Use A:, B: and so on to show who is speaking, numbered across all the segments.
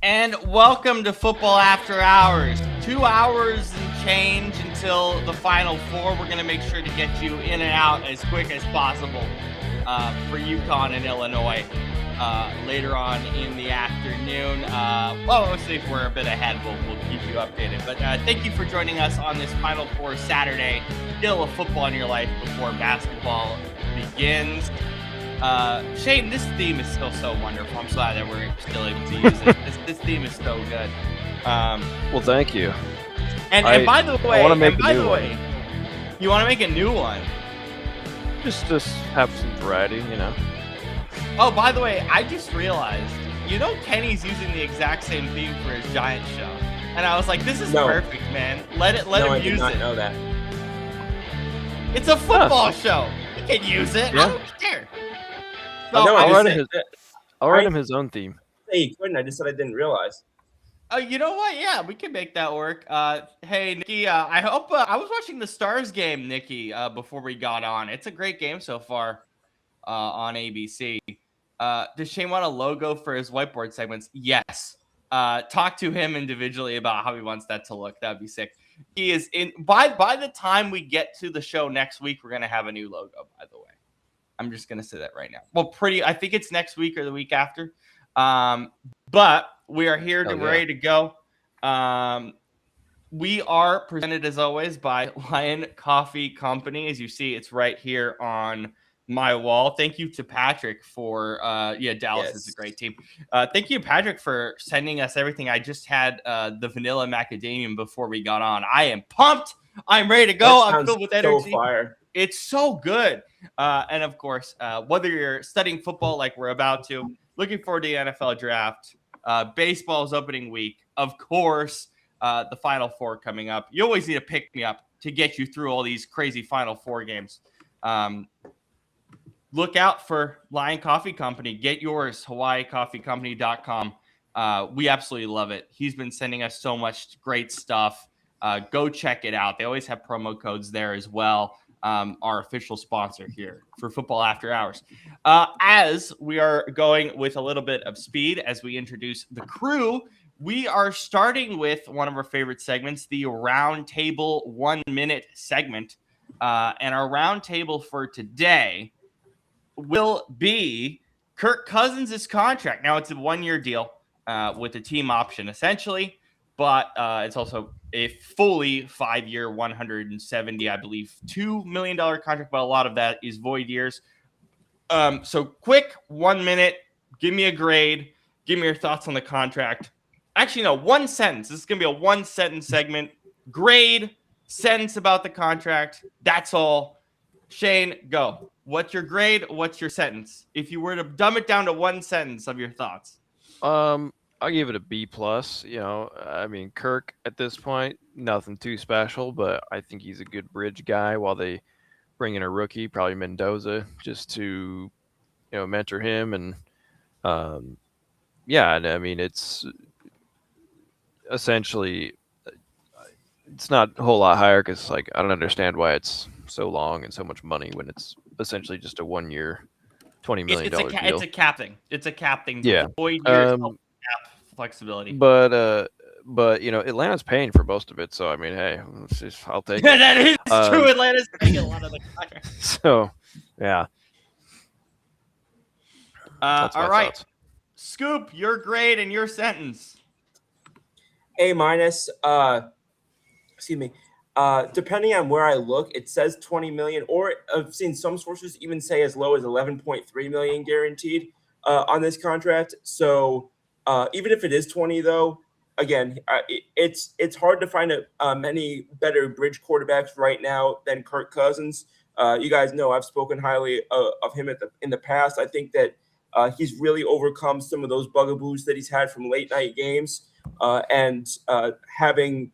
A: And welcome to Football After Hours. 2 hours and change until the Final Four. We're going to make sure to get you in and out as quick as possible for UConn and Illinois later on in the afternoon. Mostly if we're a bit ahead, we'll keep you updated. But thank you for joining us on this Final Four Saturday. Still a football in your life before basketball begins. Shane, this theme is still so wonderful. I'm so glad that we're still able to use it. This theme is so good.
B: Well, thank you.
A: And by the way,
B: I want to make a new one.
A: You want to make a new one?
B: Just have some variety, you know.
A: Oh, by the way, I just realized, Kenny's using the exact same theme for his Giants show, and I was like, "This is perfect, man. Let him use it."
C: I did not know that.
A: It's a football show. He can use it.
B: Yeah.
A: I don't care.
B: So I'll write him his own theme.
C: Hey, he couldn't. I just said I didn't realize.
A: Oh, you know what? Yeah, we can make that work. Hey, Nikki, I hope I was watching the Stars game, Nikki, before we got on. It's a great game so far on ABC. Does Shane want a logo for his whiteboard segments? Yes. Talk to him individually about how he wants that to look. That'd be sick. He is in. By the time we get to the show next week, we're gonna have a new logo. By the way, I'm just gonna say that right now. Well, I think it's next week or the week after. But we are here ready to go. We are presented as always by Lion Coffee Company. As you see, it's right here on my wall. Thank you to Patrick for Dallas is a great team. Thank you, Patrick, for sending us everything. I just had the vanilla macadamia before we got on. I am pumped. I'm ready to go. I'm filled with energy.
C: So fire.
A: It's so good. And of course, whether you're studying football like we're about to, looking forward to the NFL draft, baseball's opening week, of course, the Final Four coming up. You always need to pick me up to get you through all these crazy Final Four games. Look out for Lion Coffee Company. Get yours, HawaiiCoffeeCompany.com. We absolutely love it. He's been sending us so much great stuff. Go check it out. They always have promo codes there as well. Our official sponsor here for Football After Hours. As we are going with a little bit of speed as we introduce the crew, we are starting with one of our favorite segments, the Round Table 1 minute segment. And our round table for today will be Kirk Cousins' contract. Now, it's a 1-year deal with a team option, essentially, but it's also a fully 5-year, $170, I believe, $2 million contract, but a lot of that is void years. So quick 1 minute, give me a grade, give me your thoughts on the contract. Actually, no, one sentence. This is going to be a 1-sentence segment. Grade, sentence about the contract. That's all. Shane, go. What's your grade? What's your sentence? If you were to dumb it down to one sentence of your thoughts.
B: I'll give it a B+. I mean, Kirk at this point, nothing too special, but I think he's a good bridge guy while they bring in a rookie, probably Mendoza, just to, mentor him. And I mean, it's essentially, it's not a whole lot higher because, I don't understand why it's so long and so much money when it's essentially just a 1-year, $20 million deal.
A: It's a cap thing. It's a cap thing.
B: Yeah.
A: Void years, cap flexibility.
B: But Atlanta's paying for most of it, so I mean, hey, I'll take it.
A: That is true. Atlanta's paying a lot of the contracts.
B: So, yeah.
A: All right, thoughts. Scoop, your grade and your sentence.
C: A-. Excuse me. Depending on where I look, it says 20 million, or I've seen some sources even say as low as 11.3 million guaranteed on this contract. So even if it is 20, though, again, it's hard to find many better bridge quarterbacks right now than Kirk Cousins. You guys know I've spoken highly of him in the past. I think that he's really overcome some of those bugaboos that he's had from late night games and having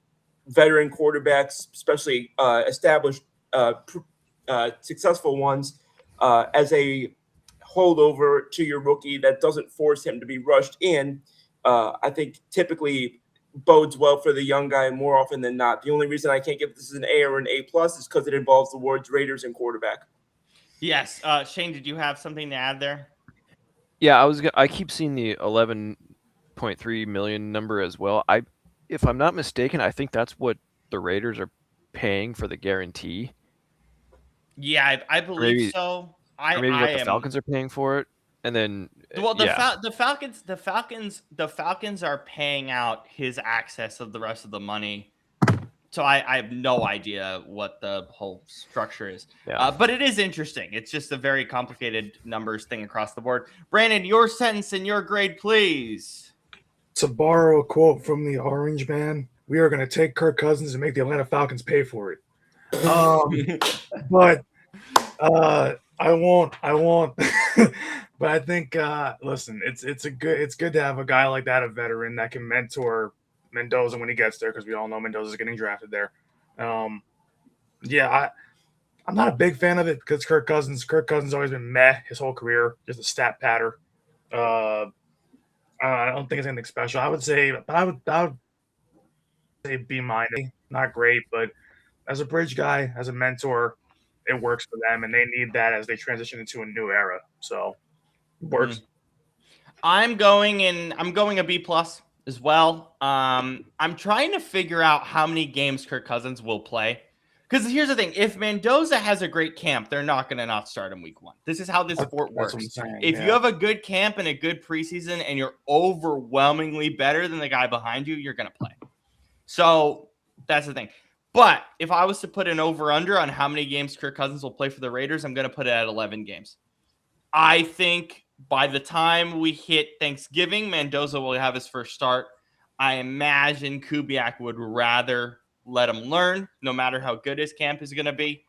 C: veteran quarterbacks, especially established, successful ones, as a holdover to your rookie that doesn't force him to be rushed in, I think typically bodes well for the young guy more often than not. The only reason I can't give this an A or an A+ is because it involves the words Raiders and quarterback.
A: Yes. Shane, did you have something to add there?
B: Yeah, I keep seeing the 11 8.3 million number as well. If I'm not mistaken, I think that's what the Raiders are paying for the guarantee.
A: Yeah, I
B: Or
A: believe
B: maybe,
A: so.
B: or maybe
A: I
B: what the
A: am.
B: Falcons are paying for it, and then
A: Well,
B: yeah,
A: the Falcons are paying out his access of the rest of the money. So I have no idea what the whole structure is.
B: yeah.
A: But it is interesting. It's just a very complicated numbers thing across the board. Brandon, your sentence and your grade, please.
D: To borrow a quote from the Orange Man, we are going to take Kirk Cousins and make the Atlanta Falcons pay for it. But I won't. But I think listen, it's good to have a guy like that, a veteran that can mentor Mendoza when he gets there, because we all know Mendoza's getting drafted there. Yeah, I'm not a big fan of it because Kirk Cousins always been meh his whole career, just a stat patter. I don't think it's anything special. I would say B minus, not great, but as a bridge guy, as a mentor, it works for them, and they need that as they transition into a new era. So it works.
A: I'm going a B plus as well. I'm trying to figure out how many games Kirk Cousins will play. Because here's the thing: if Mendoza has a great camp, they're not going to not start him week 1. This is how this sport
D: That's
A: works.
D: what I'm saying,
A: If
D: yeah.
A: you have a good camp and a good preseason, and you're overwhelmingly better than the guy behind you, you're going to play. So that's the thing. But if I was to put an over/under on how many games Kirk Cousins will play for the Raiders, I'm going to put it at 11 games. I think by the time we hit Thanksgiving, Mendoza will have his first start. I imagine Kubiak would rather let him learn, no matter how good his camp is going to be.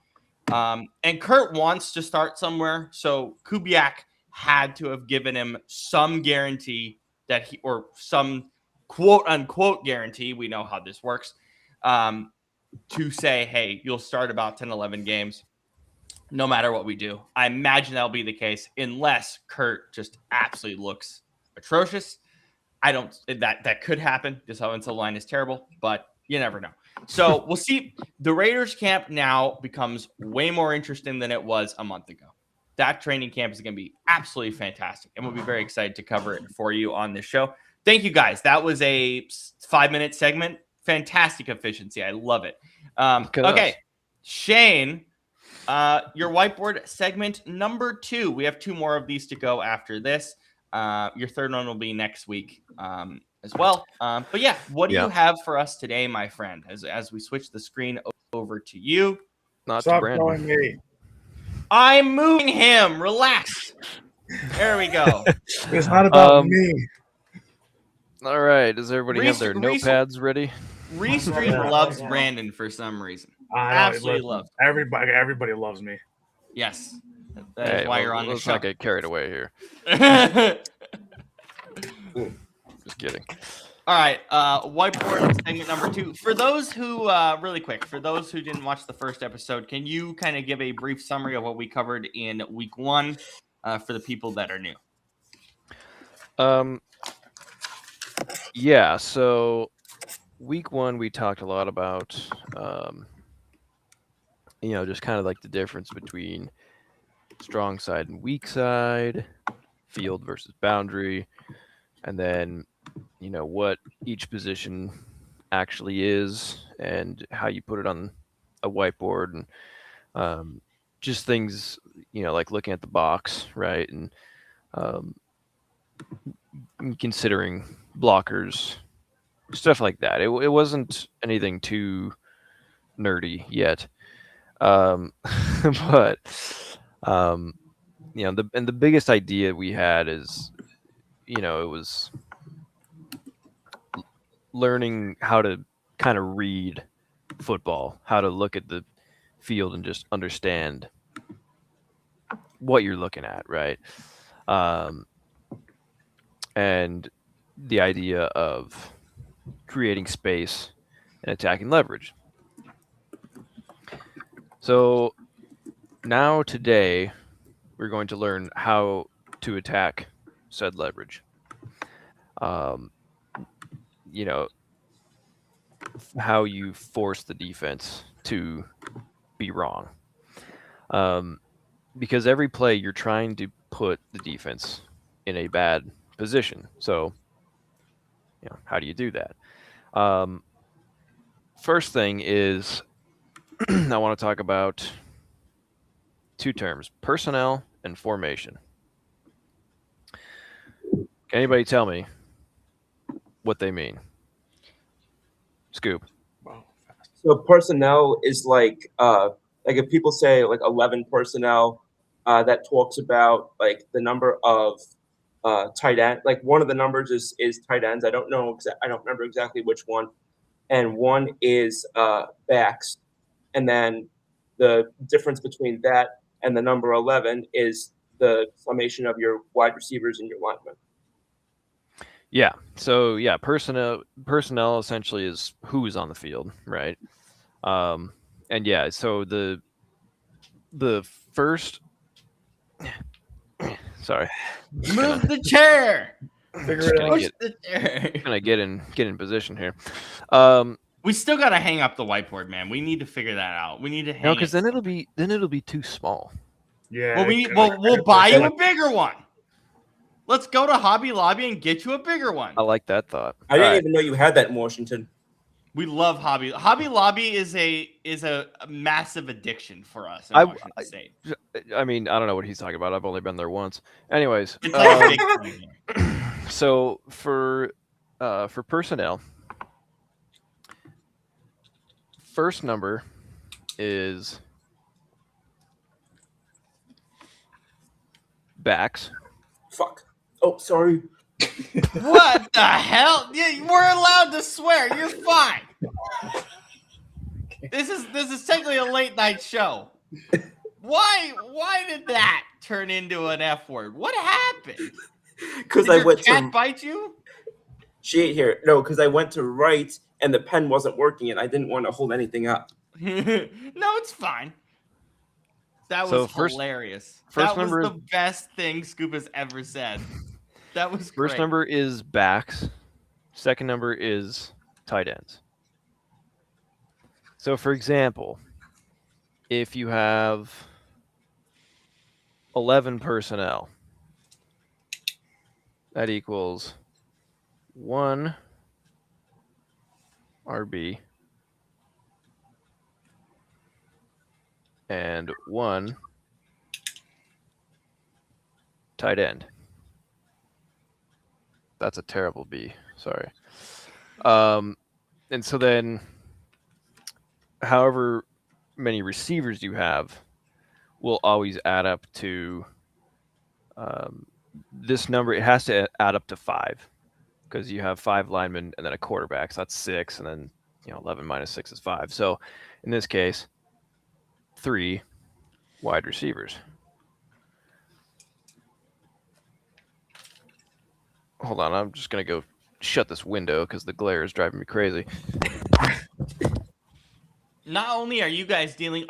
A: And Kurt wants to start somewhere, so Kubiak had to have given him some guarantee that or some quote unquote guarantee. We know how this works. To say, hey, you'll start about 10, 11 games. No matter what we do. I imagine that'll be the case unless Kurt just absolutely looks atrocious. I don't that could happen. This offensive line is terrible, but you never know. So we'll see. The Raiders camp now becomes way more interesting than it was a month ago. That training camp is going to be absolutely fantastic, and we'll be very excited to cover it for you on this show. Thank you, guys. That was a 5-minute segment. Fantastic efficiency. I love it. Okay, Shane. Your whiteboard segment number 2. We have 2 more of these to go after this. Your third one will be next week as well. But yeah, what do you have for us today, my friend? As we switch the screen over to you.
B: Not
D: Stop
B: to Brandon.
D: calling me.
A: I'm moving him. Relax. There we go.
D: It's not about me.
B: All right. Does everybody have their notepads ready?
A: Reese Street loves Brandon for some reason. Absolutely loves.
D: Everybody loves me.
A: Yes. That is why you're on the show.
B: Let's not get carried away here. Just kidding.
A: All right. Whiteboard segment number 2. For those who, really quick, for those who didn't watch the first episode, can you kind of give a brief summary of what we covered in week 1 for the people that are new?
B: Yeah. So week 1, we talked a lot about, just kind of like the difference between strong side and weak side, field versus boundary, and then, what each position actually is and how you put it on a whiteboard, and just things, like looking at the box, right? And considering blockers, stuff like that. It wasn't anything too nerdy yet. But the biggest idea we had is, it was learning how to kind of read football, how to look at the field and just understand what you're looking at, right? And the idea of creating space and attacking leverage. So now today, we're going to learn how to attack said leverage. How you force the defense to be wrong. Because every play you're trying to put the defense in a bad position. So how do you do that? First thing is I want to talk about two terms: personnel and formation. Can anybody tell me what they mean? Scoop.
D: Wow.
C: So personnel is like if people say like 11 personnel, that talks about like the number of tight end. Like one of the numbers is tight ends. I don't remember exactly which one. And one is backs. And then the difference between that and the number 11 is the summation of your wide receivers and your linemen.
B: Yeah. So yeah, personnel essentially is who's on the field, right? And yeah, so the first sorry.
A: Move the chair.
D: Figure it out.
A: Push the chair.
B: Gonna get in position here.
A: We still gotta hang up the whiteboard, man. We need to figure that out. We need to hang.
B: No, because
A: it.
B: then it'll be too small.
D: Yeah.
A: Well, we'll buy you a bigger one. Let's go to Hobby Lobby and get you a bigger one.
B: I like that thought.
C: I didn't even know you had that in Washington.
A: We love Hobby Lobby is a massive addiction for us in Washington State.
B: I mean, I don't know what he's talking about. I've only been there once. Anyways,
A: It's like a big thing.
B: so for personnel, first number is backs.
C: Fuck. Oh, sorry.
A: What the hell? Yeah, we're allowed to swear. You're fine. This is technically a late night show. Why did that turn into an F word? What happened?
C: Because
A: Did
C: I
A: your
C: went
A: cat
C: to.
A: bite you?
C: She ate here. No, because I went to write and the pen wasn't working and I didn't want to hold anything up.
A: No, it's fine. That
B: So
A: was
B: first-
A: hilarious.
B: first
A: That was
B: number-
A: the best thing Scoop has ever said. That was
B: First
A: great.
B: number is backs. Second number is tight ends. So, for example, if you have 11 personnel, that equals 1 RB and 1 tight end. That's a terrible B. Sorry. And so then, however many receivers you have will always add up to this number. It has to add up to 5 because you have 5 linemen and then a quarterback. So that's 6, and then 11 minus 6 is 5. So in this case, 3 wide receivers. Hold on, I'm just gonna go shut this window because the glare is driving me crazy.
A: Not only are you dealing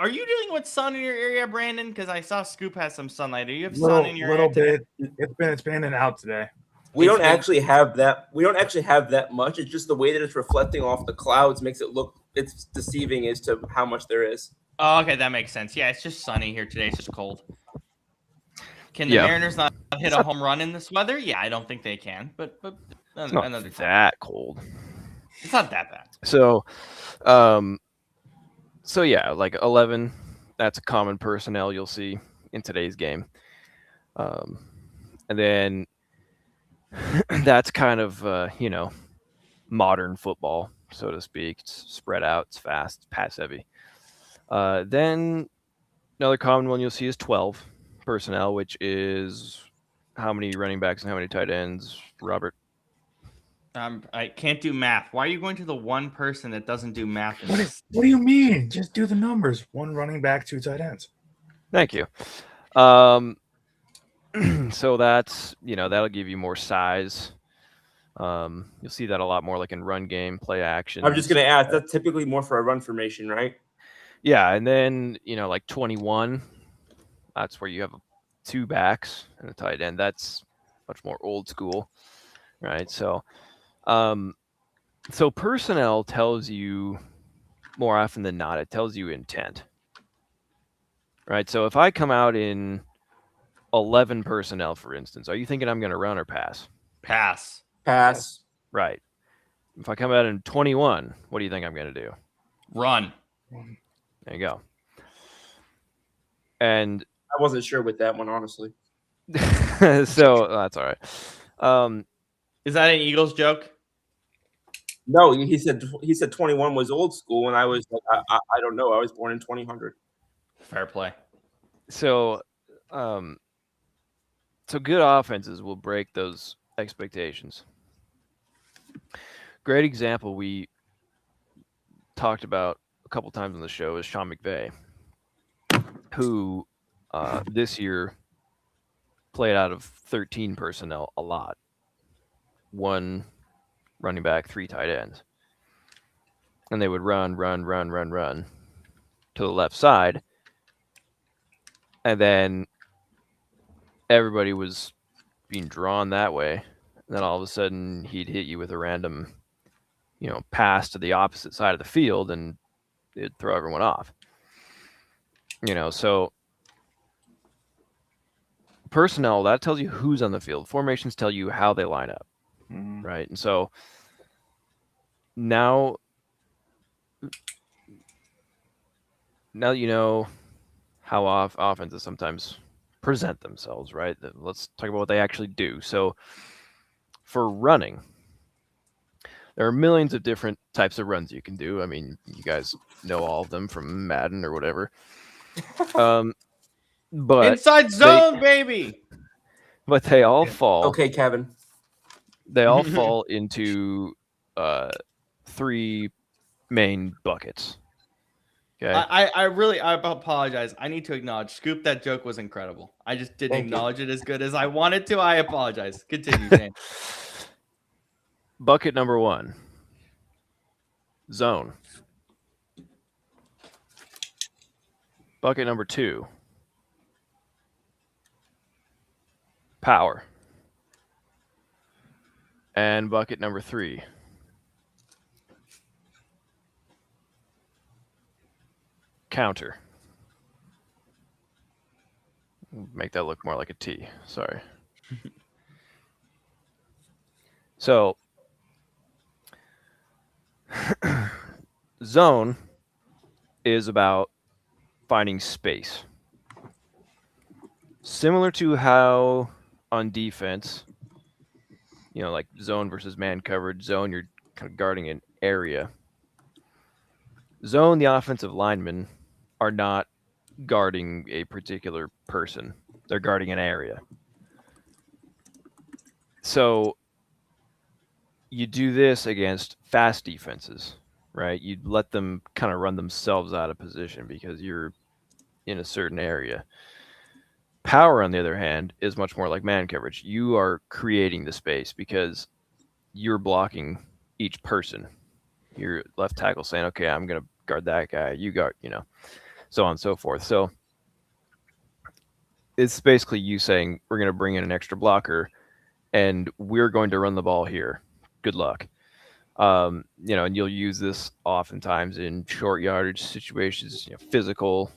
A: with sun in your area, Brandon? Because I saw Scoop has some sunlight. Do you have sun in your
D: Little
A: area?
D: bit. It's been in and out today.
C: We don't actually have that. We don't actually have that much. It's just the way that it's reflecting off the clouds makes it look. It's deceiving as to how much there is.
A: Oh, okay, that makes sense. Yeah, it's just sunny here today. It's just cold. Can the
B: Yeah.
A: Mariners not hit a home run in this weather? Yeah, I don't think they can. But
B: It's not
A: another time.
B: that cold.
A: It's not that bad.
B: So, so yeah, like 11. That's a common personnel you'll see in today's game, and then that's kind of modern football, so to speak. It's spread out, it's fast, it's pass heavy. Then another common one you'll see is 12 personnel, which is how many running backs and how many tight ends, Robert?
A: I can't do math. Why are you going to the one person that doesn't do math?
D: What do you mean? Just do the numbers. 1 running back, 2 tight ends.
B: Thank you. So that's, that'll give you more size. You'll see that a lot more like in run game, play action.
C: I'm just gonna ask. That's typically more for a run formation, right?
B: Yeah, and then, like 21, that's where you have 2 backs and a tight end. That's much more old school, right? So, so personnel tells you more often than not, it tells you intent, right? So if I come out in 11 personnel, for instance, are you thinking I'm going to run or pass?
A: Pass.
C: Pass.
B: Right. If I come out in 21, what do you think I'm going to do?
A: Run.
B: There you go. And
C: I wasn't sure with that one, honestly.
B: so that's all right.
A: Is that an Eagles joke?
C: No, he said 21 was old school, and I was like, I don't know. I was born in 2000.
A: Fair play.
B: So good offenses will break those expectations. Great example we talked about a couple times on the show is Sean McVay, who this year played out of 13 personnel a lot. 1 running back, 3 tight ends. And they would run to the left side. And then everybody was being drawn that way. And then all of a sudden he'd hit you with a random, pass to the opposite side of the field and it'd throw everyone off. So personnel, that tells you who's on the field. Formations tell you how they line up.
D: Mhm.
B: Right. And so now that you know how offenses sometimes present themselves, right? Let's talk about what they actually do. So for running, there are millions of different types of runs you can do. I mean, you guys know all of them from Madden or whatever. But
A: Inside zone, baby.
B: But they all fall.
C: Okay, Kevin.
B: They all fall into 3 main buckets. Okay.
A: I apologize. I need to acknowledge, Scoop, that joke was incredible. I just didn't
C: Thank you.
A: acknowledge it as good as I wanted to. I apologize. Continue, Shane.
B: Bucket number 1, zone. Bucket number 2, power. And bucket number 3, counter. Make that look more like a T. Sorry. So, zone is about finding space. Similar to how on defense, like zone versus man coverage. Zone, you're kind of guarding an area. Zone, the offensive linemen are not guarding a particular person. They're guarding an area. So you do this against fast defenses, right? You let them kind of run themselves out of position because you're in a certain area. Power, on the other hand, is much more like man coverage. You are creating the space because you're blocking each person. Your left tackle saying, okay, I'm going to guard that guy. You guard, so on and so forth. So it's basically you saying, we're going to bring in an extra blocker and we're going to run the ball here. Good luck. And you'll use this oftentimes in short yardage situations, physical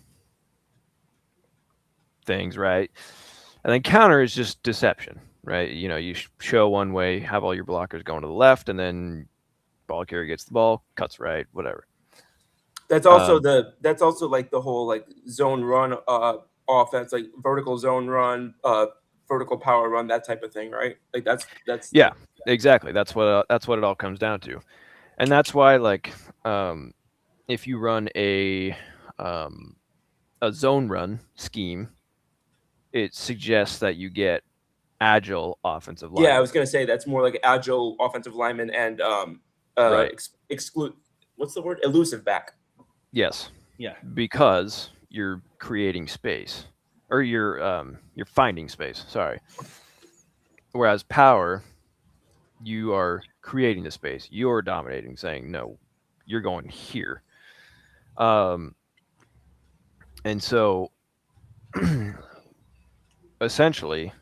B: things, right? And then counter is just deception, right? You show one way, have all your blockers going to the left, and then ball carrier gets the ball, cuts right, whatever.
C: That's also that's also like the whole like zone run offense, like vertical zone run, vertical power run, that type of thing, right? Like that's
B: yeah, exactly. That's what it all comes down to, and that's why if you run a zone run scheme, it suggests that you get agile offensive linemen.
C: Yeah, I was gonna say that's more like agile offensive lineman and
B: right.
C: Exclude. What's the word? Elusive back.
B: Yes.
A: Yeah.
B: Because you're creating space, or you're finding space. Sorry. Whereas power, you are creating the space. You're dominating, saying no, you're going here. And so, essentially,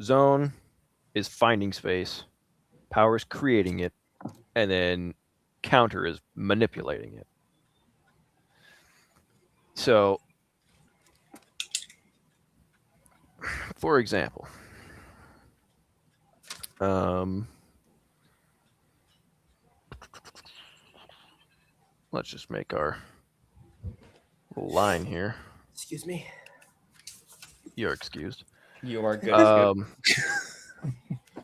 B: zone is finding space, power is creating it, and then counter is manipulating it. So, for example, let's just make our little line here.
C: Excuse me.
B: You're excused.
A: You are good.
B: Um,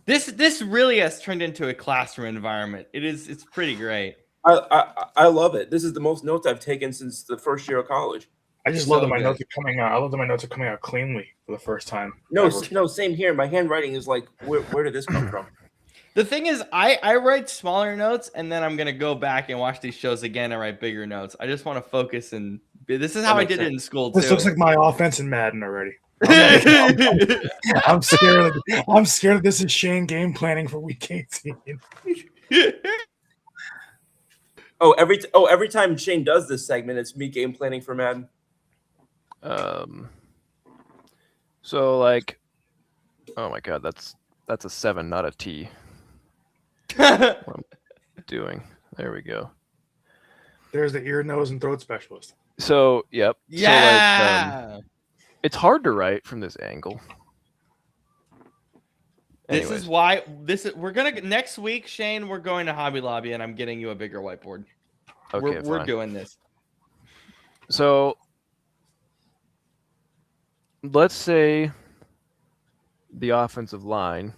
A: This really has turned into a classroom environment. It's pretty great.
C: I love it. This is the most notes I've taken since the first year of college.
D: I just
A: So
D: love that my
A: good.
D: notes are coming out. I love that my notes are coming out cleanly for the first time.
C: No,
D: ever.
C: no, same here. My handwriting is like, where did this come from?
A: The thing is, I write smaller notes, and then I'm gonna go back and watch these shows again and write bigger notes. I just want to focus, and this is how I
C: makes
A: did it
C: sense.
A: in school too.
D: This looks like my offense in Madden already. I'm scared. I'm scared this is Shane game planning for week 18.
C: Every time Shane does this segment, it's me game planning for Madden.
B: So like, oh my god, that's a 7, not a T. What I'm doing. There we go.
D: There's the ear, nose, and throat specialist.
B: So yep.
A: Yeah.
B: So like, it's hard to write from this angle.
A: This
B: Anyways.
A: is why we're gonna next week, Shane. We're going to Hobby Lobby, and I'm getting you a bigger whiteboard.
B: Okay,
A: we're
B: fine.
A: doing this.
B: So let's say the offensive line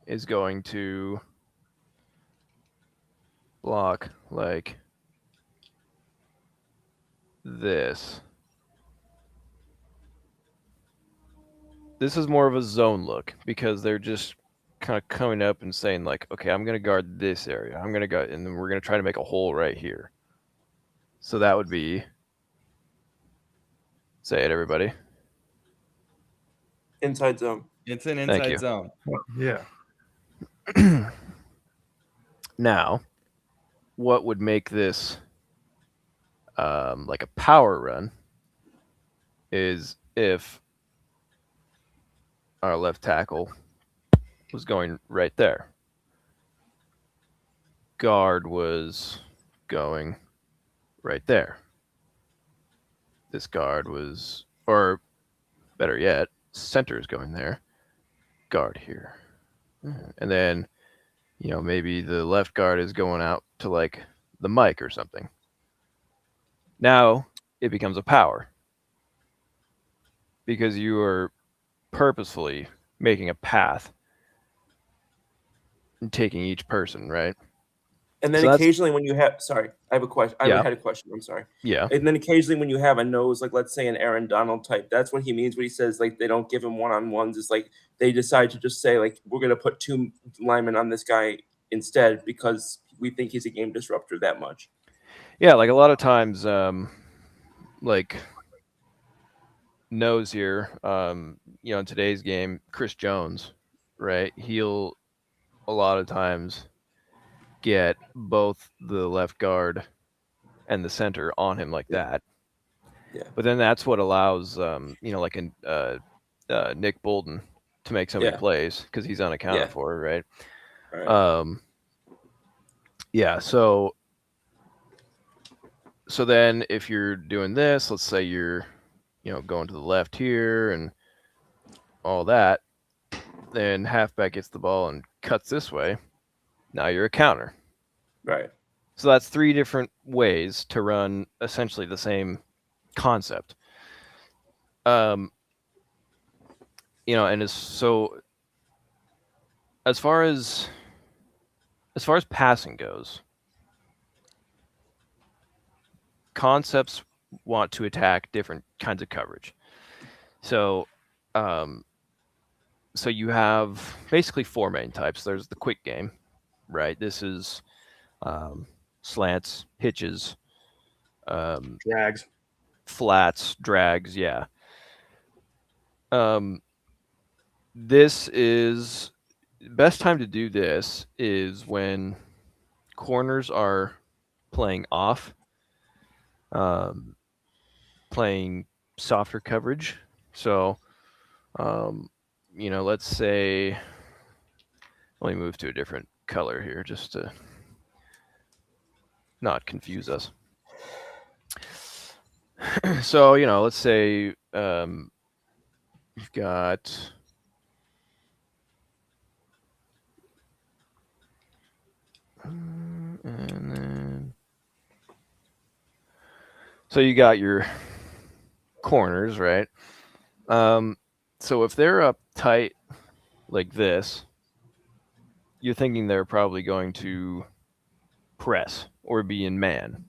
B: is going to block like this. This is more of a zone look because they're just kind of coming up and saying like, okay, I'm going to guard this area. I'm going to guard, and then we're going to try to make a hole right here. So that would be, say it, everybody.
C: Inside zone.
A: It's an
B: Thank you.
A: inside zone.
D: Yeah.
B: Now, what would make this like a power run is if our left tackle was going right there. Guard was going right there. This guard was, or better yet, center is going there. Guard here. And then, you know, maybe the left guard is going out to like the mic or something. Now it becomes a power because you are purposefully making a path and taking each person, right?
C: And then
B: So that's-
C: occasionally when you have, sorry, I have a question. I
B: Yeah.
C: had a question. I'm sorry.
B: Yeah.
C: And then occasionally when you have a nose, like let's say an Aaron Donald type, that's what he means when he says like they don't give him one-on-ones. It's like they decide to just say like we're gonna put 2 linemen on this guy instead because we think he's a game disruptor that much.
B: Yeah, like a lot of times, like nose here, you know, in today's game, Chris Jones, right? He'll a lot of times get both the left guard and the center on him like that.
C: Yeah.
B: But then that's what allows, you know, like Nick Bolton to make so many
C: Yeah.
B: plays because he's unaccounted
C: Yeah.
B: for, right?
C: Right.
B: Yeah. So then if you're doing this, let's say you're, you know, going to the left here and all that, then halfback gets the ball and cuts this way. Now you're a counter.
C: Right.
B: So that's 3 different ways to run essentially the same concept. You know, and so as far as passing goes, concepts want to attack different kinds of coverage. So so you have basically 4 main types. There's the quick game, right? This is slants, hitches,
D: Drags.
B: flats, drags, yeah. This is best time to do this is when corners are playing off, playing softer coverage. So, you know, let's say, let me move to a different color here just to not confuse us. So, you know, let's say we've got and then So you got your corners, right? So if they're up tight like this, you're thinking they're probably going to press or be in man.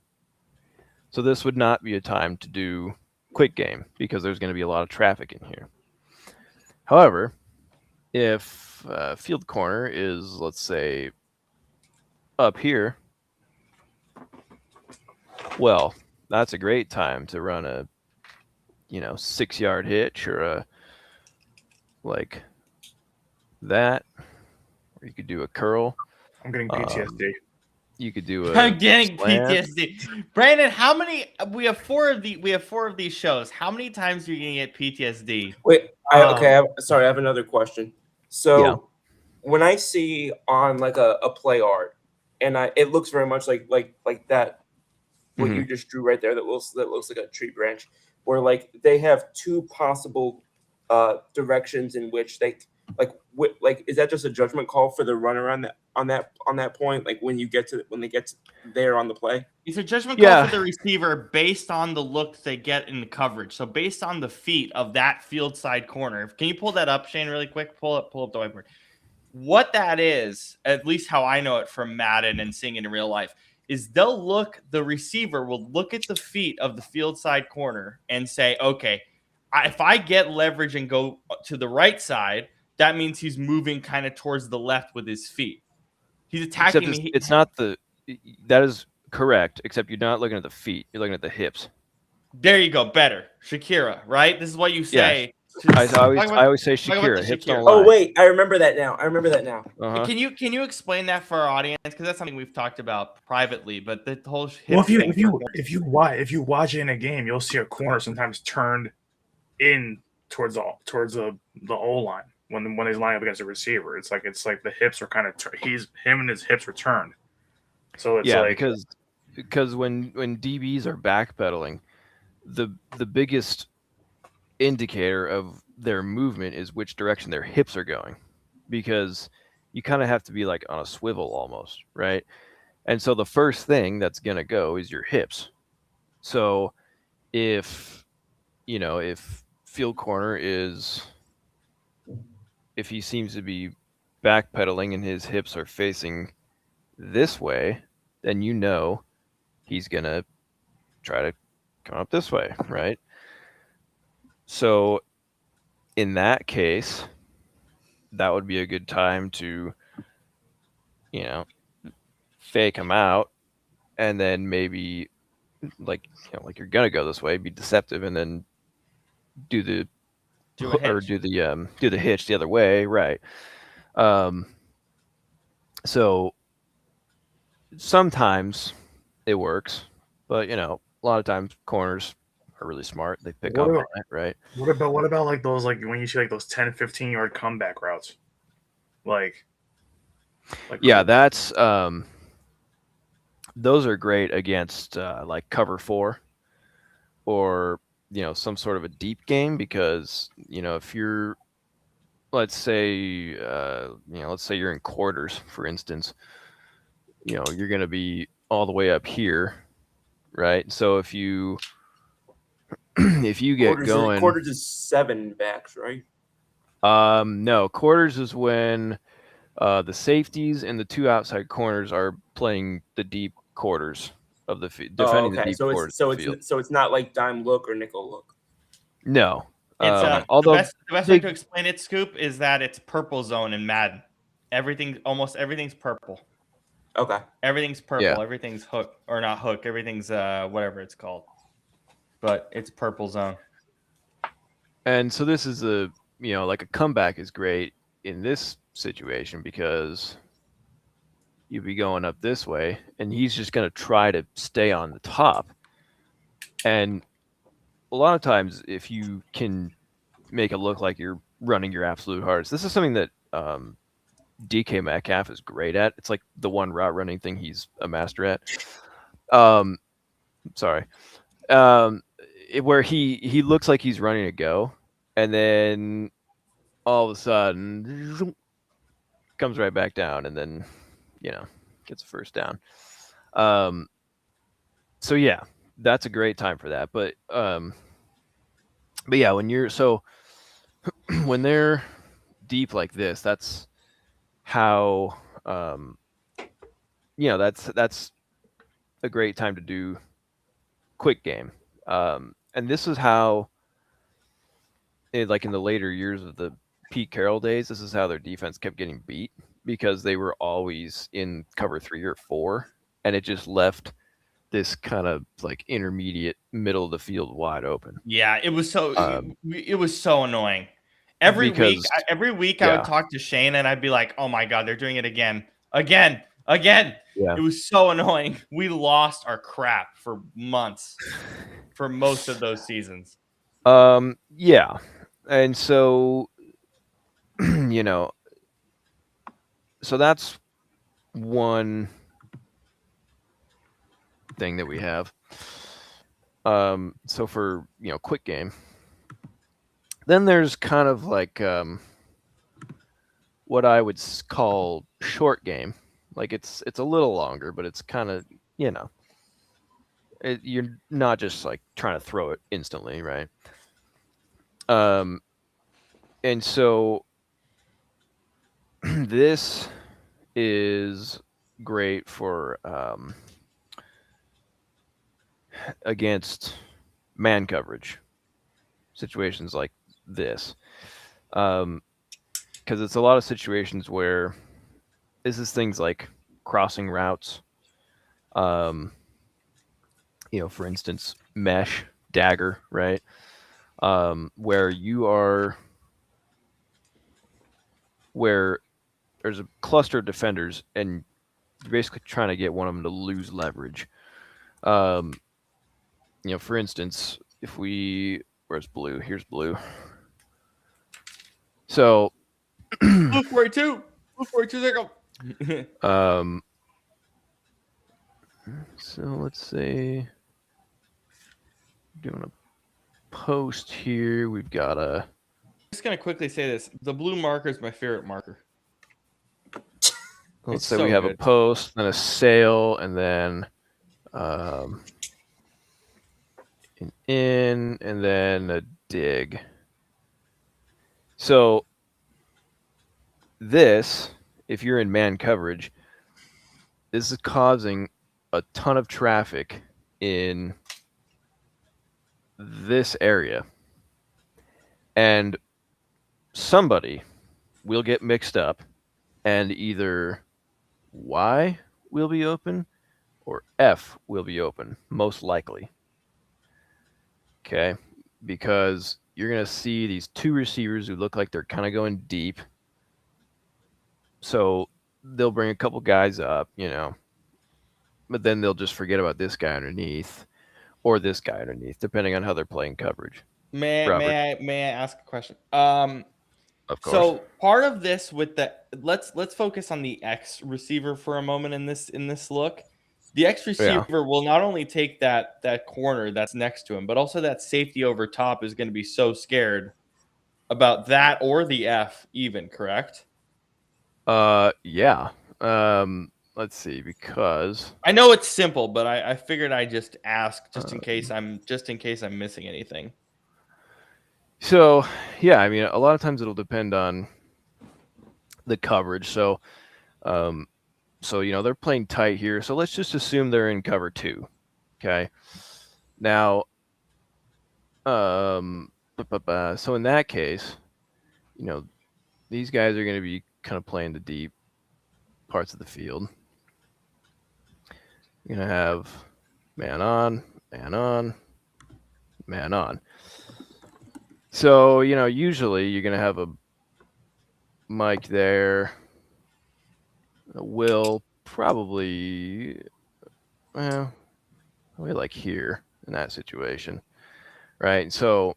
B: So this would not be a time to do quick game because there's going to be a lot of traffic in here. However, if field corner is, let's say, up here, well, that's a great time to run a 6-yard hitch or a like that, or you could do a curl.
D: I'm getting PTSD.
B: You could do a
A: I'm getting
B: slant.
A: PTSD. Brandon, how many? We have 4 of these shows. How many times are you gonna get PTSD?
C: Wait, sorry, I have another question. So
B: Yeah.
C: when I see on like a play art, and it looks very much like that, what you just drew right there, that looks like a tree branch, where like they have 2 possible directions in which they like is that just a judgment call for the runner on that point, like when they get there on the play?
A: It's a judgment
B: Yeah.
A: call for the receiver based on the look they get in the coverage. So based on the feet of that field side corner. Can you pull that up, Shane, really quick? Pull up the whiteboard. What that is, at least how I know it from Madden and seeing it in real life, is the receiver will look at the feet of the field side corner and say, okay, if I get leverage and go to the right side, that means he's moving kind of towards the left with his feet. He's attacking me.
B: It's not that is correct, except you're not looking at the feet. You're looking at the hips.
A: There you go. Better. Shakira, right? This is what you say.
B: I always say Shakira. Hips don't lie.
C: Oh wait, I remember that now.
B: Uh-huh.
A: Can you explain that for our audience? Because that's something we've talked about privately. But the whole
D: Well, if you watch it in a game, you'll see a corner sometimes turned in towards the O line when he's lining up against a receiver. It's like the hips are kind of him and his hips are turned. So it's
B: because when DBs are backpedaling, the biggest indicator of their movement is which direction their hips are going, because you kind of have to be like on a swivel almost, right? And so the first thing that's going to go is your hips. So if field corner if he seems to be backpedaling and his hips are facing this way, then he's going to try to come up this way, right? So in that case, that would be a good time to, fake him out, and then maybe like you're gonna go this way, be deceptive, and then do the hitch the other way, right? So sometimes it works, but a lot of times corners are really smart. They pick up on it, right?
D: What about like those, like when you see like those 10-15 yard comeback routes? Like
B: yeah, that's those are great against like cover 4 or some sort of a deep game, because if you're, let's say you're in quarters, for instance, you're going to be all the way up here, right? So if you get going,
C: quarters is 7 backs, right?
B: No, quarters is when the safeties and the 2 outside corners are playing the deep quarters of the field, defending the deep quarters.
C: So it's not like dime look or nickel look.
B: No.
A: It's
B: although
A: the best way to explain it, Scoop, is that it's purple zone in Madden. Almost everything's purple.
C: Okay.
A: Everything's purple.
B: Yeah.
A: Everything's hook or not hook. Everything's whatever it's called. But it's purple zone.
B: And so this is like a comeback is great in this situation, because you'd be going up this way and he's just going to try to stay on the top. And a lot of times, if you can make it look like you're running your absolute hardest, this is something that DK Metcalf is great at. It's like the one route running thing he's a master at. Where he looks like he's running a go, and then all of a sudden comes right back down, and then gets a first down. So yeah, that's a great time for that. But yeah, when they're deep like this, that's how that's a great time to do quick game. And this is how, like in the later years of the Pete Carroll days, this is how their defense kept getting beat because they were always in cover 3 or 4, and it just left this kind of like intermediate middle of the field wide open.
A: Yeah, it was so annoying.
B: Because
A: Every week I
B: yeah.
A: would talk to Shane and I'd be like, "Oh my god, they're doing it again. Again."
B: Yeah.
A: It was so annoying. We lost our crap for months for most of those seasons.
B: Yeah. And so so that's one thing that we have. So for, quick game. Then there's kind of like what I would call short game. Like it's a little longer, but it's kind of, you're not just like trying to throw it instantly, right? And so this is great for against man coverage situations like this, because it's a lot of situations where this is things like crossing routes, for instance, mesh, dagger, right? Where there's a cluster of defenders and you're basically trying to get one of them to lose leverage. For instance, where's blue? Here's blue. So
A: Blue 42. Blue 42, there go.
B: So let's say doing a post here. We've got
A: I'm just gonna quickly say this: the blue marker is my favorite marker.
B: Let's say we have a post, then a sail, and then an in, and then a dig. So this, if you're in man coverage, this is causing a ton of traffic in this area. And somebody will get mixed up, and either Y will be open or F will be open, most likely. Okay? Because you're going to see these two receivers who look like they're kind of going deep. So they'll bring a couple guys up, but then they'll just forget about this guy underneath or this guy underneath, depending on how they're playing coverage.
A: May I ask a question?
B: Of course.
A: So part of this with the let's focus on the X receiver for a moment in this look. The X receiver will not only take that corner that's next to him, but also that safety over top is going to be so scared about that or the F even, correct?
B: Yeah. Let's see, because
A: I know it's simple, but I figured I just ask just in case I'm missing anything.
B: So, yeah, I mean, a lot of times it'll depend on the coverage. So, they're playing tight here. So let's just assume they're in cover 2. Okay. Now, so in that case, these guys are going to be kind of playing the deep parts of the field. You're going to have man on, man on, man on. So, usually you're going to have a Mike there. Will probably like here in that situation, right? So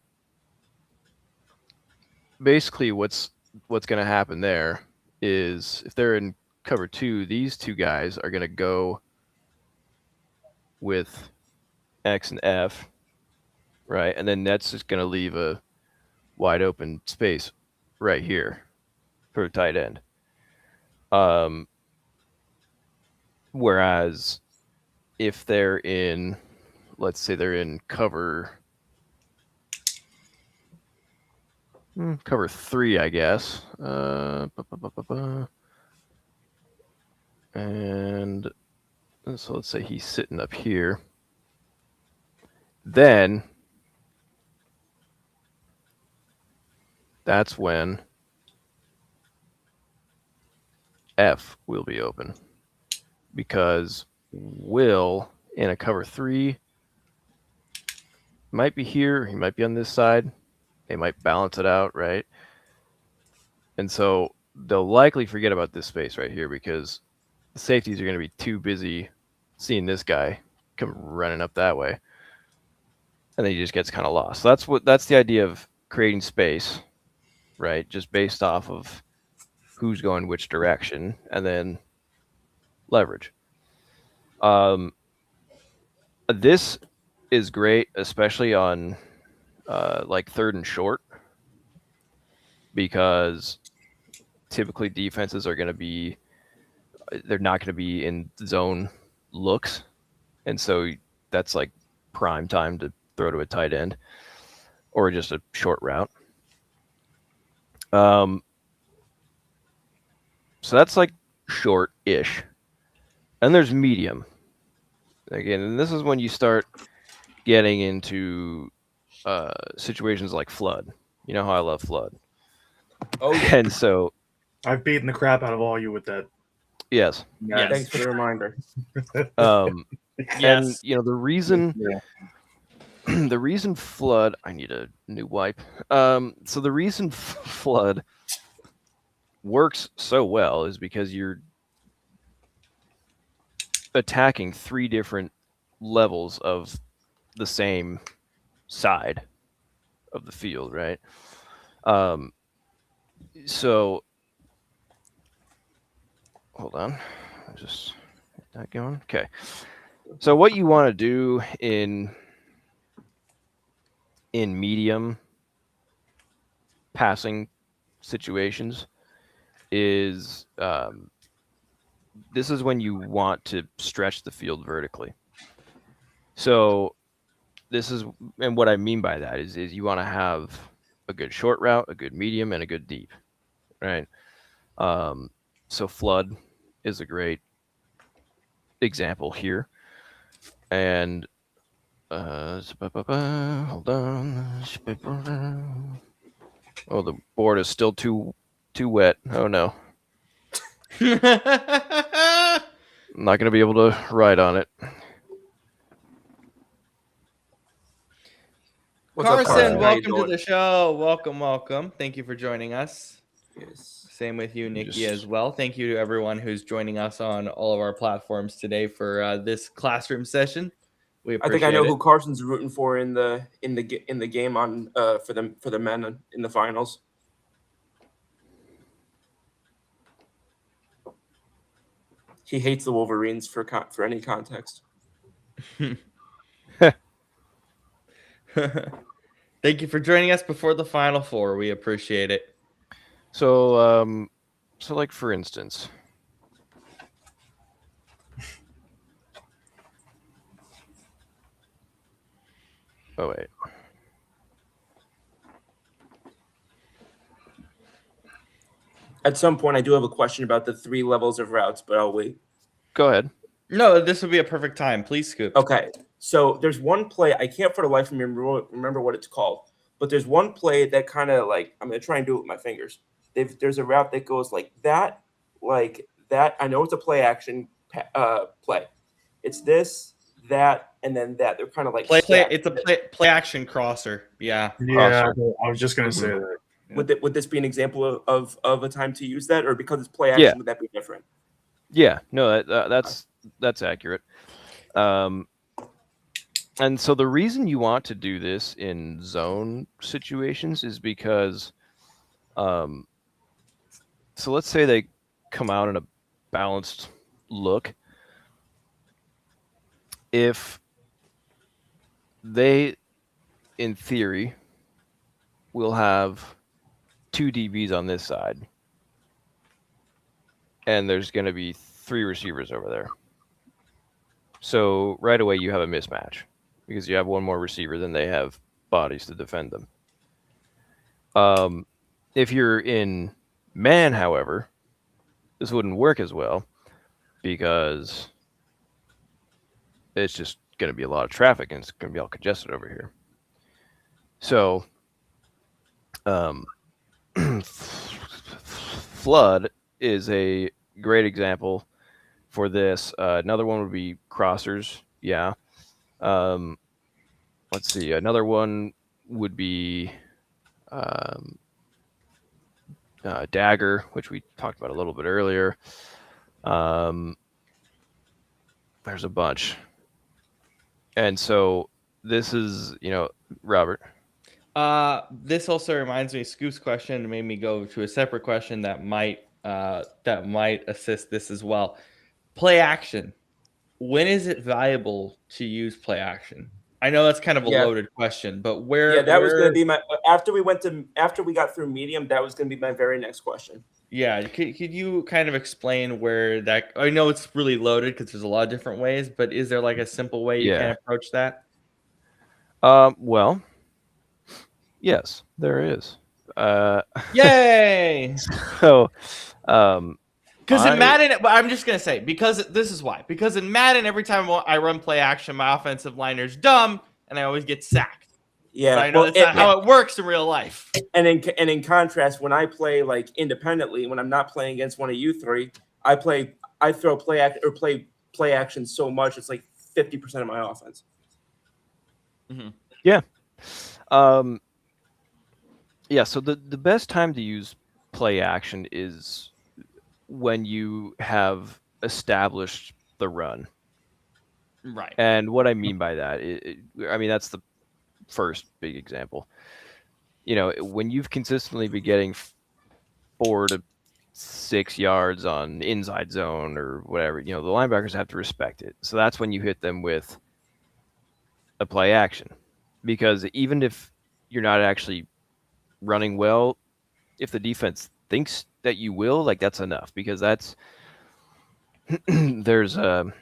B: basically what's going to happen there is if they're in cover 2, these two guys are going to go with X and F, right? And then that's just going to leave a wide open space right here for a tight end. Whereas if they're in let's say they're in cover 3, I guess. And so let's say he's sitting up here. Then that's when F will be open, because Will in a cover 3 might be here, he might be on this side, they might balance it out, right? And so they'll likely forget about this space right here, because the safeties are going to be too busy seeing this guy come running up that way, and then he just gets kind of lost. So that's the idea of creating space, right? Just based off of who's going which direction, and then leverage. This is great, especially on like 3rd and short, because typically defenses are going to be, they're not going to be in zone looks, and so that's like prime time to throw to a tight end or just a short route. So that's like short-ish. And there's medium. Again, and this is when you start getting into situations like flood. You know how I love flood.
C: Oh, yeah.
B: And so,
D: I've beaten the crap out of all you with that.
B: yes.
A: Yes.
C: Thanks for the reminder.
B: And you know the reason the reason flood, I need a new wipe. So the reason flood works so well is because you're attacking 3 different levels of the same side of the field, right? So hold on, just get that going. Okay. So what you want to do in medium passing situations is this is when you want to stretch the field vertically. So this is, and what I mean by that is you want to have a good short route, a good medium, and a good deep, right? So flood is a great example here. And hold on. Oh, the board is still too wet. Oh no. I'm not going to be able to write on it.
C: What's up,
A: Carson,
C: How you
A: welcome to
C: doing?
A: the show. Welcome. Thank you for joining us.
C: Yes.
A: Same with you, Nikki,
B: Just-
A: as well. Thank you to everyone who's joining us on all of our platforms today for this classroom session. We
C: I
A: appreciate
C: think I know
A: it.
C: who Carson's rooting for in the game on for the men in the finals. He hates the Wolverines for any context.
A: Thank you for joining us before the Final Four. We appreciate it.
B: So, so like for instance, oh wait,
C: At some point, I do have a question about the 3 levels of routes, but I'll wait.
B: go ahead.
A: No, this would be a perfect time. Please scoop.
C: Okay, so there's one play I can't for the life of me remember what it's called, but there's one play that kind of like I'm gonna try and do it with my fingers. There's a route that goes like that. I know it's a play action play. It's this, that, and then that. They're kind of like
A: Play.
C: stacked.
A: It's a play action crosser. Yeah.
D: Yeah, I was just gonna say that.
C: Would this be an example of a time to use that, or because it's play action, would that be different?
B: Yeah, no, that's accurate. And so the reason you want to do this in zone situations is because, so let's say they come out in a balanced look. If they, in theory, will have 2 DBs on this side, and there's going to be 3 receivers over there. So right away you have a mismatch. because you have one more receiver than they have bodies to defend them. If you're in man, however, this wouldn't work as well because it's just going to be a lot of traffic and it's going to be all congested over here. So, flood is a great example for this. Another one would be crossers. Yeah. Let's see. Another one would be dagger, which we talked about a little bit earlier. There's a bunch. And so this is, Robert.
A: This also reminds me of Scoop's question and made me go to a separate question that might assist this as well. Play action. When is it valuable to use play action? I know that's kind of a loaded question, but where?
C: Yeah, that was going to be my after we got through medium. That was going to be my very next question.
A: Yeah, could you kind of explain where that? I know it's really loaded because there's a lot of different ways, but is there like a simple way you can approach that?
B: Well, yes, there is.
A: Yay!
B: So,
A: because in Madden, I'm just gonna say because this is why. Because in Madden, every time I run play action, my offensive liner's dumb, and I always get sacked.
C: Yeah,
A: but I know that's not how it works in real life.
C: And in contrast, when I play like independently, when I'm not playing against one of you three, I throw play action so much it's like 50% of my offense.
B: Mm-hmm. Yeah. Yeah. So the best time to use play action is when you have established the run.
A: Right.
B: And what I mean by that, I mean, that's the first big example. When you've consistently been getting 4 to 6 yards on inside zone or whatever, the linebackers have to respect it. So that's when you hit them with a play action. Because even if you're not actually running well, if the defense thinks that you will, like, that's enough, because that's there's an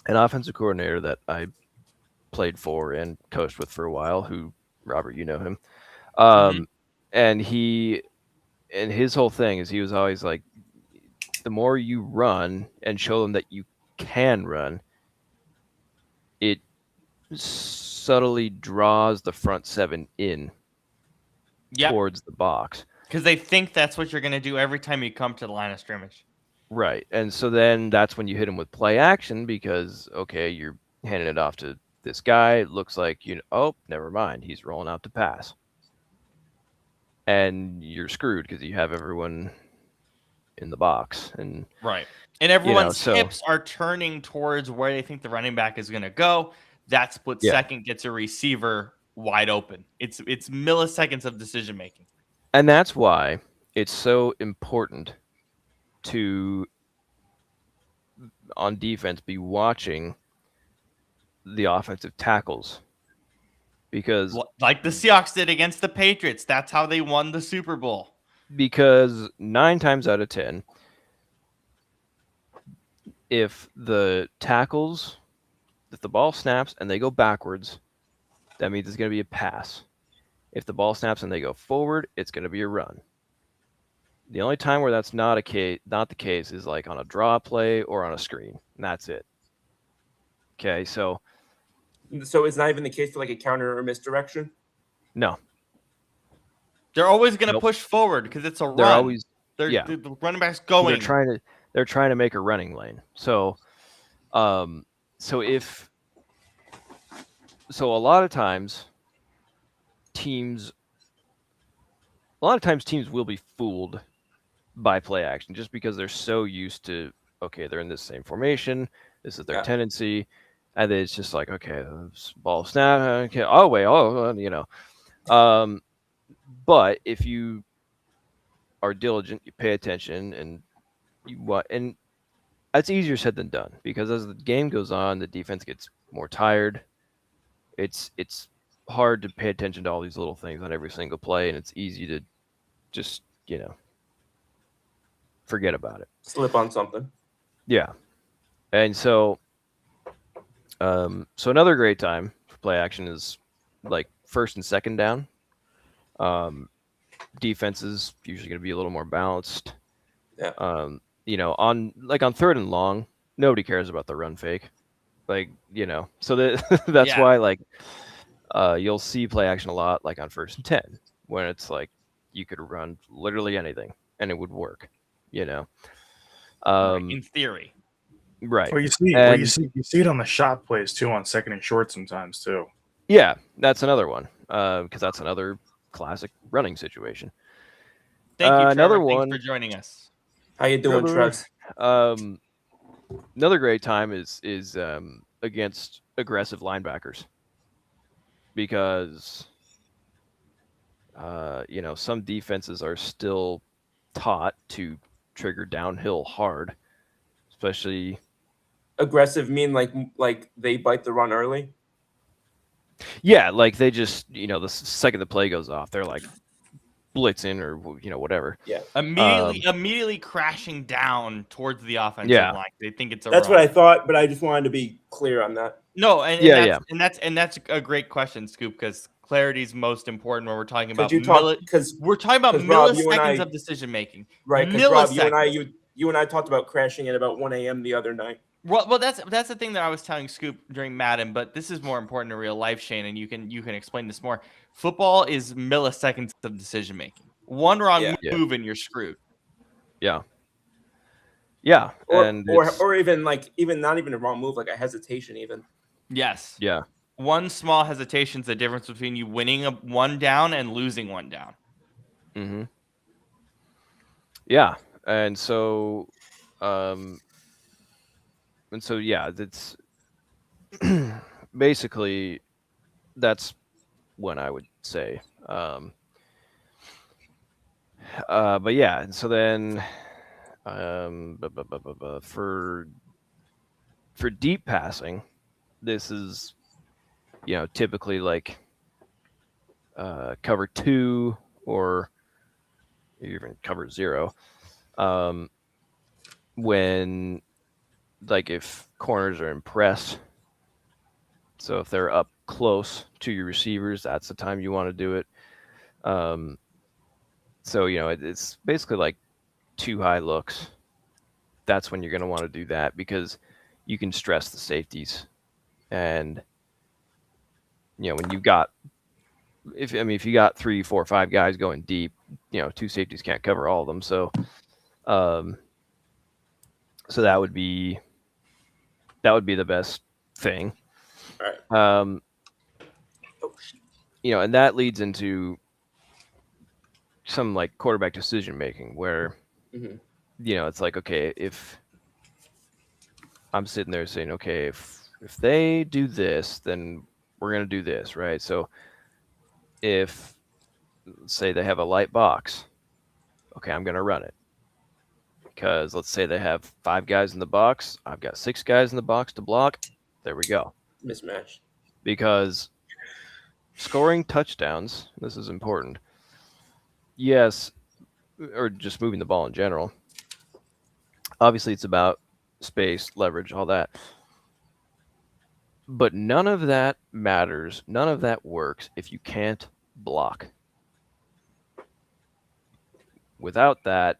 B: offensive coordinator that I played for and coached with for a while, who, Robert, you know him. And his whole thing is he was always like, the more you run and show them that you can run, it subtly draws the front seven in towards the box.
A: Because they think that's what you're going to do every time you come to the line of scrimmage.
B: Right. And so then that's when you hit him with play action because, okay, you're handing it off to this guy. It looks like, oh, never mind. He's rolling out to pass. And you're screwed because you have everyone in the box. And
A: right. And everyone's hips are turning towards where they think the running back is going to go. That split second gets a receiver wide open. It's milliseconds of decision making.
B: And that's why it's so important to, on defense, be watching the offensive tackles. Because
A: like the Seahawks did against the Patriots, that's how they won the Super Bowl.
B: Because 9 times out of 10, if the ball snaps and they go backwards, that means it's going to be a pass. If the ball snaps and they go forward, it's going to be a run. The only time where that's not the case is like on a draw play or on a screen, and that's it. Okay, so
C: it's not even the case for like a counter or misdirection?
B: No.
A: They're always going to push forward because it's a run. The running back's going.
B: They're trying to make a running lane. So a lot of times teams will be fooled by play action just because they're so used to, okay, they're in this same formation, this is their tendency, and then it's just like, okay, ball snap, okay, but if you are diligent, you pay attention, and that's easier said than done, because as the game goes on, the defense gets more tired. It's hard to pay attention to all these little things on every single play, and it's easy to just, forget about it.
C: Slip on something.
B: Yeah. And so So another great time for play action is like first and second down. Defense is usually going to be a little more balanced.
C: Yeah.
B: On third and long, nobody cares about the run fake. So that's
A: Yeah.
B: why you'll see play action a lot like on first and 10 when it's like you could run literally anything and it would work.
A: In theory.
B: Right.
D: Well, you see it on the shot plays too on second and short sometimes too.
B: Yeah, that's another one because that's another classic running situation.
A: Thank you, Trevor.
B: Another
A: Thanks
B: one
A: for joining us.
C: How you doing,
B: Trevor.
C: Trev?
B: Another great time is against aggressive linebackers because some defenses are still taught to trigger downhill hard, especially
C: Aggressive mean like they bite the run early?
B: yeah, like they just the second the play goes off, they're like blitzing or whatever.
C: Yeah.
A: Immediately crashing down towards the offensive
B: Yeah.
A: line. They think it's a
C: That's
A: run.
C: what I thought, but I just wanted to be clear on that.
A: No, and
B: Yeah,
A: that's a great question, Scoop, because clarity is most important when we're talking about
C: We're
A: talking about
C: 'cause Rob, you and
A: milliseconds
C: I-
A: of decision making.
C: Right, because Rob,
A: Milliseconds.
C: you and I talked about crashing at about 1 a.m. the other night.
A: Well, that's the thing that I was telling Scoop during Madden, but this is more important in real life, Shane, and you can explain this more. Football is milliseconds of decision making. One wrong
C: Yeah.
A: move and you're screwed.
B: Yeah,
C: Or
B: and
C: even not even a wrong move, like a hesitation even.
A: Yes.
B: yeah.
A: One small hesitation is the difference between you winning one down and losing one down.
B: Mm-hmm. Yeah, and so yeah, that's basically that's when I would say. But yeah, and so then for deep passing, this is typically like cover 2 or even cover 0. When like if corners are impressed, so if they're up close to your receivers, that's the time you want to do it. So it's basically like 2 high looks. That's when you're going to want to do that because you can stress the safeties, and when you've got if you got 3, 4, 5 guys going deep, 2 safeties can't cover all of them. So so that would be the best thing.
C: All right.
B: And that leads into some like quarterback decision making where it's like, okay, if I'm sitting there saying, okay, if they do this, then we're going to do this, right? So if say they have a light box, okay, I'm going to run it. Because let's say they have 5 guys in the box, I've got 6 guys in the box to block. There we go.
C: Mismatch.
B: Because scoring touchdowns, this is important. Yes, or just moving the ball in general. Obviously, it's about space, leverage, all that. But none of that matters. None of that works if you can't block. Without that,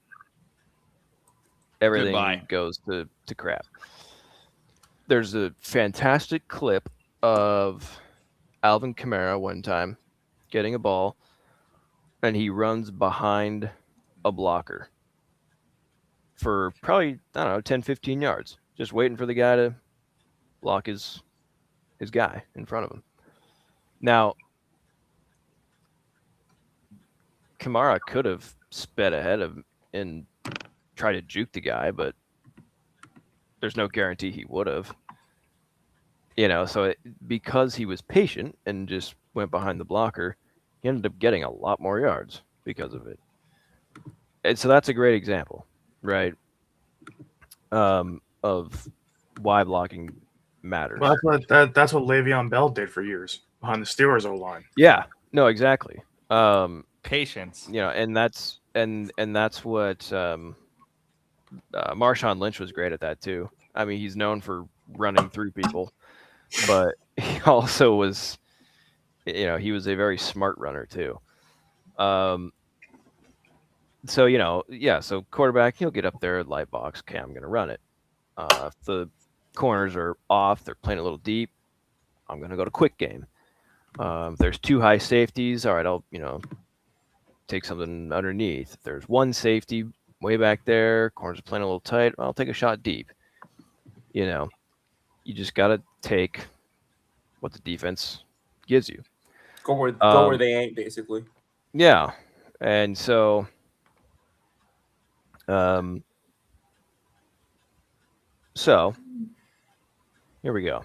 B: everything goes to crap. There's a fantastic clip of Alvin Kamara one time getting a ball, and he runs behind a blocker for probably, 10, 15 yards, just waiting for the guy to block his guy in front of him. Now, Kamara could have sped ahead of him and tried to juke the guy, but there's no guarantee he would have. So because he was patient and just went behind the blocker, he ended up getting a lot more yards because of it. And so that's a great example, right, of why blocking matters.
D: Well, that's what Le'Veon Bell did for years behind the Steelers O-line.
B: Yeah, no, exactly.
A: Patience.
B: And that's what Marshawn Lynch was great at that too. I mean, he's known for running through people, but he also was, he was a very smart runner too. So so quarterback, he'll get up there, light box. Okay, I'm gonna run it. If the corners are off, they're playing a little deep, I'm gonna go to quick game. If there's two high safeties, all right, I'll take something underneath. If there's one safety way back there, corners are playing a little tight, I'll take a shot deep. You just gotta take what the defense gives you.
C: Go where they ain't, basically.
B: Yeah, and so here we go.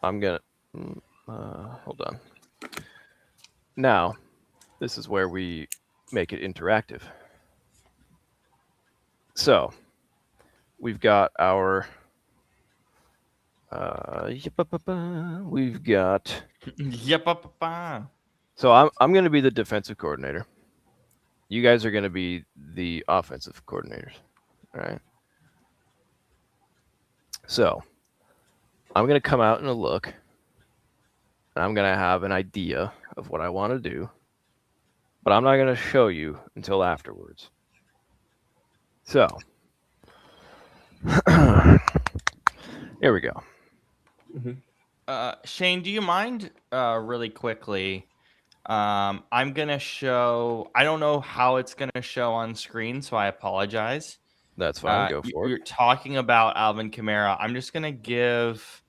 B: I'm gonna hold on. Now, this is where we make it interactive. So, we've got our we've got. So I'm going to be the defensive coordinator. You guys are going to be the offensive coordinators. All right. So I'm going to come out and look, and I'm going to have an idea of what I want to do, but I'm not going to show you until afterwards. So here we go.
A: Shane, do you mind really quickly? I'm going to show, I don't know how it's going to show on screen, so I apologize.
B: That's fine. Go for it.
A: You're talking about Alvin Kamara. I'm just going to give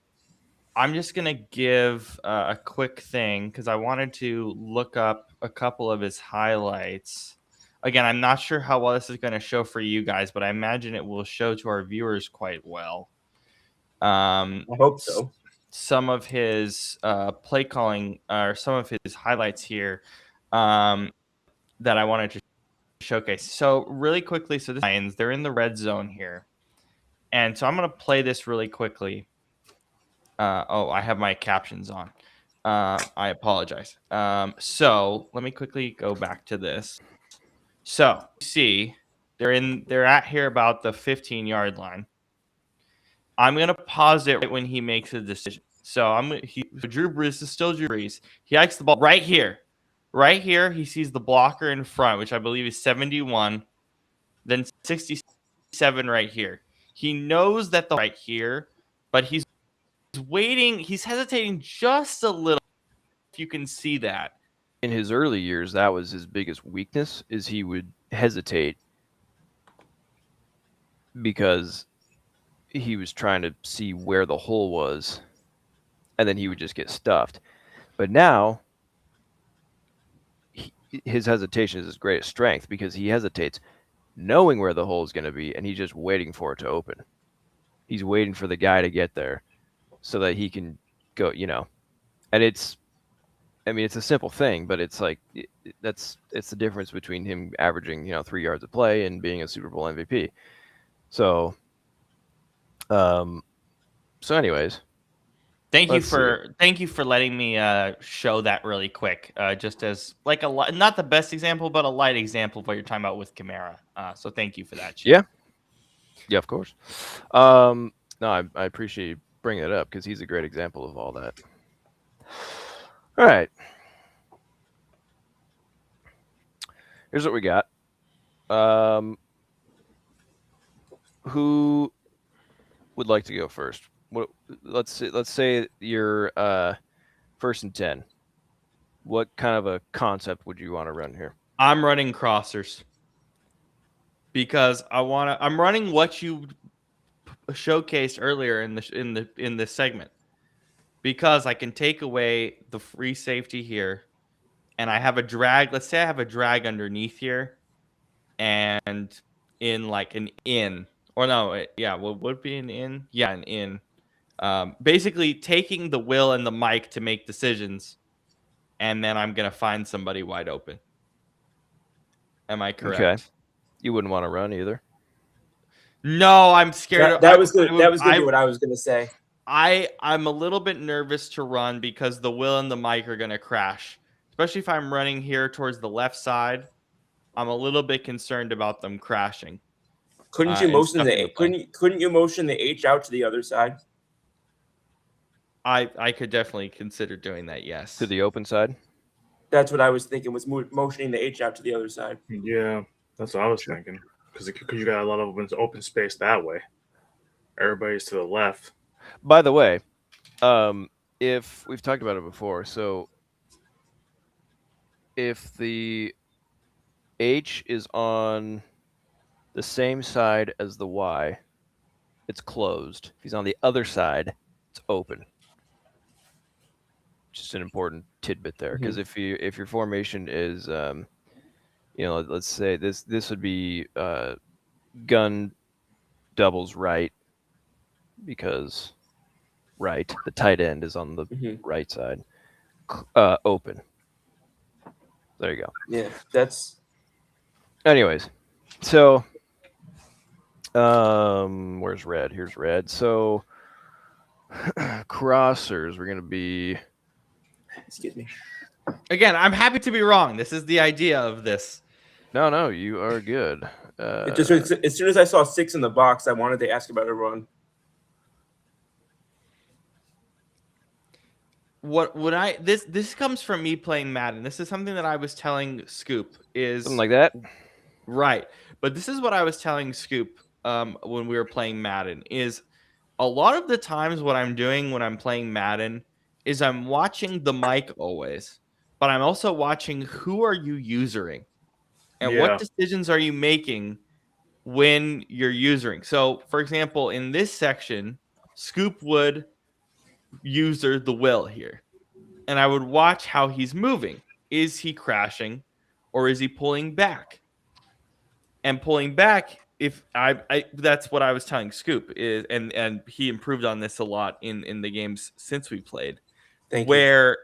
A: a quick thing because I wanted to look up a couple of his highlights. Again, I'm not sure how well this is going to show for you guys, but I imagine it will show to our viewers quite well.
C: I hope so.
A: Some of his play calling or some of his highlights here that I wanted to showcase. So really quickly, so the Lions, they're in the red zone here. And so I'm going to play this really quickly. I have my captions on. I apologize. So let me quickly go back to this. So you see, they're at here about the 15-yard line. I'm gonna pause it right when he makes a decision. So Drew Brees is still Drew Brees. He hikes the ball right here. Right here, he sees the blocker in front, which I believe is 71, then 67 right here. He knows that the right here, but he's waiting. He's hesitating just a little. If you can see that.
B: In his early years, that was his biggest weakness, is he would hesitate because he was trying to see where the hole was, and then he would just get stuffed. But now, his hesitation is his greatest strength because he hesitates knowing where the hole is going to be, and he's just waiting for it to open. He's waiting for the guy to get there so that he can go, And it's a simple thing, but it's like it's the difference between him averaging 3 yards a play and being a Super Bowl MVP. So anyways,
A: thank you for letting me show that really quick, just as like not the best example, but a light example of what you're talking about with Kamara. So thank you for that, Shane.
B: Yeah, of course. No, I appreciate you bringing it up because he's a great example of all that. All right. Here's what we got. Who would like to go first? Let's say you're 1st and 10. What kind of a concept would you want to run here?
A: I'm running crossers because I'm running what you showcased earlier in this segment, because I can take away the free safety here, and I have a drag. Let's say I have a drag underneath here, and in like an in, or no, yeah, would it be an in? Yeah, an in. Basically taking the Will and the Mike to make decisions, and then I'm gonna find somebody wide open. Am I correct?
B: Okay. You wouldn't want to run either.
A: No, I'm scared.
C: That was gonna be what I was gonna say.
A: I'm a little bit nervous to run because the Will and the Mike are gonna crash, especially if I'm running here towards the left side. I'm a little bit concerned about them crashing.
C: Couldn't you motion the H out to the other side?
A: I could definitely consider doing that. Yes.
B: To the open side.
C: That's what I was thinking, was motioning the H out to the other side.
D: Yeah, that's what I was thinking. Because you got a lot of open space that way. Everybody's to the left.
B: By the way, if we've talked about it before, so if the H is on the same side as the Y, it's closed. If he's on the other side, it's open. Just an important tidbit there, because if your formation is, let's say this would be gun doubles right, because the tight end is on the right side, open. There you go.
C: Yeah, that's.
B: Anyways, so where's red? Here's red. So crossers, we're gonna be.
C: Excuse me.
A: Again, I'm happy to be wrong. This is the idea of this.
B: No, you are good.
C: Just as soon as I saw 6 in the box, I wanted to ask about a run.
A: This comes from me playing Madden. This is something that I was telling Scoop is
B: something like that.
A: Right. But this is what I was telling Scoop when we were playing Madden is a lot of the times what I'm doing when I'm playing Madden is I'm watching the mic always, but I'm also watching who are you usering and what decisions are you making when you're usering. So, for example, in this section, Scoop would user the will here, and I would watch how he's moving. Is he crashing or is he pulling back? And pulling back, if I that's what I was telling Scoop is, and he improved on this a lot in the games since we played. Where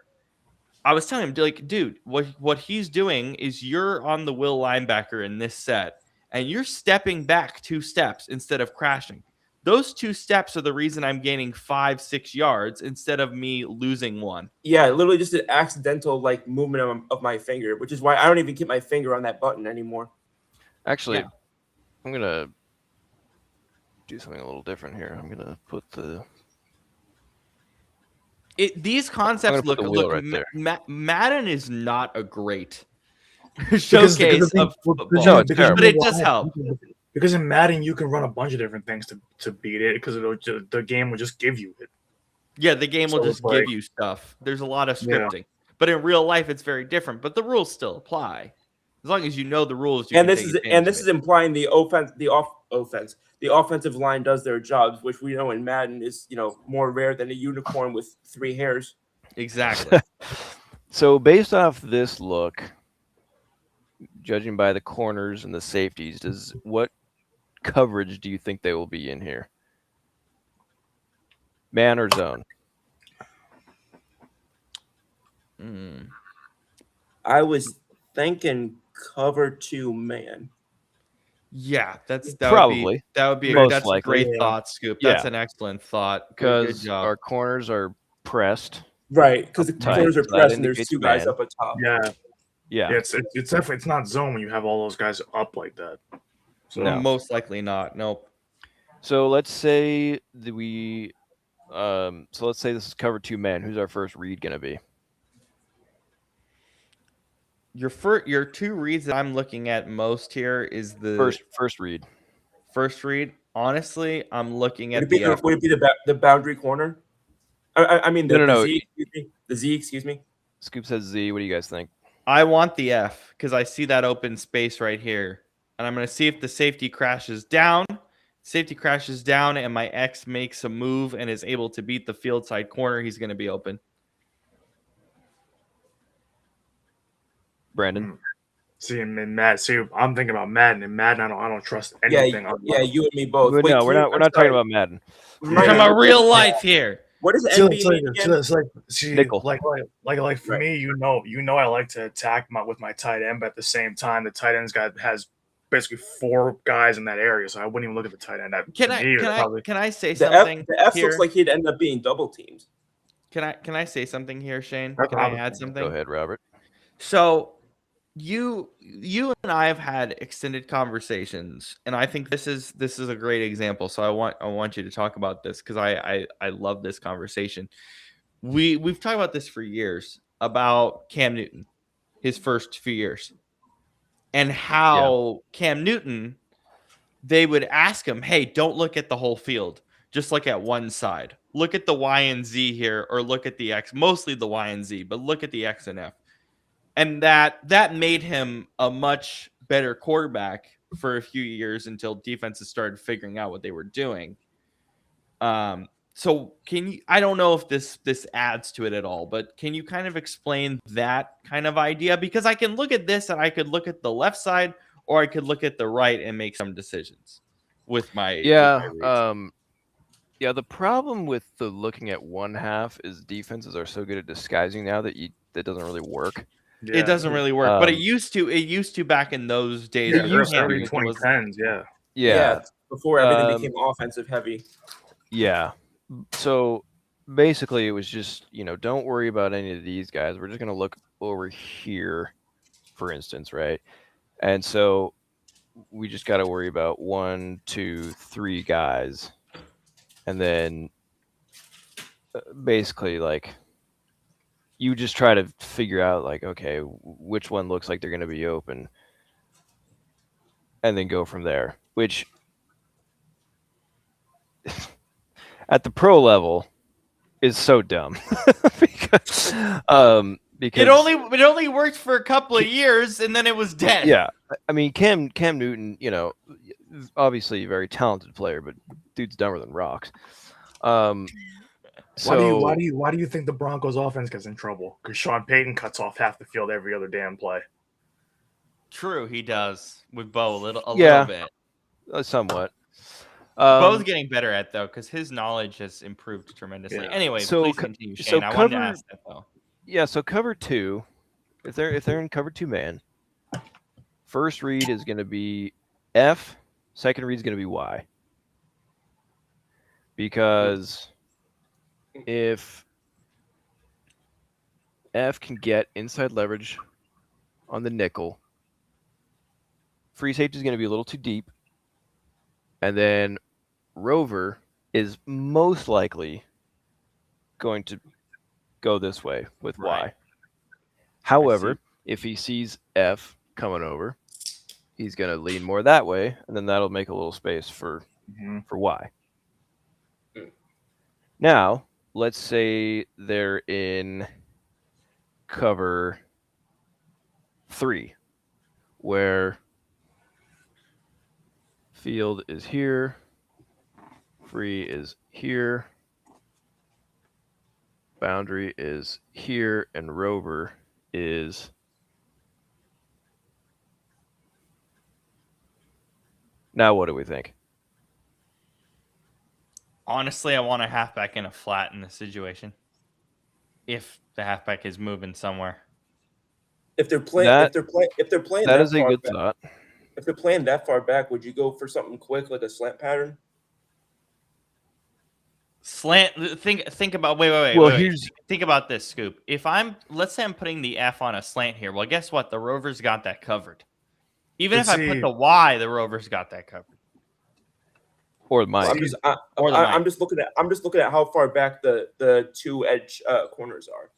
A: I was telling him, like, dude, what he's doing is you're on the will linebacker in this set, and you're stepping back 2 steps instead of crashing. Those 2 steps are the reason I'm gaining 5-6 yards instead of me losing 1.
C: Yeah, literally just an accidental movement of my finger, which is why I don't even keep my finger on that button anymore.
B: Actually, I'm gonna do something a little different here. I'm gonna put the.
A: These concepts look
B: right there.
A: Madden is not a great showcase of football, but it does help.
D: Because in Madden you can run a bunch of different things to beat it, because the game will just give you it.
A: Yeah, the game will just give you stuff. There's a lot of scripting, but in real life it's very different. But the rules still apply as long as you know the rules.
C: This is implying the offensive line does their jobs, which we know in Madden is more rare than a unicorn with 3 hairs.
A: Exactly.
B: So based off this look, judging by the corners and the safeties, what coverage do you think they will be in here? Man or zone?
C: I was thinking cover 2 man.
A: Yeah, that
B: probably
A: would be
B: that's
A: a great thought, Scoop. That's an excellent thought
B: because our corners are pressed.
C: Right, because the corners are pressed and there's 2 guys up at top.
B: Yeah.
D: It's definitely, it's not zone when you have all those guys up like that.
A: So most likely not. Nope.
B: So let's say let's say this is cover 2 man. Who's our first read gonna be?
A: Your 2 reads that I'm looking at most here is the
B: first read.
A: First read. Honestly, I'm looking at
C: would it be the boundary corner? I mean the Z. Excuse me. The Z. Excuse me.
B: Scoop says Z. What do you guys think?
A: I want the F because I see that open space right here, and I'm going to see if the safety crashes down. Safety crashes down, and my X makes a move and is able to beat the field side corner. He's going to be open.
B: Brandon.
D: See, I'm thinking about Madden. And Madden, I don't trust anything.
C: Yeah, you and me both.
B: No, we're not talking about Madden.
A: We're talking about real life here.
C: What is
D: it's like for me, you know, I like to attack with my tight end, but at the same time, the tight end's has basically 4 guys in that area, so I wouldn't even look at the tight end.
A: Can I say something?
C: The F
A: here?
C: looks like he'd end up being double teamed.
A: Can I say something here, Shane? Can I add something?
B: Go ahead, Robert.
A: So you and I have had extended conversations, and I think this is a great example. So I want you to talk about this because I love this conversation. we've talked about this for years about Cam Newton, his first few years, and how Cam Newton, they would ask him, "Hey, don't look at the whole field. Just look at one side. Look at the Y and Z here, or look at the X. Mostly the Y and Z, but look at the X and F." And that made him a much better quarterback for a few years until defenses started figuring out what they were doing. So can you? I don't know if this adds to it at all, but can you kind of explain that kind of idea? Because I can look at this and I could look at the left side, or I could look at the right and make some decisions with my reads.
B: Yeah. The problem with the looking at one half is defenses are so good at disguising now that doesn't really work.
A: It doesn't really work, but it used to. It used to back in those days.
D: Yeah,
A: with
D: used
A: Cam
D: early
A: Newton.
D: 2010s.
C: Yeah, before everything became offensive heavy.
B: Yeah. So basically, it was just, don't worry about any of these guys. We're just going to look over here, for instance, right? And so we just got to worry about 1, 2, 3 guys. And then basically, like, you just try to figure out, like, okay, which one looks like they're going to be open. And then go from there, which at the pro level is so dumb because
A: it only worked for a couple of years and then it was dead.
B: Yeah, I mean Cam Newton, obviously a very talented player, but dude's dumber than rocks.
D: Why do you think the Broncos offense gets in trouble? Because Sean Payton cuts off half the field every other damn play.
A: True, he does with Bo a little bit.
B: Somewhat.
A: Bo's getting better at though, because his knowledge has improved tremendously. Yeah. Anyway, please continue, Shane. I wanted to ask that though.
B: Yeah, so cover 2, if they're in cover 2 man, first read is going to be F, second read is going to be Y. Because if F can get inside leverage on the nickel, free safety is going to be a little too deep, and then Rover is most likely going to go this way with Y. However, if he sees F coming over, he's going to lean more that way, and then that'll make a little space for Y. Now, let's say they're in cover 3, where field is here, free is here, boundary is here, and Rover is now. What do we think?
A: Honestly, I want a halfback in a flat in this situation. If the halfback is moving somewhere,
C: if they're playing,
B: that
C: is
B: a good thought.
C: If they're playing that far back, would you go for something quick like a slant pattern?
A: Slant. Think about. Wait. Think about this, Scoop. Let's say I'm putting the F on a slant here. Well, guess what? The Rovers got that covered. Even if I put the Y, the Rovers got that covered.
B: Or the Mike.
C: I'm just looking at how far back the 2 edge corners are.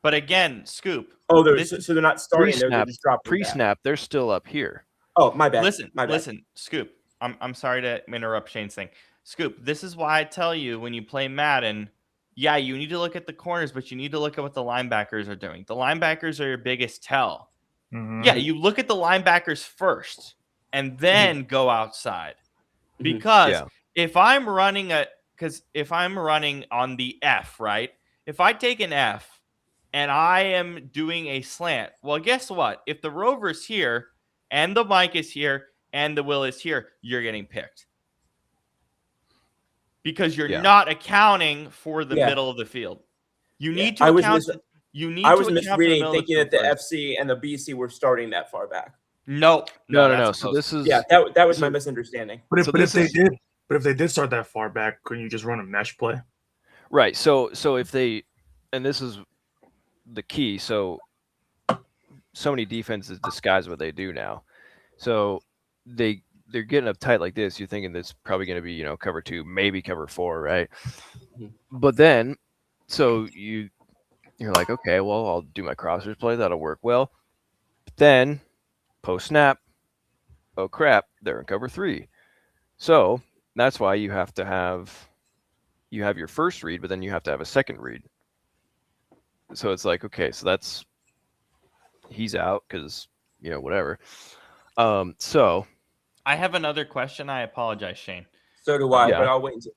A: But again, Scoop.
C: Oh, so they're not starting there. They're just dropping
B: pre-snap. They're still up here.
C: Oh, my bad.
A: Listen, Scoop. I'm sorry to interrupt Shane's thing. Scoop, this is why I tell you when you play Madden, yeah, you need to look at the corners, but you need to look at what the linebackers are doing. The linebackers are your biggest tell. Mm-hmm. Yeah, you look at the linebackers first and then go outside. Because if I'm running on the F, right? If I take an F and I am doing a slant, well, guess what? If the Rover's here and the Mike is here and the Will is here, you're getting picked. Because you're not accounting for the middle of the field. You need to account. I was
C: misreading, thinking that the FC and the BC were starting that far back.
A: No.
B: So this is
C: that was my misunderstanding.
D: But if they did start that far back, couldn't you just run a mesh play?
B: Right. So if they, and this is the key. So many defenses disguise what they do now. So the they're getting up tight like this, you're thinking that's probably going to be, cover 2, maybe cover 4, right?
C: Mhm.
B: But then, so you're like, okay, well, I'll do my crossers play. That'll work well. But then, post snap, oh crap, they're in cover 3. So that's why you have your first read, but then you have to have a second read. So it's like, okay, so he's out because, whatever. So
A: I have another question. I apologize, Shane.
C: So do I,
B: Yeah.
C: but I'll wait until.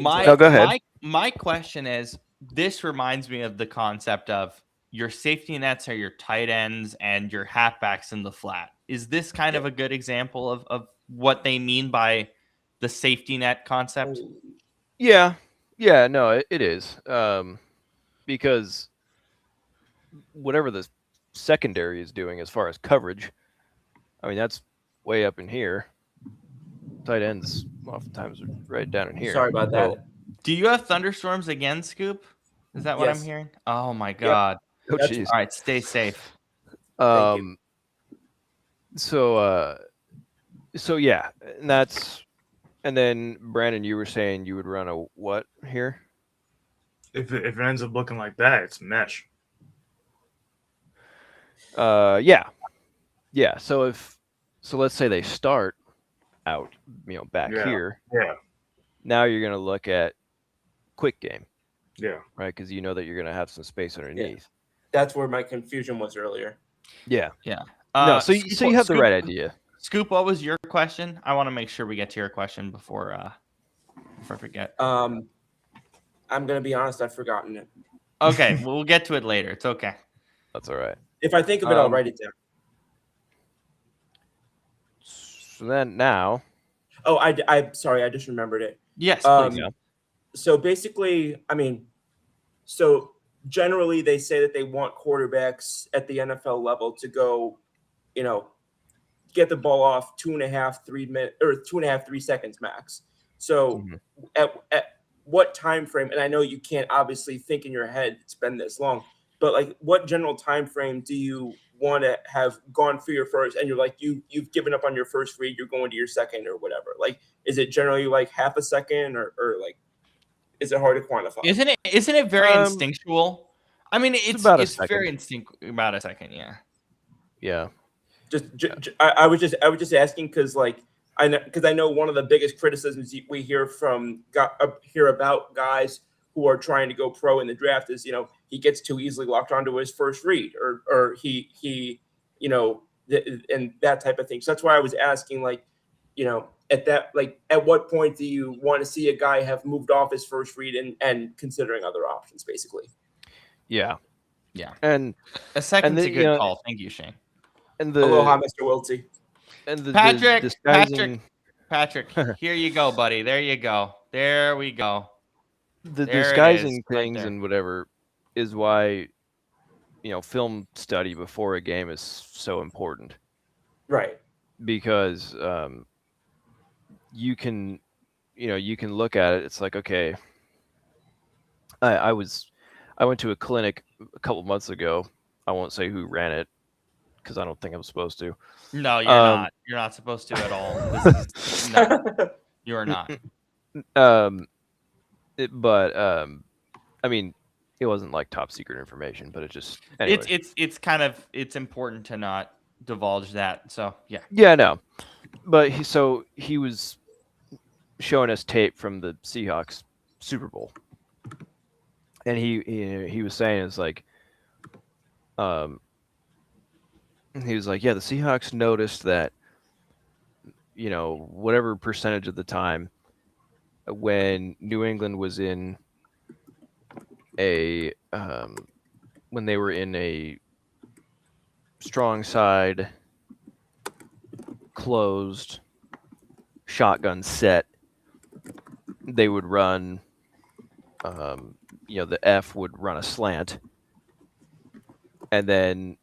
A: My
B: go ahead.
A: my question is, this reminds me of the concept of your safety nets are your tight ends and your halfbacks in the flat. Is this kind of a good example of what they mean by the safety net concept?
B: Yeah, no, it is. Because whatever the secondary is doing as far as coverage, I mean, that's way up in here. Tight ends oftentimes are right down in here.
C: Sorry about
B: So-
C: that.
A: Do you have thunderstorms again, Scoop? Is that what I'm
C: Yes.
A: hearing? Oh my god.
B: Oh,
C: That's-
B: jeez.
A: All right, stay safe.
C: Thank you.
B: So yeah, and then Brandon, you were saying you would run a what here?
D: If it ends up looking like that, it's mesh.
B: Yeah. So let's say they start out, back
D: Yeah.
B: here.
D: Yeah.
B: Now you're gonna look at quick game,
D: Yeah.
B: right? Because you know that you're gonna have some space underneath.
C: That's where my confusion was earlier.
B: Yeah.
A: Yeah.
B: No. So you have the right idea.
A: Scoop, what was your question? I want to make sure we get to your question before I forget.
C: I'm gonna be honest, I've forgotten it.
A: Okay, we'll get to it later. It's okay.
B: That's all right.
C: If I think of it, I'll write it down.
B: So then now,
C: Oh, I'm sorry, I just remembered it.
A: Yes,
C: Um,
A: please.
B: yeah.
C: So basically, so generally they say that they want quarterbacks at the NFL level to go, get the ball off 2.5, 3 minutes or 2.5, 3 seconds max. So
B: Mhm.
C: at what time frame? And I know you can't obviously think in your head it's been this long, but like what general time frame do you want to have gone for your first? And you're like you've given up on your first read, you're going to your second or whatever. Like, is it generally like half a second or like? Is it hard to quantify?
A: Isn't it very instinctual? I mean, it's
B: about a
A: very
B: second.
A: instinctual. About a second, yeah.
B: Yeah.
C: I was just asking because I know one of the biggest criticisms we hear about guys who are trying to go pro in the draft is he gets too easily locked onto his first read or he and that type of thing. So that's why I was asking at what point do you want to see a guy have moved off his first read and considering other options basically?
B: Yeah.
A: Yeah.
B: And
A: A second's
B: the-
A: a good call. Thank you, Shane.
B: and the
C: Aloha, Mr. Wiltsey.
B: and the
A: Patrick,
B: disguising
A: Patrick, here you go, buddy. There you go. There we go.
B: the
A: There it
B: disguising
A: is, right
B: things
A: there.
B: and whatever is why film study before a game is so important,
C: Right.
B: because you can look at it. It's like, okay, I went to a clinic a couple months ago. I won't say who ran it because I don't think I'm supposed to.
A: No, you're not. You're not supposed to at all. No, you are not.
B: I mean, it wasn't like top secret information, but it just anyway.
A: It's important to not divulge that. So yeah.
B: Yeah, no. But he was showing us tape from the Seahawks Super Bowl, and he was saying it's like, he was like, yeah, the Seahawks noticed that, whatever percentage of the time when New England was in when they were in a strong side, closed shotgun set, they would run, the F would run a slant, and then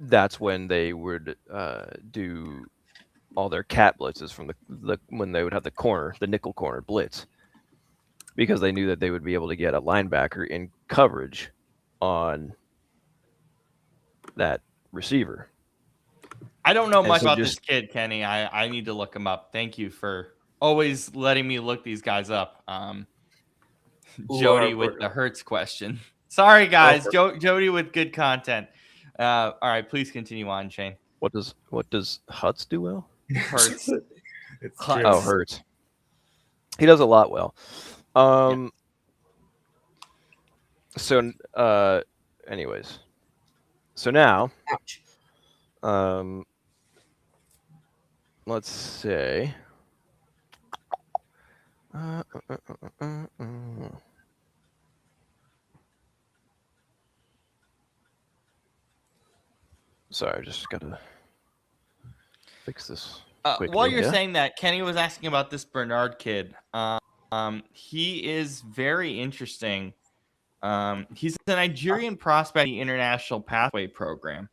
B: that's when they would do all their cat blitzes from the when they would have the nickel corner blitz, because they knew that they would be able to get a linebacker in coverage on that receiver.
A: I don't know
B: And
A: much
B: so
A: about
B: just-
A: this kid, Kenny. I need to look him up. Thank you for always letting me look these guys up. Jody with the Hertz question. Sorry, guys. Jody with good content. All right, please continue on, Shane.
B: What does Hutz do well?
A: Hertz.
D: It's
A: Hutz.
B: Oh, Hertz. He does a lot well. So, anyways, so now, let's say, sorry, I just gotta fix this.
A: While you're saying that, Kenny was asking about this Bernard kid. He is very interesting. He's a Nigerian prospect in the International Pathway Program.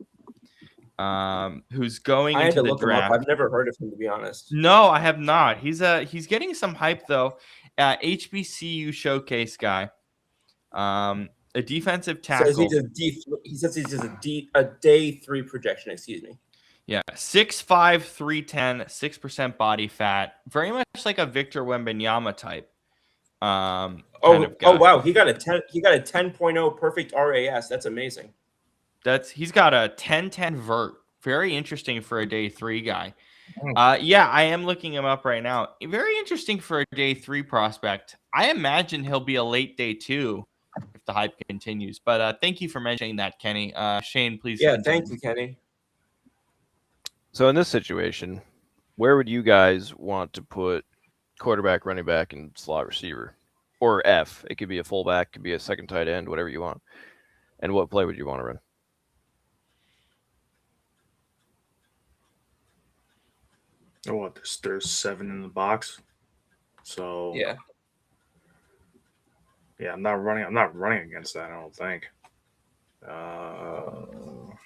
A: Who's going into the draft.
C: I've never heard of him, to be honest.
A: No, I have not. He's getting some hype though. HBCU showcase guy. A defensive tackle.
C: He says he's a day 3 projection. Excuse me.
A: Yeah, 6'5", 310, 6% body fat. Very much like a Victor Wembanyama type. Kind of guy.
C: Oh wow, he got a 10.0 perfect RAS. That's amazing.
A: He's got a 10-10 vert. Very interesting for a day 3 guy. Yeah, I am looking him up right now. Very interesting for a day 3 prospect. I imagine he'll be a late day 2 if the hype continues. But thank you for mentioning that, Kenny. Shane, please.
C: Yeah, thank you, Kenny.
B: So in this situation, where would you guys want to put quarterback, running back, and slot receiver? Or F. It could be a fullback, could be a second tight end, whatever you want. And what play would you want to run?
D: Oh, there's 7 in the box. So
C: yeah,
D: I'm not running against that, I don't think.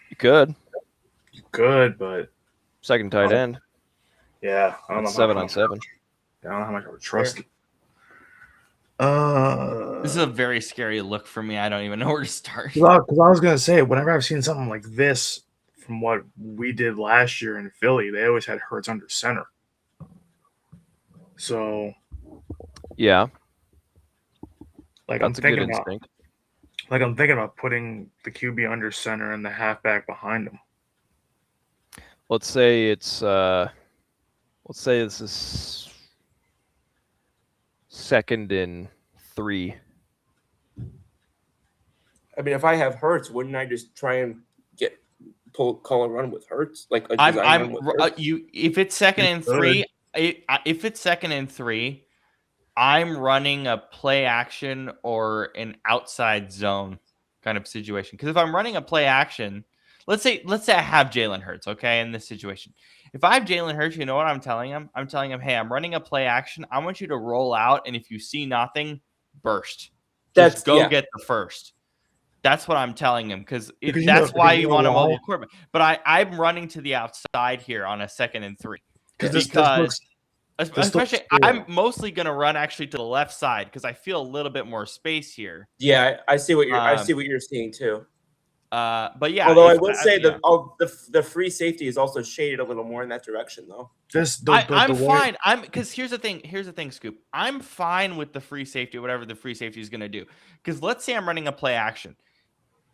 B: You could.
D: You could, but
B: Second tight end.
D: Yeah, I don't know.
B: 7 on 7.
D: I don't know how much I would trust it.
A: This is a very scary look for me. I don't even know where to start.
D: Because I was gonna say, whenever I've seen something like this from what we did last year in Philly, they always had Hurts under center. So
B: yeah,
D: like
B: that's
D: I'm
B: a good
D: thinking
B: instinct.
D: I'm thinking about putting the QB under center and the halfback behind him.
B: Let's say it's this is 2nd and 3.
C: I mean, if I have Hurts, wouldn't I just try and call a run with Hurts? Like a
A: I'm if it's 2nd and 3, if it's 2nd and 3, I'm running a play action or an outside zone kind of situation. Because if I'm running a play action, let's say I have Jalen Hurts, okay, in this situation. If I have Jalen Hurts, you know what I'm telling him? I'm telling him, hey, I'm running a play action. I want you to roll out, and if you see nothing, burst. Just get the first. That's what I'm telling him because that's why you want a mobile quarterback. But I'm running to the outside here on a 2nd and 3 because especially I'm mostly going to run actually to the left side because I feel a little bit more space here.
C: Yeah, I see what you're seeing too.
A: But yeah,
C: although I will say the free safety is also shaded a little more in that direction, though.
A: I'm fine. Because here's the thing, Scoop. I'm fine with the free safety, whatever the free safety is going to do. Because let's say I'm running a play action.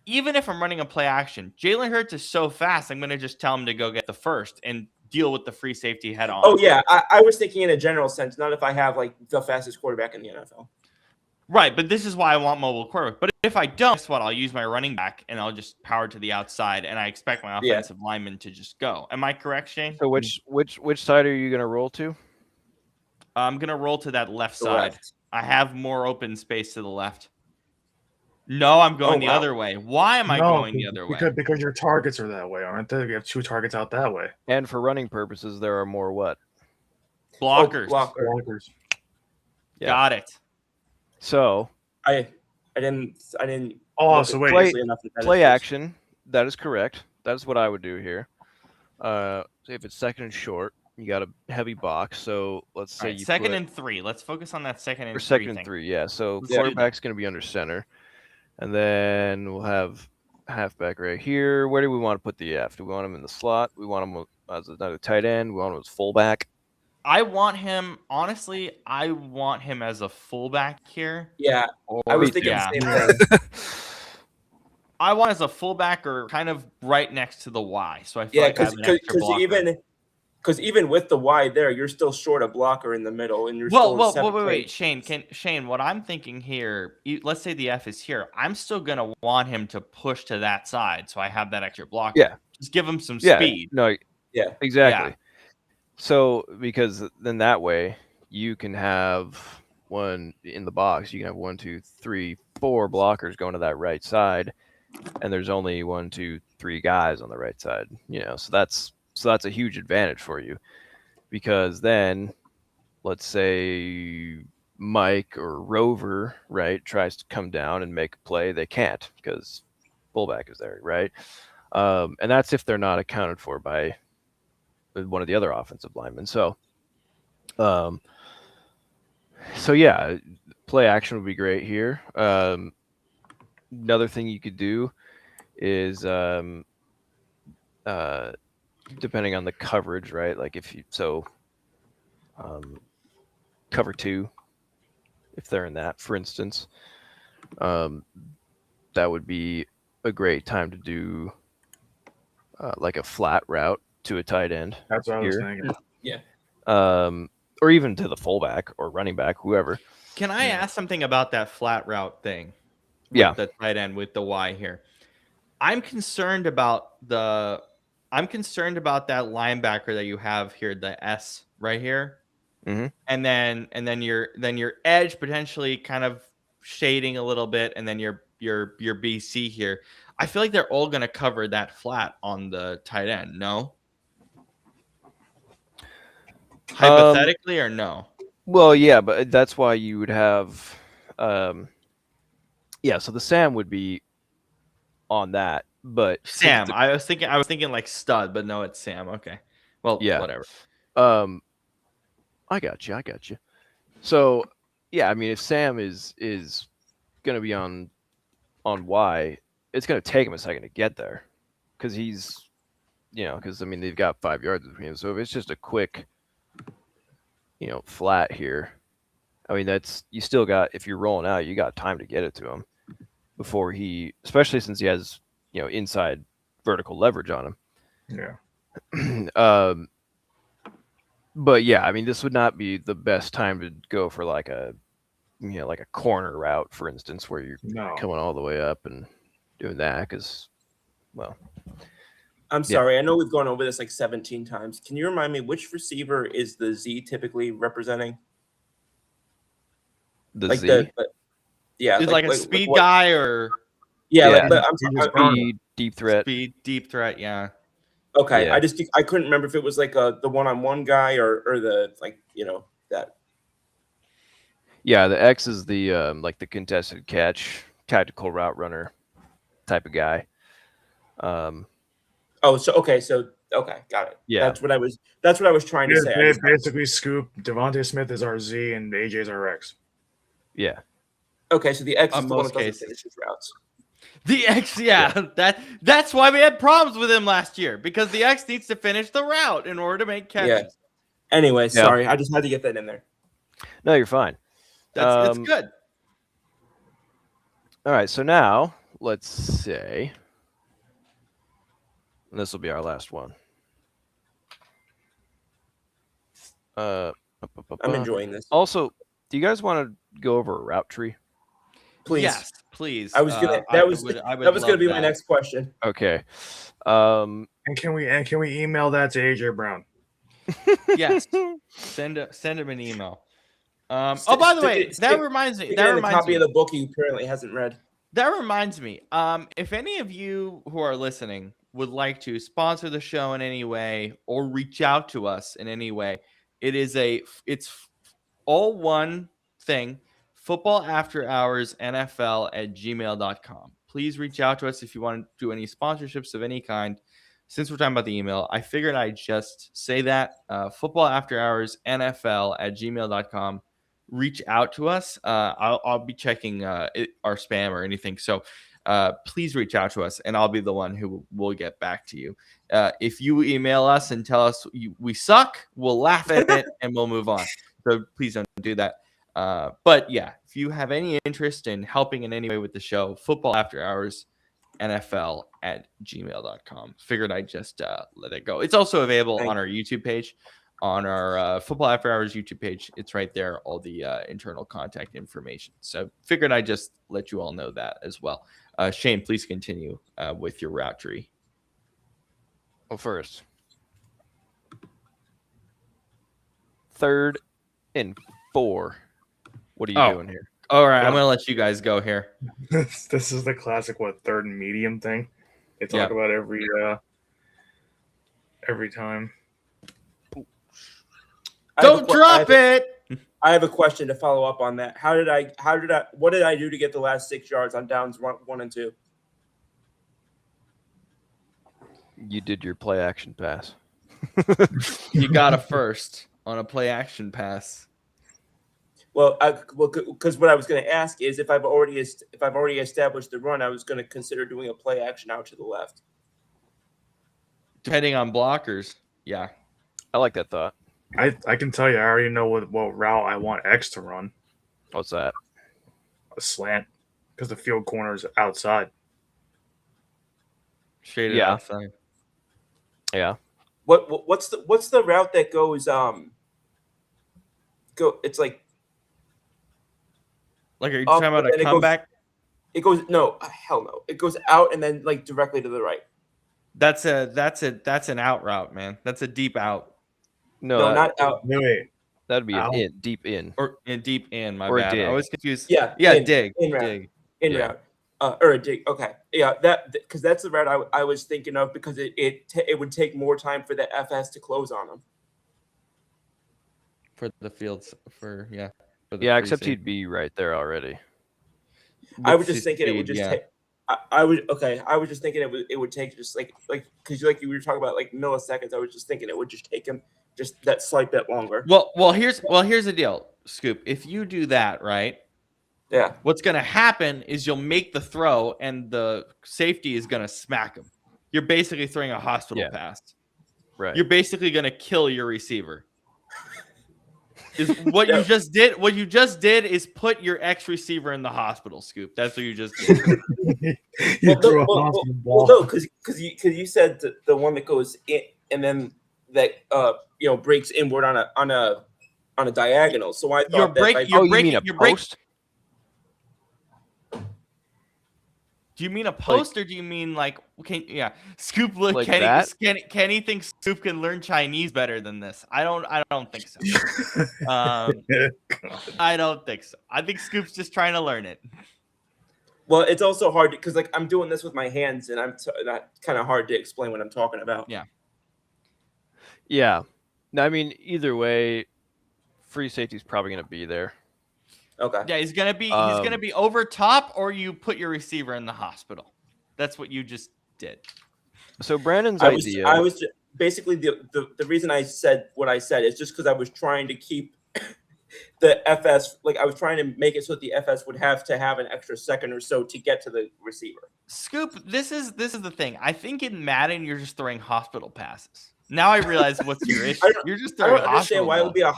A: Even if I'm running a play action, Jalen Hurts is so fast. I'm going to just tell him to go get the first and deal with the free safety head on.
C: Oh yeah, I was thinking in a general sense, not if I have like the fastest quarterback in the NFL.
A: Right, but this is why I want mobile quarterback. But if I don't, guess what? I'll use my running back and I'll just power to the outside, and I expect my offensive lineman to just go. Am I correct, Shane?
B: So which side are you going to roll to?
A: I'm going to roll to that left side. Left. I have more open space to the left. No, I'm going the other way. Why am I going the other way?
D: Because your targets are that way, aren't they? You have 2 targets out that way.
B: And for running purposes, there are more what?
A: Blockers.
D: Blockers.
B: Yeah.
A: Got it.
B: So
C: I didn't.
D: Oh, so wait.
B: Play action. That is correct. That's what I would do here. So if it's 2nd and short, you got a heavy box. So let's say you
A: 2nd and 3. Let's focus on that 2nd and 3.
B: Or 2nd and 3, yeah. So quarterback's going to be under center, and then we'll have halfback right here. Where do we want to put the F? Do we want him in the slot? We want him as another tight end. We want him as fullback.
A: I want him, honestly, I want him as a fullback here.
C: Yeah,
A: Or,
C: I was
B: Me
C: thinking
A: yeah,
C: the same thing.
A: I want as a fullback or kind of right next to the Y. So I feel
C: Yeah,
A: like I have an extra blocker.
C: because even with the wide there, you're still short a blocker in the middle, and you're still
A: Wait, Shane. What I'm thinking here, let's say the F is here. I'm still gonna want him to push to that side, so I have that extra blocker.
B: Yeah.
A: Just give him some
B: Yeah.
A: speed.
B: No.
C: Yeah.
B: Exactly.
A: Yeah.
B: So because then that way you can have one in the box. You can have 1, 2, 3, 4 blockers going to that right side, and there's only 1, 2, 3 guys on the right side. So that's a huge advantage for you, because then let's say Mike or Rover, right, tries to come down and make a play, they can't because fullback is there, right? And that's if they're not accounted for by one of the other offensive linemen. So yeah, play action would be great here. Another thing you could do is depending on the coverage, right? Like cover 2, if they're in that, for instance, that would be a great time to do like a flat route to a tight end.
D: That's what I was
B: here.
D: thinking.
C: Yeah.
B: Or even to the fullback or running back, whoever.
A: Can I ask something about that flat route thing? With
B: Yeah.
A: the tight end with the Y here. I'm concerned about that linebacker that you have here, the S right here.
B: Mhm.
A: And then your edge potentially kind of shading a little bit, and then your BC here. I feel like they're all going to cover that flat on the tight end. No, hypothetically, or no?
B: Well, yeah, but that's why you would have, yeah. So the Sam would be on that, but
A: Sam. I was thinking like stud, but no, it's Sam. Okay, well,
B: Yeah.
A: whatever.
B: I got you. So yeah, I mean, if Sam is going to be on Y, it's going to take him a second to get there, because he's, because I mean they've got 5 yards between them. So if it's just a quick, flat here, I mean you still got, if you're rolling out, you got time to get it to him before especially since he has inside vertical leverage on him.
D: Yeah.
B: But yeah, I mean, this would not be the best time to go for like a corner route, for instance, where you're coming all the way up and doing that, because, well,
C: I'm sorry. I know we've gone over this like 17 times. Can you remind me which receiver is the Z typically representing?
B: The
C: like
B: Z?
C: Yeah.
A: Is like a speed guy or?
C: Yeah.
B: Yeah.
C: I'm
B: speed, deep threat.
A: Speed, deep threat, yeah.
C: Okay,
B: Yeah.
C: I couldn't remember if it was like the one-on-one guy or the that.
B: Yeah, the X is the like the contested catch, tactical route runner type of guy.
C: Okay, got it.
B: Yeah.
C: That's what I was trying to say.
D: They basically scoop Devontae Smith is our Z and AJ's our X.
B: Yeah.
C: Okay, so the X is the one
A: most
C: that doesn't
A: cases.
C: finish his routes.
A: The X, that's why we had problems with him last year, because the X needs to finish the route in order to make catches.
C: Yeah. Anyway, sorry, I just had to get that in there.
B: No, you're fine.
A: That's good.
B: All right, so now let's say, and this will be our last one.
C: I'm enjoying this.
B: Also, do you guys want to go over a route tree?
C: Please.
A: Yes, please.
C: I was gonna. That was gonna be my next question.
B: Okay.
D: And can we email that to AJ Brown?
A: Yes. Send him an email. By the way, that reminds me.
C: A copy of the book he apparently hasn't read.
A: That reminds me. If any of you who are listening would like to sponsor the show in any way or reach out to us in any way, it's all one thing. Football After Hours NFL at gmail.com. Please reach out to us if you want to do any sponsorships of any kind. Since we're talking about the email, I figured I'd just say that. Football After Hours NFL at gmail.com. Reach out to us. I'll be checking our spam or anything. So please reach out to us, and I'll be the one who will get back to you. If you email us and tell us we suck, we'll laugh at it and we'll move on. So please don't do that. But yeah, if you have any interest in helping in any way with the show, Football After Hours NFL@gmail.com. Figured I'd just let it go. It's also available on our YouTube page, on our Football After Hours YouTube page. It's right there, all the internal contact information. So figured I'd just let you all know that as well. Shane, please continue with your route tree.
B: Well, first, 3rd and 4. What are you doing here?
A: All right, I'm going to let you guys go here.
D: This is the classic, 3rd and medium thing they talk about every time.
A: Don't drop it.
C: I have a question to follow up on that. What did I do to get the last 6 yards on downs 1 and 2?
B: You did your play action pass.
A: You got a first on a play action pass.
C: Well, because what I was going to ask is if I've already established the run, I was going to consider doing a play action out to the left.
A: Depending on blockers, yeah.
B: I like that thought.
D: I can tell you, I already know what route I want X to run.
B: What's that?
D: A slant, because the field corner is outside.
A: Shaded outside.
B: Yeah.
C: What's the route that goes it's like
A: are you talking about a comeback?
C: It goes no. It goes out and then like directly to the right.
A: That's an out route, man. That's a deep out.
C: No, not out.
D: No, wait.
B: That'd be an in, deep in.
A: Or in deep in, my
B: or
A: bad.
B: Dig.
A: I was confused.
C: Yeah,
A: dig.
C: In route. In route. Or a dig. Okay. Yeah, because that's the route I was thinking of, because it would take more time for the FS to close on them.
A: For the fields
B: Except he'd be right there already.
C: I was just thinking it would just take. I was just thinking it would take just like because like you were talking about like milliseconds. I was just thinking it would just take him just that slight bit longer.
A: Well, here's the deal, Scoop. If you do that, right?
C: Yeah.
A: What's going to happen is you'll make the throw, and the safety is going to smack him. You're basically throwing a hospital pass.
B: Right.
A: You're basically going to kill your receiver. Is what you just did? What you just did is put your ex receiver in the hospital, Scoop. That's what you just did.
C: No, because you said the one that goes in and then that breaks inward on a diagonal. So I thought
B: you mean a post?
A: Do you mean a post, or do you mean Scoop? Look,
B: like
A: Kenny thinks Scoop can learn Chinese better than this. I don't think so. I don't think so. I think Scoop's just trying to learn it.
C: Well, it's also hard because I'm doing this with my hands, and that kind of hard to explain what I'm talking about.
A: Yeah.
B: Yeah. No, I mean, either way, free safety's probably going to be there.
C: Okay.
A: Yeah, he's gonna be over top, or you put your receiver in the hospital. That's what you just did.
B: So Brandon's idea.
C: I was just, basically the reason I said what I said is just because I was trying to keep the FS, I was trying to make it so that the FS would have to have an extra second or so to get to the receiver.
A: Scoop, this is the thing. I think in Madden you're just throwing hospital passes. Now I realize what's your issue. You're just throwing. I don't understand
C: why it would be a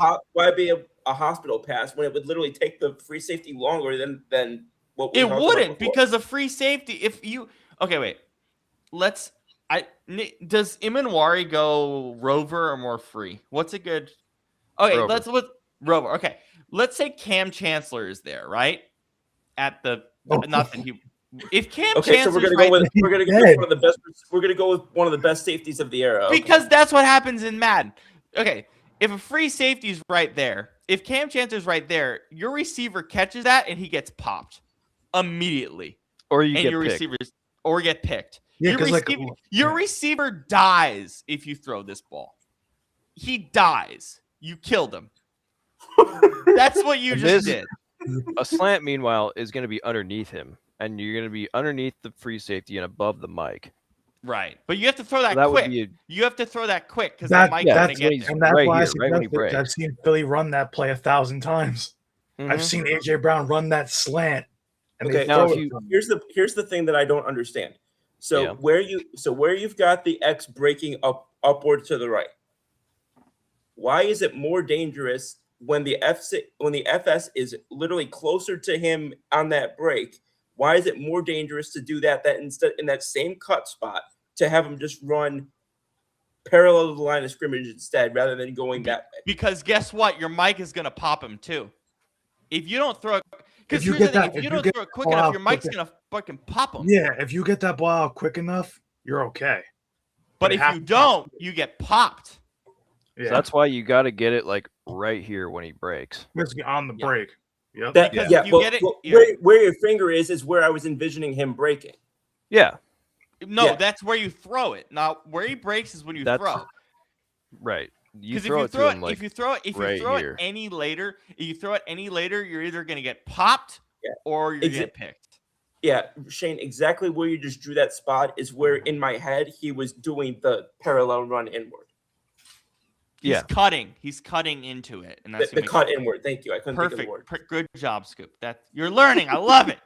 C: hospital pass when it would literally take the free safety longer than what we
A: it wouldn't, because a free safety. If you wait, does Imanwari go rover or more free? What's a good? Okay,
B: rover.
A: Rover. Okay, let's say Cam Chancellor is there, right? At the nothing. If Cam Chancellor,
C: so we're gonna go with one of the best. We're gonna go with one of the best safeties of the era. Okay.
A: Because that's what happens in Madden. Okay, if a free safety is right there, if Cam Chancellor's right there, your receiver catches that and he gets popped immediately,
B: or you get
A: receivers or get picked.
D: Yeah,
A: your receiver dies if you throw this ball. He dies. You killed him. That's what you just did.
B: A slant, meanwhile, is going to be underneath him, and you're going to be underneath the free safety and above the mic.
A: Right, but you have to throw that quick. You have to throw that quick because the mic's
D: going to
A: get there.
D: And that's why I've seen Philly run that play 1,000 times. Mm-hmm. I've seen AJ Brown run that slant and
C: Okay,
D: they
B: now
D: throw
B: if
D: it
B: you-
D: from-
C: here's the thing that I don't understand. So
B: Yeah.
C: where you've got the X breaking upward to the right, why is it more dangerous when the FS is literally closer to him on that break? Why is it more dangerous to do that instead in that same cut spot to have him just run parallel to the line of scrimmage instead rather than going that way?
A: Because guess what? Your mic is gonna pop him too. If you don't throw it, because
D: you
A: here's the
D: get
A: thing:
D: that-
A: if
D: if
A: you
D: you
A: don't
D: get
A: throw it quick
D: ball
A: enough,
D: out
A: your mic's
D: quick-
A: gonna fucking pop him.
D: Yeah, if you get that ball out quick enough, you're okay.
A: But
D: it
A: if
D: has
A: you
D: to pop.
A: don't, you get popped.
D: Yeah,
B: So that's why you got to get it like right here when he breaks.
D: basically on the
A: Yeah.
D: break. Yep.
C: That
A: Because
C: yeah,
A: if you
C: well,
A: get it-
C: well,
A: yeah.
C: where your finger is where I was envisioning him breaking.
B: Yeah,
A: No,
C: Yeah.
A: that's where you throw it. Now, where he breaks is when you
B: That's
A: throw.
B: right. You
A: Because
B: throw it to him like
A: if you throw it
B: right here.
A: any later, you're either gonna get popped
C: Yeah.
A: or you're gonna get picked.
C: Yeah, Shane, exactly where you just drew that spot is where in my head he was doing the parallel run inward.
A: He's cutting into it, and that's
C: The cut inward. Thank you. I couldn't think of the
A: perfect.
C: word.
A: Good job, Scoop. That you're learning. I love it.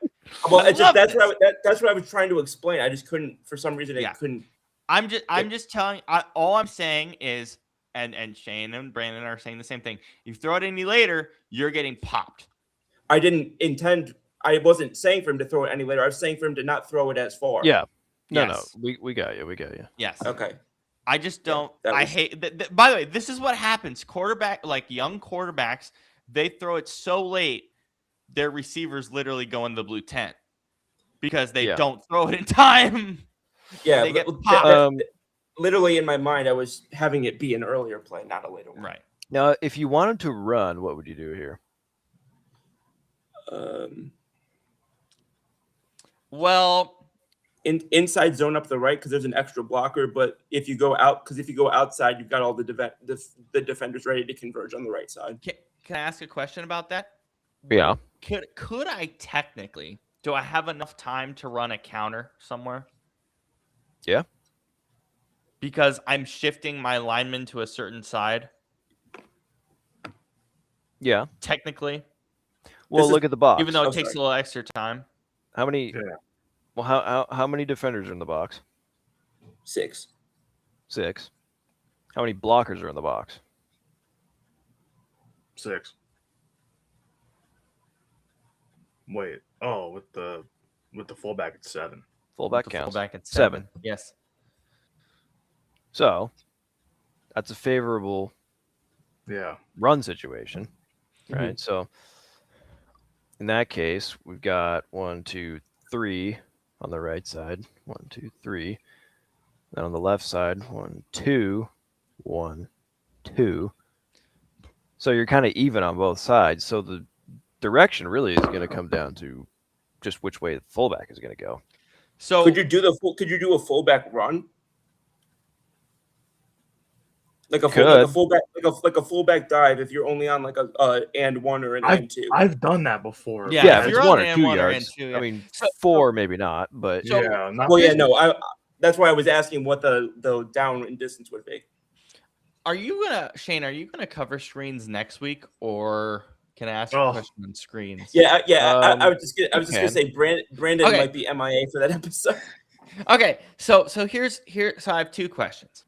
C: Well,
A: I
C: it's
A: love
C: just,
A: this.
C: that's what I was trying to explain. I just couldn't, for some reason, I
A: Yeah.
C: couldn't.
A: I'm just telling. All I'm saying is, and Shane and Brandon are saying the same thing. You throw it any later, you're getting popped.
C: I didn't intend. I wasn't saying for him to throw it any later. I was saying for him to not throw it as far.
B: Yeah. No,
A: Yes.
B: no. We got you. We got you.
A: Yes.
C: Okay.
A: I just don't.
C: that
A: I
C: was-
A: hate. By the way, this is what happens. Young quarterbacks, they throw it so late, their receivers literally go in the blue tent because they
B: Yeah.
A: don't throw it in time.
C: Yeah.
A: They get
C: but
A: popped.
C: literally in my mind, I was having it be an earlier play, not a later one.
A: Right.
B: Now, if you wanted to run, what would you do here?
A: Well,
C: Inside zone up the right because there's an extra blocker. But if you go outside, you've got all the defenders ready to converge on the right side.
A: can I ask a question about that?
B: Yeah.
A: Could I technically? Do I have enough time to run a counter somewhere?
B: Yeah.
A: Because I'm shifting my lineman to a certain side.
B: Yeah.
A: Technically,
B: Well,
C: This is-
B: look at the box.
A: even though it
C: Oh,
A: takes
C: sorry.
A: a little extra time.
B: How many?
D: Yeah.
B: Well, how many defenders are in the box?
C: 6.
B: 6. How many blockers are in the box?
D: 6. Wait. Oh, with the fullback it's 7.
B: Fullback
A: The
B: counts.
A: fullback at
B: 7.
A: Yes.
B: So that's a favorable
D: Yeah.
B: run situation,
C: Mm-hmm.
B: right? So in that case, we've got 1, 2, 3 on the right side. 1, 2, 3. Then on the left side, 1, 2, 1, 2. So you're kind of even on both sides. So the direction really is going to come down to just which way the fullback is going to go.
A: So
C: Could you do a fullback run? Like a fullback dive if you're only on like a and one or an and two.
D: I've done that before.
A: Yeah,
B: Yeah,
A: if
B: if
A: you're
B: it's
A: on
B: 1
A: the
B: or
A: N
B: 2
A: 1 or
B: yards.
A: N2, yeah.
B: I mean,
A: So-
B: 4 maybe not, but
A: So-
D: Yeah. Not
C: Well, yeah, no. That's why I was asking what the down and distance would be.
A: are you Shane? Are you gonna cover screens next week, or can I ask you
D: Oh.
A: a question on screens?
C: Yeah, I was just gonna
B: can.
C: say Brandon
A: Okay.
C: might be MIA for that episode.
A: Okay, so so I have 2 questions.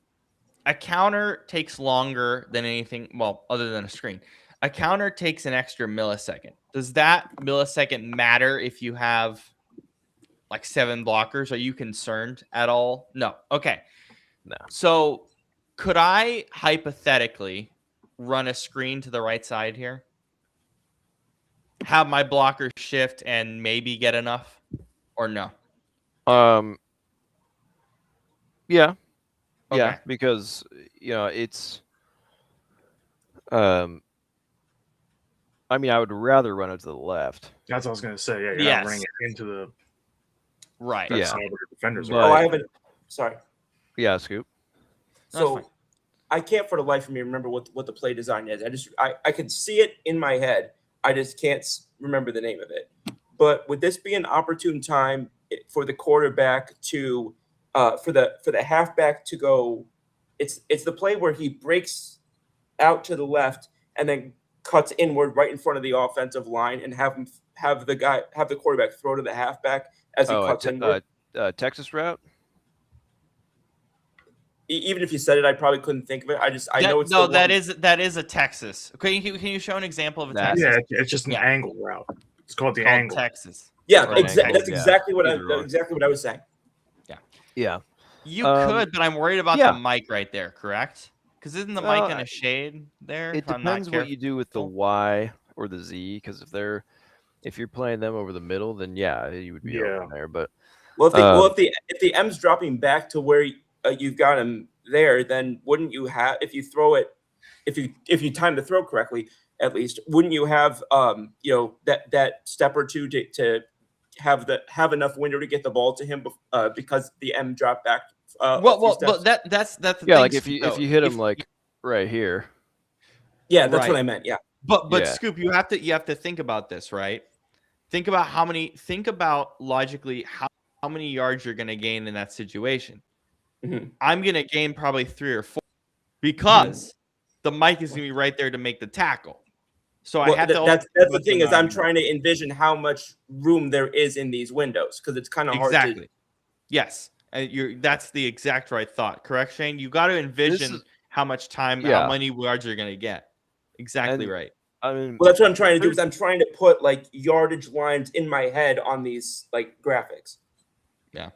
A: A counter takes longer than anything, well, other than a screen. A counter takes an extra millisecond. Does that millisecond matter if you have like 7 blockers? Are you concerned at all? No. Okay.
B: No.
A: So could I hypothetically run a screen to the right side here? Have my blocker shift and maybe get enough, or no?
B: Yeah.
A: Okay.
B: Yeah, because it's I mean, I would rather run it to the left.
D: That's what I was gonna say. Yeah, you're
A: Yes.
D: not running it into the
A: Right.
B: Yeah.
D: side where the defenders
B: But-
C: Oh,
D: are.
C: I haven't. Sorry.
B: Yeah, Scoop.
A: That's
C: So
A: fine.
C: I can't for the life of me remember what the play design is. I could see it in my head. I just can't remember the name of it. But would this be an opportune time for the quarterback to for the halfback to go? It's the play where he breaks out to the left and then cuts inward right in front of the offensive line and have him have the quarterback throw to the halfback as he cuts inward.
B: Texas route.
C: Even if you said it, I probably couldn't think of it. I know it's the
A: that is a Texas. Can you show an example of a Texas?
D: Yeah, it's just an angle route. It's called the angle.
A: Texas.
C: Yeah,
B: Right.
C: that's exactly what
B: Either
C: I was saying.
B: Yeah.
A: You could, but I'm worried about
B: yeah.
A: the mic right there. Correct? Because isn't the mic in a shade there?
B: It depends what you do with the Y or the Z. Because if you're playing them over the middle, then you would be over there. But
C: if the M's dropping back to where you've got him there, then wouldn't you have, if you throw it, if you time the throw correctly, at least, wouldn't you have that step or two to have enough window to get the ball to him because the M dropped back?
A: That's the thing.
B: Like if you hit him like right here.
C: Yeah, that's what I meant. Yeah.
A: But Scoop, you have to think about this, right? Think about logically how many yards you're going to gain in that situation.
C: Mm-hmm.
A: I'm going to gain probably 3 or 4 because the mic is going to be right there to make the tackle. So I have to.
C: That's the thing is I'm trying to envision how much room there is in these windows because it's kind of hard to.
A: Yes, that's the exact right thought. Correct, Shane? You got to envision how much time, how many yards you're going to get. Exactly right.
B: I mean,
C: well, that's what I'm trying to do. Is I'm trying to put like yardage lines in my head on these like graphics.
A: Yeah.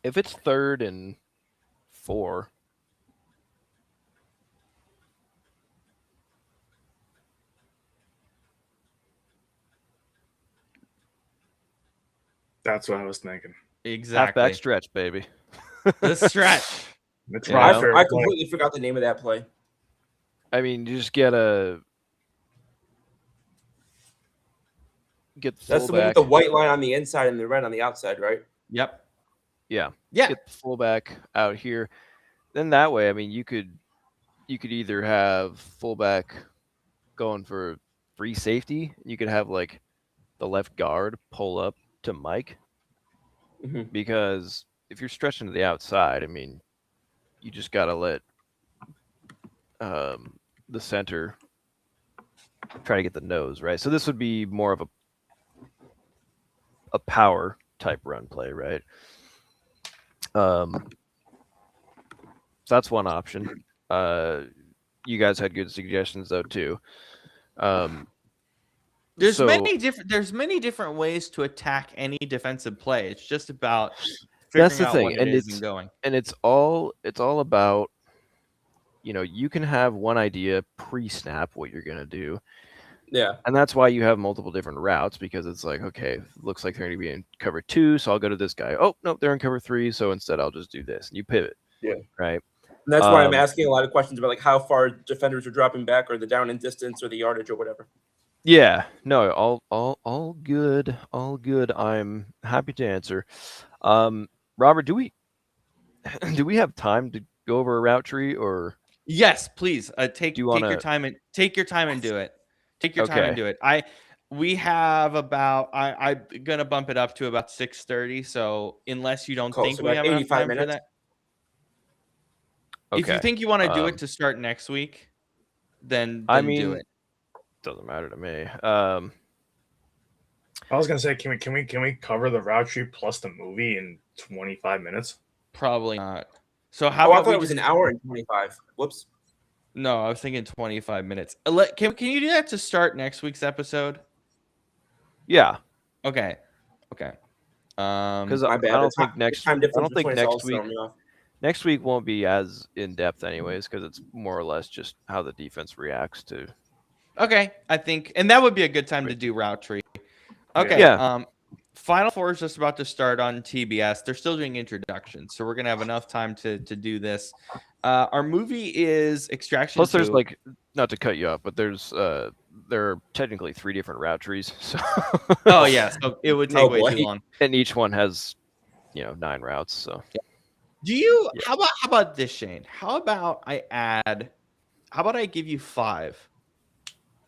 B: If it's 3rd and 4.
D: That's what I was thinking.
A: Exactly.
B: Halfback stretch, baby.
A: The stretch.
D: It's
C: I completely forgot the name of that play.
B: I mean, you just get the
C: That's the one with the white line on the inside and the red on the outside, right?
A: Yep.
B: Yeah.
A: Yeah.
B: Get the fullback out here. Then that way, I mean, you could either have fullback going for free safety. You could have like the left guard pull up to Mike.
C: Mm-hmm.
B: Because if you're stretching to the outside, I mean, you just got to let the center try to get the nose, right? So this would be more of a power type run play, right? So that's one option. You guys had good suggestions though too.
A: There's many different ways to attack any defensive play. It's just about figuring out what it is and going.
B: And it's all about, you can have one idea pre-snap what you're gonna do.
C: Yeah.
B: And that's why you have multiple different routes, because it's like, okay, looks like they're going to be in cover 2, so I'll go to this guy. Oh, no, they're in cover 3, so instead I'll just do this. And you pivot.
C: Yeah.
B: Right?
C: And that's why I'm asking a lot of questions about like how far defenders are dropping back or the down and distance or the yardage or whatever.
B: Yeah. No, all good. All good. I'm happy to answer. Robert, do we have time to go over a route tree or?
A: Yes, please. Take your time and do it. Take your time and do it. We have about I'm gonna bump it up to about 6:30. So unless you don't think we have enough time for that, if you think you want to do it to start next week, then do it.
B: Doesn't matter to me.
D: I was gonna say, can we cover the route tree plus the movie in 25 minutes?
A: Probably not. So how about
C: I thought it was an hour and 25. Whoops.
A: No, I was thinking 25 minutes. Can you do that to start next week's episode?
B: Yeah.
A: Okay.
B: Because I don't think next week won't be as in depth anyways, because it's more or less just how the defense reacts to.
A: Okay, I think, and that would be a good time to do route tree. Okay.
B: Yeah.
A: Final Four is just about to start on TBS. They're still doing introductions, so we're gonna have enough time to do this. Our movie is Extraction.
B: Plus, there's like, not to cut you off, but there are technically 3 different route trees. So.
A: Oh yeah, so it would take way too long.
B: And each one has, 9 routes. So.
A: Do you? Yeah. How about this, Shane? How about I give you 5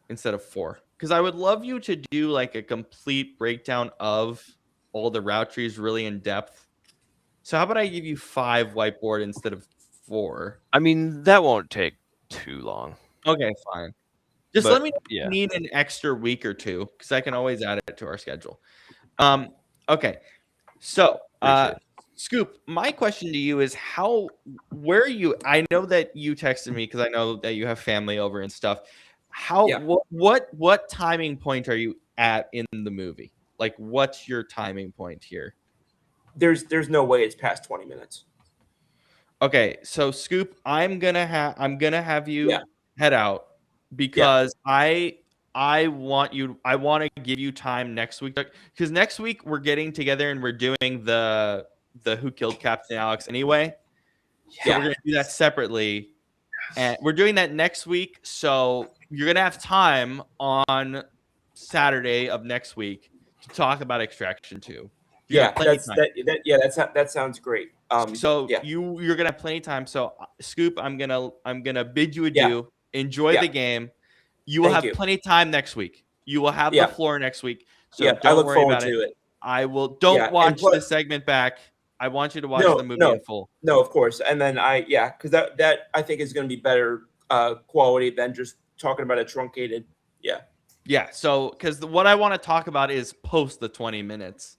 A: instead of 4? Because I would love you to do like a complete breakdown of all the route trees really in depth. So how about I give you 5 whiteboard instead of 4?
B: I mean, that won't take too long.
A: Okay, fine. Just
B: But,
A: let me know if
B: yeah.
A: you need an extra week or two because I can always add it to our schedule. Okay. So,
B: Appreciate it.
A: Scoop, my question to you is where are you? I know that you texted me because I know that you have family over and stuff.
C: Yeah.
A: What timing point are you at in the movie? Like, what's your timing point here?
C: There's no way it's past 20 minutes.
A: Okay, so Scoop, I'm gonna have you
C: Yeah.
A: head out because I want to give you time next week because next week we're getting together and we're doing the Who Killed Captain Alex anyway. So
C: Yeah.
A: we're gonna do that separately, and we're doing that next week. So you're gonna have time on Saturday of next week to talk about Extraction 2. You're gonna
C: Yeah,
A: have plenty of time.
C: that sounds great.
A: So
C: Yeah.
A: you're gonna have plenty of time. So Scoop, I'm gonna bid you
C: Yeah.
A: adieu. Enjoy
C: Yeah.
A: the game. You will
C: Thank
A: have
C: you.
A: plenty of time next week. You will have the
C: Yeah.
A: floor next week. So
C: Yeah, I
A: don't
C: look
A: worry
C: forward
A: about it.
C: to it.
A: I will.
C: Yeah,
A: Don't
C: and
A: watch
C: plus-
A: the segment back. I want you to watch the movie
C: No.
A: in full.
C: No, of course. And then because that I think is going to be better quality than just talking about a truncated. Yeah.
A: Yeah. So because what I want to talk about is post the 20 minutes.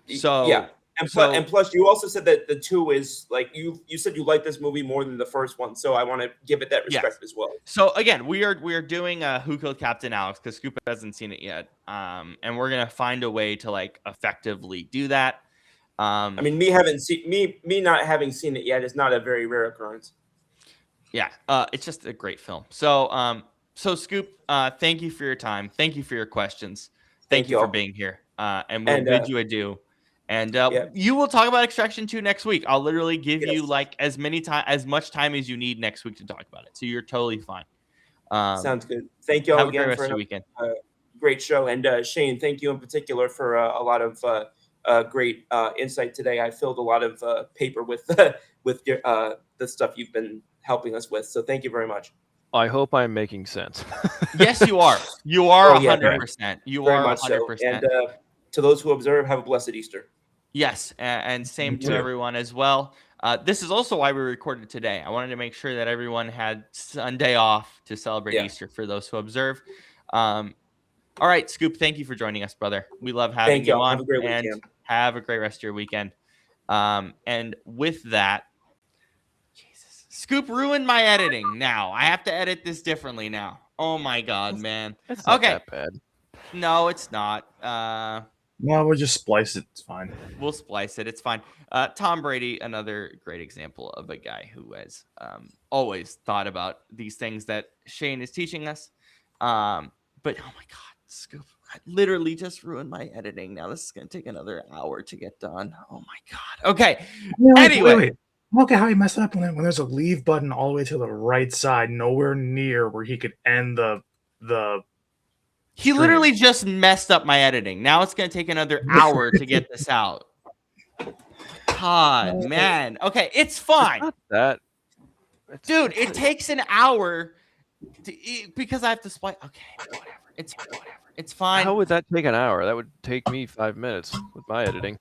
A: So
C: yeah. And plus, you also said that the 2 is like you said you like this movie more than the first one, so I want to give it that respect as well.
A: So again, we are doing Who Killed Captain Alex because Scoop hasn't seen it yet, and we're gonna find a way to like effectively do that.
C: I mean, me not having seen it yet is not a very rare occurrence.
A: Yeah, it's just a great film. So Scoop, thank you for your time. Thank you for your questions. Thank you for being here. And we'll bid you adieu. And you will talk about Extraction 2 next week. I'll literally give you like as much time as you need next week to talk about it. So you're totally fine.
C: Sounds good. Thank you all again for
A: your weekend.
C: Great show. And Shane, thank you in particular for a lot of great insight today. I filled a lot of paper with your, the stuff you've been helping us with. So thank you very much.
B: I hope I'm making sense.
A: Yes, you are. You are
C: 100%.
A: You
C: Very
A: are
C: much
A: 100%.
C: So. And to those who observe, have a blessed Easter.
A: Yes, and same to everyone as well. This is also why we recorded today. I wanted to make sure that everyone had Sunday off to celebrate Easter for those who observe. All right, Scoop, thank you for joining us, brother. We love having you on.
C: Have a great
A: and
C: weekend.
A: Have a great rest of your weekend. And with that, Jesus, Scoop ruined my editing now. I have to edit this differently now. Oh my God, man.
B: It's not that bad.
A: No, it's not.
D: No, we'll just splice it. It's fine.
A: We'll splice it. It's fine. Tom Brady, another great example of a guy who has always thought about these things that Shane is teaching us. But oh my God, Scoop, I literally just ruined my editing. Now this is going to take another hour to get done. Oh my God. Okay. Anyway.
D: Wait. Look at how he messed up when there's a leave button all the way to the right side, nowhere near where he could end the
A: He literally just messed up my editing. Now it's going to take another hour to get this out. God, man. Okay, it's fine.
B: It's not that.
A: Dude, it takes an hour because I have to splice. Okay, whatever. It's fine.
B: How would that take an hour? That would take me 5 minutes with my editing.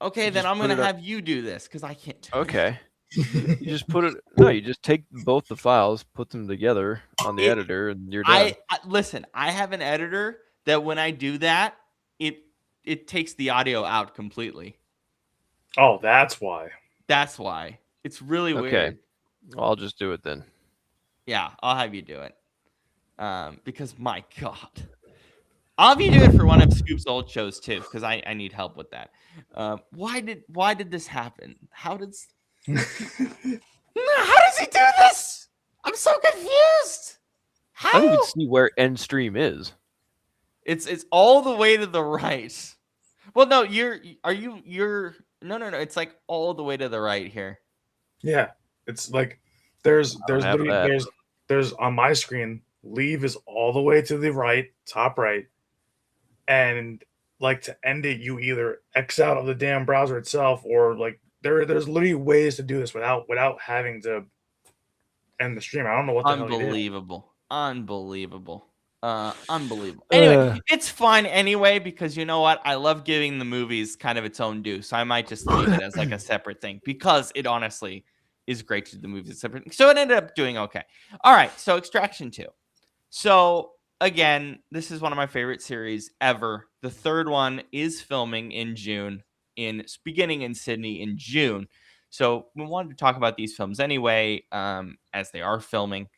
A: Okay, then I'm going to have you do this because I can't do
B: Okay. You just put it. No, you just take both the files, put them together on the editor, and you're done.
A: Listen, I have an editor that when I do that, it takes the audio out completely.
D: Oh, that's why.
A: That's why. It's really weird.
B: Okay. Well, I'll just do it then.
A: Yeah, I'll have you do it. Because my God. I'll have you do it for one of Scoop's old shows too, because I need help with that. Why did this happen? How does he do this? I'm so confused. How?
B: I don't even see where end stream is.
A: It's all the way to the right. Well, no, you're no. It's like all the way to the right here.
D: Yeah, it's like there's on my screen, leave is all the way to the right, top right, and like to end it, you either X out of the damn browser itself, or like there's literally ways to do this without having to end the stream. I don't know what the hell you did.
A: Unbelievable. Anyway, it's fine anyway, because you know what? I love giving the movies kind of its own due. So I might just leave it as like a separate thing because it honestly is great to do the movies separate. So it ended up doing okay. All right. So Extraction 2. So again, this is one of my favorite series ever. The third one is filming in June, beginning in Sydney in June. So we wanted to talk about these films anyway, as they are filming,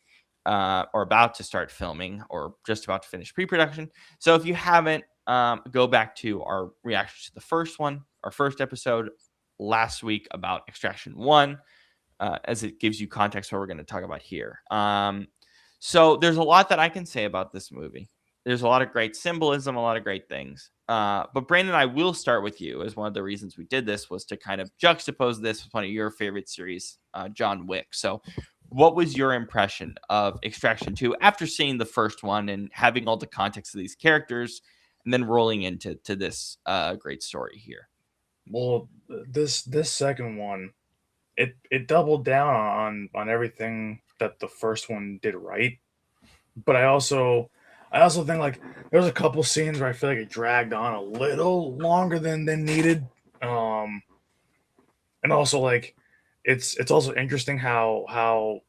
A: or about to start filming, or just about to finish pre-production. So if you haven't, go back to our reaction to the first one, our first episode last week about Extraction 1, as it gives you context what we're going to talk about here. So there's a lot that I can say about this movie. There's a lot of great symbolism, a lot of great things. But Brandon, I will start with you, as one of the reasons we did this was to kind of juxtapose this with one of your favorite series, John Wick. So what was your impression of Extraction 2 after seeing the first one and having all the context of these characters and then rolling into this great story here?
D: Well, this second one, it doubled down on everything that the first one did right. But I also think like there's a couple scenes where I feel like it dragged on a little longer than needed. And also like it's also interesting how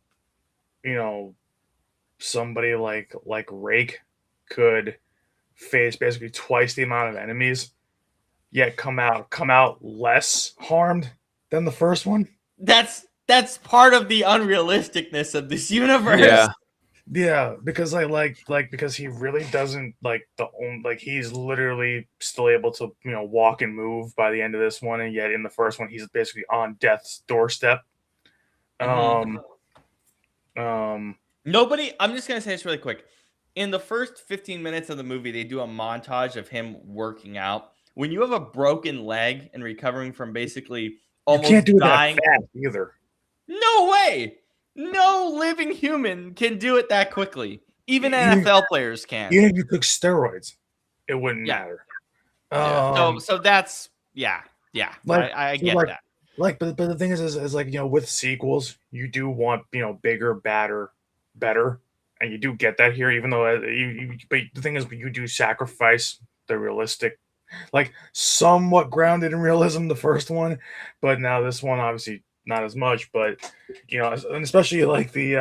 D: somebody like Rake could face basically twice the amount of enemies, yet come out less harmed than the first one.
A: That's part of the unrealisticness of this universe.
B: Yeah.
D: Yeah, because because he really doesn't he's literally still able to walk and move by the end of this one, and yet in the first one he's basically on death's doorstep.
A: I'm just gonna say this really quick. In the first 15 minutes of the movie, they do a montage of him working out. When you have a broken leg and recovering from basically almost
D: you can't do
A: dying,
D: that fast either.
A: no way. No living human can do it that quickly. Even NFL players can.
D: Even if you took steroids, it wouldn't matter.
A: So that's I get that.
D: But the thing is like with sequels, you do want bigger, better, and you do get that here. Even though but the thing is, you do sacrifice the realistic, like somewhat grounded in realism, the first one, but now this one obviously not as much. But and especially like the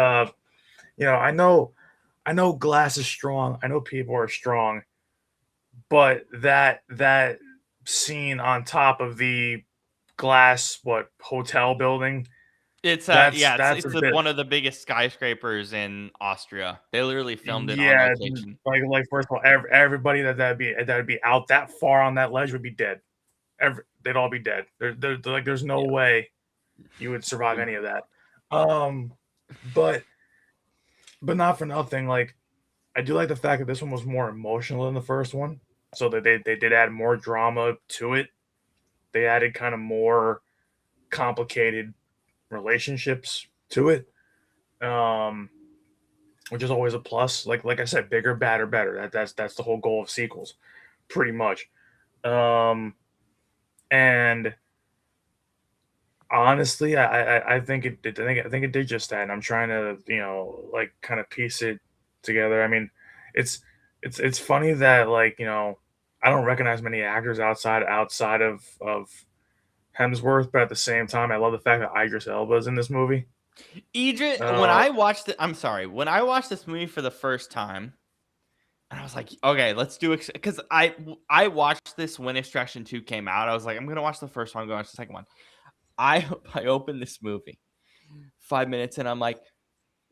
D: I know glass is strong. I know people are strong, but that scene on top of the glass hotel building,
A: it's one of the biggest skyscrapers in Austria. They literally filmed it on location.
D: Like first of all, everybody that'd be out that far on that ledge would be dead. They'd all be dead. There's no way you would survive any of that. But not for nothing. Like, I do like the fact that this one was more emotional than the first one, so that they did add more drama to it. They added kind of more complicated relationships to it, which is always a plus. Like I said, bigger, badder, better. That's the whole goal of sequels, pretty much. And honestly, I think it did just that, and I'm trying to kind of piece it together. I mean, it's funny that I don't recognize many actors outside of Hemsworth, but at the same time, I love the fact that Idris Elba is in this movie.
A: When I watched this movie for the first time, and I was like, okay, let's do it, because I watched this when Extraction 2 came out. I was like, I'm gonna watch the first one, I'm gonna watch the second one. I opened this movie 5 minutes and I'm like,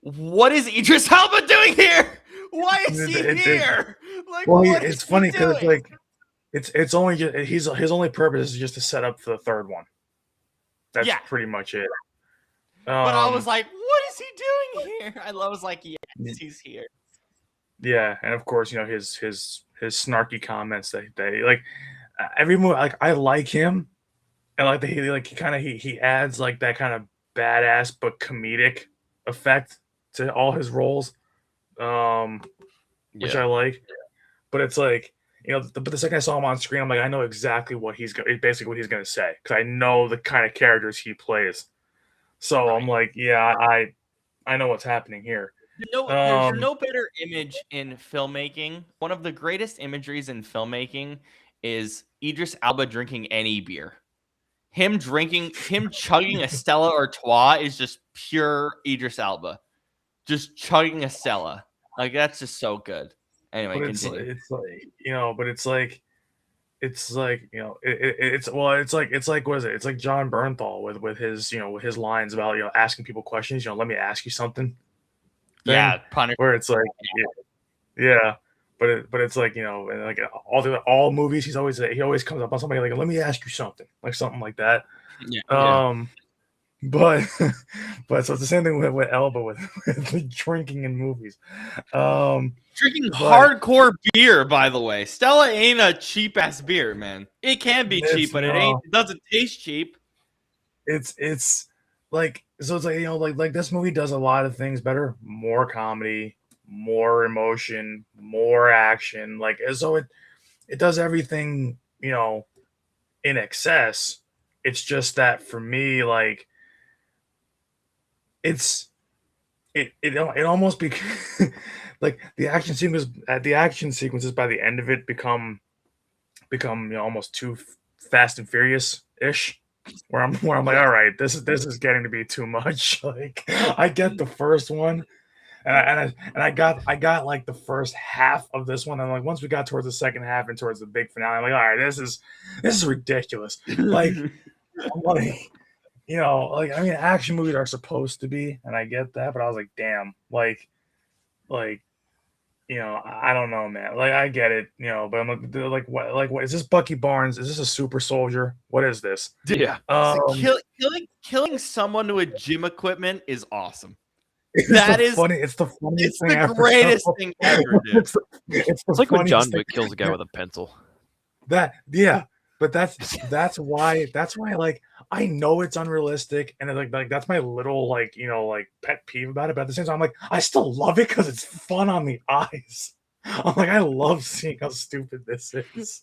A: what is Idris Elba doing here? Why is he here?
D: It's funny because it's only just, his only purpose is just to set up for the third one. That's pretty much it.
A: But I was like, what is he doing here? I was like, yes, he's here.
D: Yeah, and of course, his snarky comments that like every movie, like I like him. And like he adds like that kind of badass but comedic effect to all his roles, which I like. But it's like but the second I saw him on screen, I'm like, I know exactly what he's going to say, because I know the kind of characters he plays. So right. I'm like, yeah, I know what's happening here.
A: There's no better image in filmmaking. One of the greatest imageries in filmmaking is Idris Elba drinking any beer. Him chugging a Stella Artois is just pure Idris Elba. Just chugging a Stella. Like that's just so good. Anyway,
D: But
A: continue.
D: it's like it's like it's like what is it? It's like John Bernthal with his with his lines about asking people questions. Let me ask you something.
A: Yeah, Punisher.
D: Where it's like yeah. But it's like like all movies he always comes up on somebody like, let me ask you something, like something like that.
B: Yeah.
D: But so it's the same thing with Elba with drinking in movies.
A: Drinking hardcore beer, by the way. Stella ain't a cheap ass beer, man. It can be cheap, but it doesn't taste cheap.
D: It's like, so it's like like this movie does a lot of things better. More comedy, more emotion, more action. Like, so it does everything in excess. It's just that for me, like it almost like the action sequences by the end of it become almost too Fast and Furious ish, where I'm like, all right, this is getting to be too much. Like, I get the first one, and I got like the first half of this one, and like once we got towards the second half and towards the big finale, I'm like, all right, this is ridiculous. Like, I'm like, like, I mean, action movies are supposed to be, and I get that, but I was like, damn, like, I don't know, man. Like, I get it, but I'm what is this? Bucky Barnes? Is this a super soldier? What is this?
B: Yeah.
A: Killing someone with gym equipment is awesome.
D: It's the funniest thing ever.
A: It's the greatest thing ever, dude.
D: It's
B: like when John Wick kills a guy with a pencil.
D: But that's why like, I know it's unrealistic, and like that's my little like pet peeve about it. But at the same time, I'm like, I still love it because it's fun on the eyes. I'm like, I love seeing how stupid this is.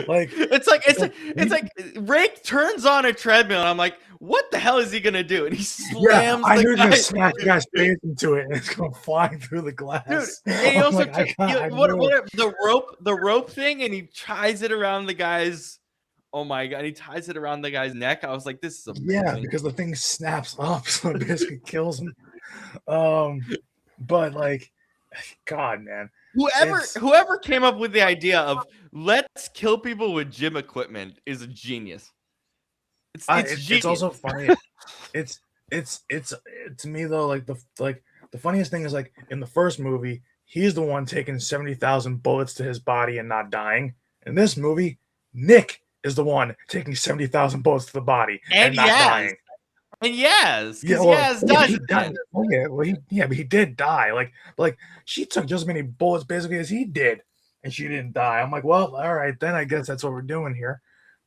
D: Like,
A: it's like Rake turns on a treadmill, and I'm like, what the hell is he gonna do? And he slams
D: I knew he
A: the
D: was gonna
A: guy.
D: smack the guy's face into it, and it's going flying through the glass.
A: Dude, and he also
D: like,
A: the rope thing, and he ties it around the guy's. Oh my god, he ties it around the guy's neck. I was like, this is amazing.
D: Yeah, because the thing snaps up, so it basically kills him. But like, God, man.
A: Whoever came up with the idea of let's kill people with gym equipment is a genius. It's genius.
D: It's also funny. It's to me though, like the funniest thing is, like, in the first movie, he's the one taking 70,000 bullets to his body and not dying. In this movie, Nick is the one taking 70,000 bullets to the body and not dying.
A: And yes,
D: died. But he did die. Like she took just as many bullets basically as he did, and she didn't die. I'm like, well, all right, then I guess that's what we're doing here.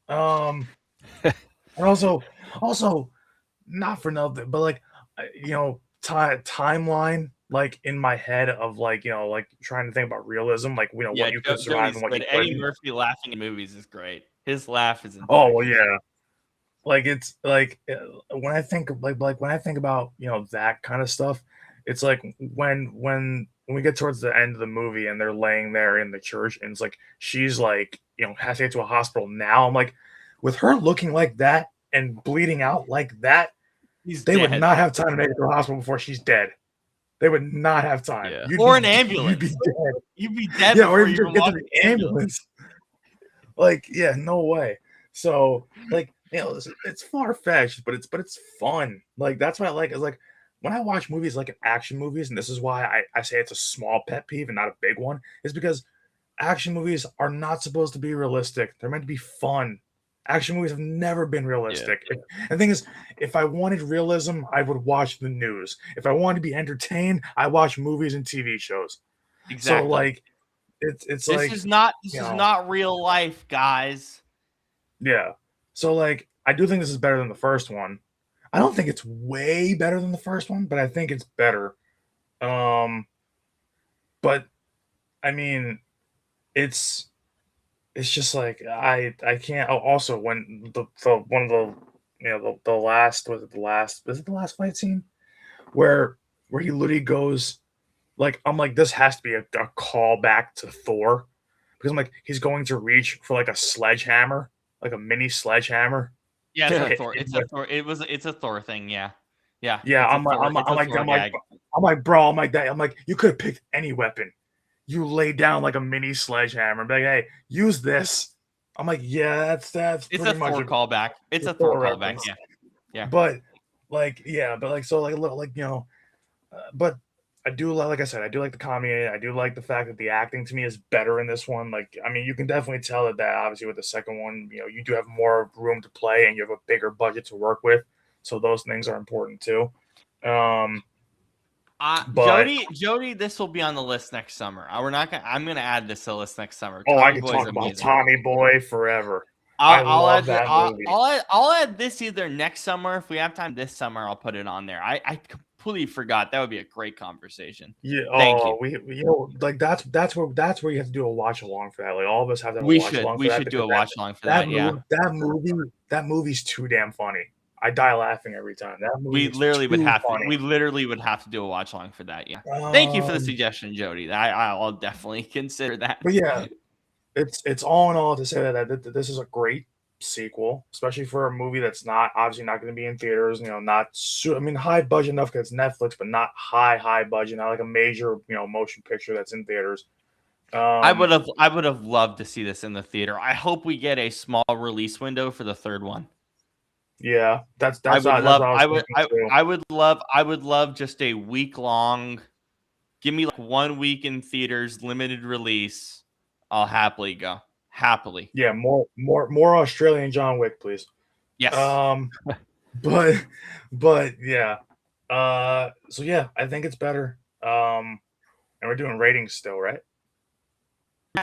D: And also, not for nothing, but like, timeline, like in my head of like trying to think about realism, like what you could survive and what you couldn't.
A: Eddie Murphy laughing in movies is great. His laugh is.
D: Oh well, yeah. Like, it's like when I think when I think about that kind of stuff, it's like when we get towards the end of the movie and they're laying there in the church, and it's like she's like has to get to a hospital now. I'm like, with her looking like that and bleeding out like that, they would not have time to make it to the hospital before she's dead. They would not have time.
A: Yeah. Or an ambulance. You'd be dead.
D: Yeah, or you get to the ambulance. Like, yeah, no way. So like, it's far-fetched, but it's fun. Like, that's what I like. Is like, when I watch movies like action movies, and this is why I say it's a small pet peeve and not a big one, is because action movies are not supposed to be realistic. They're meant to be fun. Action movies have never been realistic. Yeah. And the thing is, if I wanted realism, I would watch the news. If I wanted to be entertained, I watch movies and TV shows.
A: Exactly.
D: So like, it's
A: this
D: like,
A: is not real life, guys.
D: Yeah. So like, I do think this is better than the first one. I don't think it's way better than the first one, but I think it's better. But I mean, it's just like, I can't. Oh, also, when the one of the the last, was it the last fight scene where he literally goes, like, I'm like, this has to be a call back to Thor, because I'm like, he's going to reach for like a sledgehammer, like a mini sledgehammer.
A: Yeah, it's a Thor. It's a Thor thing. Yeah.
D: I'm I'm like, bro, I'm like that. I'm like, you could have picked any weapon. You laid down like a mini sledgehammer and be like, hey, use this. I'm like, yeah, that's
A: It's
D: pretty
A: a
D: much
A: Thor callback. It's a
D: Thor
A: Thor callback.
D: reference.
A: Yeah.
D: But like, yeah, but like, so like, you know, but I do like I said, I do like the comedy. I do like the fact that the acting to me is better in this one. Like, I mean, you can definitely tell that obviously with the second one, you know, you do have more room to play and you have a bigger budget to work with. So those things are important too. But
A: Jody, this will be on the list next summer. I'm gonna add this to the list next summer.
D: I
A: Tommy
D: could
A: Boy's
D: talk about
A: amazing.
D: Tommy Boy forever. I love that movie.
A: I'll add this either next summer. If we have time this summer, I'll put it on there. I completely forgot. That would be a great conversation.
D: Yeah.
A: Thank you.
D: We you know, like that's where you have to do a watch along for that. Like all of us have to have
A: We
D: a watch
A: should
D: along
A: we
D: for that.
A: should do a watch along for that. Yeah.
D: That movie's too damn funny. I die laughing every time. That movie
A: We literally would have
D: funny.
A: to. We literally would have to do a watch along for that. Yeah. Thank you for the suggestion, Jody. I'll definitely consider that.
D: But yeah, it's all in all to say that this is a great sequel, especially for a movie that's obviously not going to be in theaters. You know, I mean, high budget enough because it's Netflix, but not high budget, not like a major motion picture that's in theaters.
A: I would have loved to see this in the theater. I hope we get a small release window for the third one.
D: Yeah,
A: I would love just a week long. Give me like 1 week in theaters, limited release. I'll happily go. Happily.
D: Yeah, more Australian John Wick, please.
A: Yes.
D: But yeah. So yeah, I think it's better. And we're doing ratings still, right?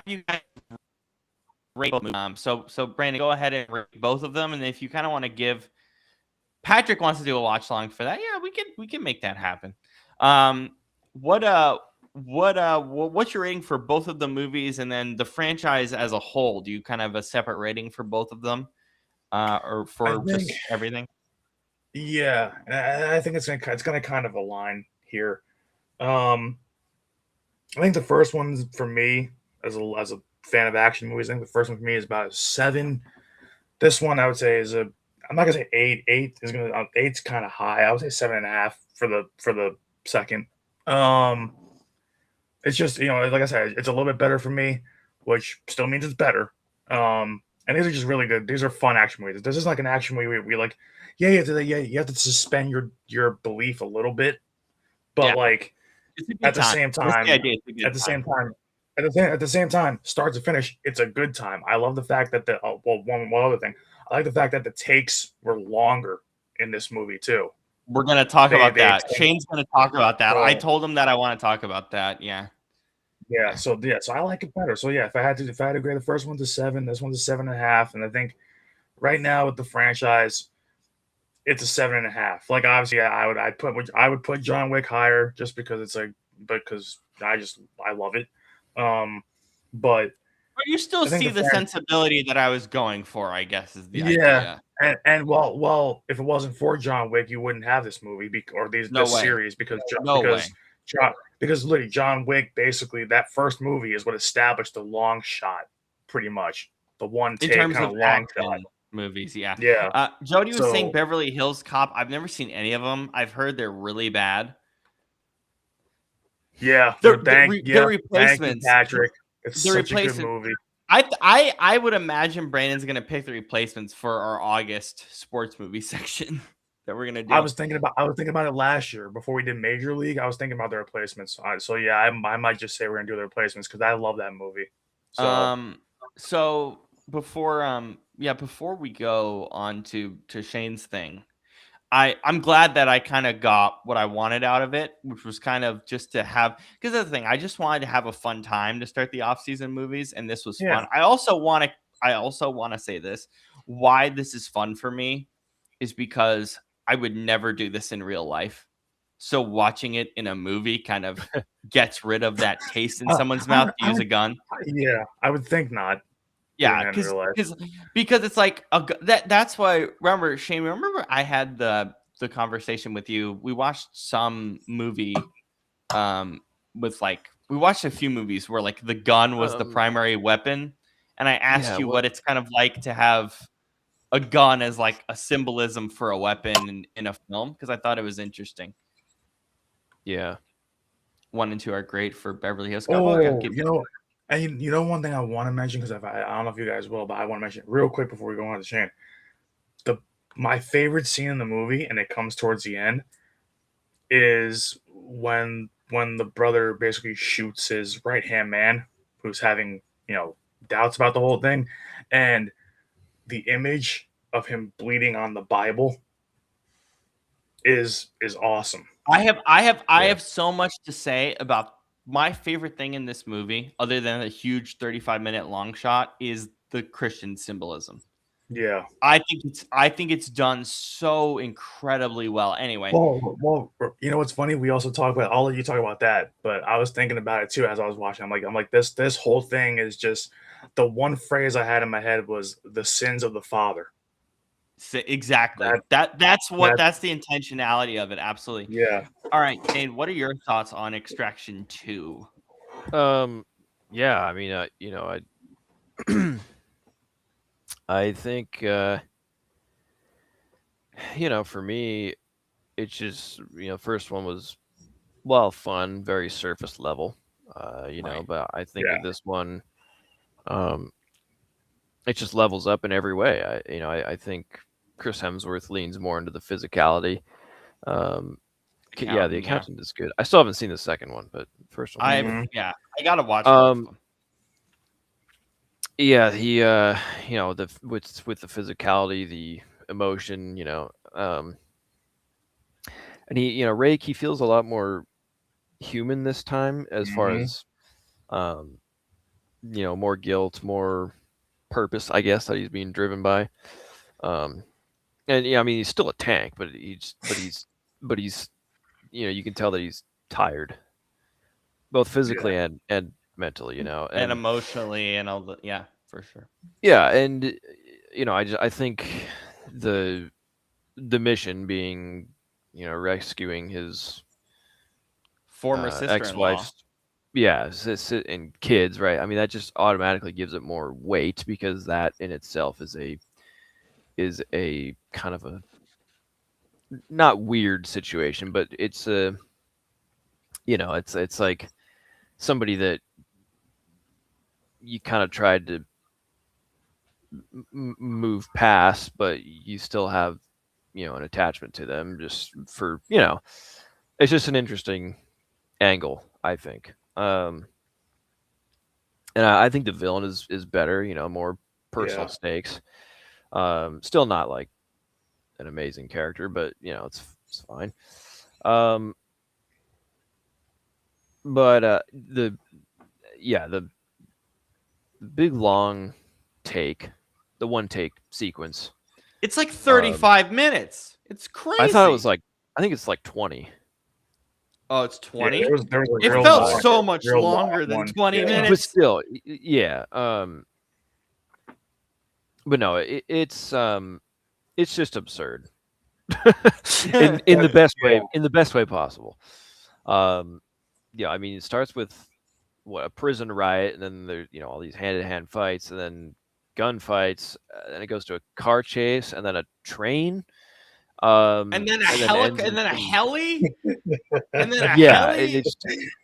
A: You guys rate both movies. So Brandon, go ahead and rate both of them, and if you kind of want to give, Patrick wants to do a watch along for that. Yeah, we can make that happen. What's your rating for both of the movies, and then the franchise as a whole? Do you kind of have a separate rating for both of them, or for just everything?
D: Yeah, I think it's gonna kind of align here. I think the first one's for me as a fan of action movies. I think the first one for me is about a 7. This one I would say is I'm not gonna say 8. 8's kind of high. I would say 7.5 for the second. It's just like I said, it's a little bit better for me, which still means it's better. And these are just really good. These are fun action movies. This is like an action movie where we like, you have to suspend your belief a little bit, but like at the same time, start to finish, it's a good time. I love the fact that one other thing, I like the fact that the takes were longer in this movie too.
A: We're gonna talk about that. Shane's gonna talk about that. I told him that I want to talk about that. Yeah.
D: So I like it better. So yeah, if I had to grade the first one to 7, this one's a 7.5, and I think right now with the franchise, it's a 7.5. Like obviously, I would put John Wick higher just because because I love it. But
A: you still see the sensibility that I was going for, I guess, is the idea.
D: And well, if it wasn't for John Wick, you wouldn't have this movie or this series because literally John Wick, basically that first movie is what established the long shot, pretty much the one take kind of long shot
A: movies. Yeah.
D: Jody
A: was saying Beverly Hills Cop. I've never seen any of them. I've heard they're really bad.
D: Yeah,
A: they're replacements.
D: Patrick, it's such a good movie.
A: I would imagine Brandon's gonna pick the replacements for our August sports movie section that we're gonna do.
D: I was thinking about it last year before we did Major League. I was thinking about the replacements. So yeah, I might just say we're gonna do the replacements because I love that movie.
A: So before we go on to Shane's thing, I'm glad that I kind of got what I wanted out of it, which was kind of just to have, because that's the thing, I just wanted to have a fun time to start the off-season movies, and this was fun. I also want to say this, why this is fun for me is because I would never do this in real life. So watching it in a movie kind of gets rid of that taste in someone's mouth to use a gun.
D: Yeah, I would think not.
A: Yeah, because it's like that's why. Remember, Shane? Remember, I had the conversation with you. We watched some movie, we watched a few movies where like the gun was the primary weapon, and I asked you what it's kind of like to have a gun as like a symbolism for a weapon in a film, because I thought it was interesting.
B: Yeah.
A: 1 and 2 are great for Beverly Hills.
D: And you know one thing I want to mention, because I don't know if you guys will, but I want to mention it real quick before we go on to Shane. My favorite scene in the movie, and it comes towards the end, is when the brother basically shoots his right hand man, who's having doubts about the whole thing, and the image of him bleeding on the Bible is awesome.
A: I
B: Yeah.
A: have so much to say about my favorite thing in this movie, other than a huge 35-minute long shot, is the Christian symbolism.
D: Yeah.
A: I think it's done so incredibly well. Anyway,
D: Well, you know what's funny? We also talk about all of you talk about that, but I was thinking about it too as I was watching. I'm like this whole thing is just the one phrase I had in my head was the sins of the father.
A: exactly. That's the intentionality of it. Absolutely.
D: Yeah.
A: All right, Dane, what are your thoughts on Extraction 2?
B: Yeah, I mean, I think, for me, it's just, first one was, well, fun, very surface level,
A: Right.
B: but I think
D: Yeah.
B: with this one, um, it just levels up in every way. I think Chris Hemsworth leans more into the physicality. Yeah, the accountant is good. I still haven't seen the second one, but the first one.
A: I gotta watch both of them.
B: Yeah, he the with the physicality, the emotion, and Rake, he feels a lot more human this time as far as more guilt, more purpose, I guess, that he's being driven by. And yeah, I mean, he's still a tank, but he's you can tell that he's tired, both physically and mentally,
A: and emotionally and all the for sure.
B: Yeah, and I think the mission being rescuing his
A: Former sister-in-law.
B: ex-wife's and kids, right? I mean, that just automatically gives it more weight, because that in itself is a kind of a not weird situation, but it's a it's like somebody that you kind of tried to move past, but you still have an attachment to them, just for it's just an interesting angle, I think. And I think the villain is better, more personal stakes. Still not like an amazing character, but it's fine. But the big long take, the one take sequence.
A: It's like 35 minutes. It's crazy.
B: I thought it was I think it's like 20.
A: Oh, it's 20?
D: Yeah, there was
A: it felt so much longer than 20 minutes.
B: But still, yeah. But no, it's just absurd. in the best way, possible. Yeah, I mean, it starts with a prison riot, and then there's all these hand-to-hand fights, and then gunfights, and it goes to a car chase, and then a train,
A: and then a heli, and then a heli, and then a
B: heli.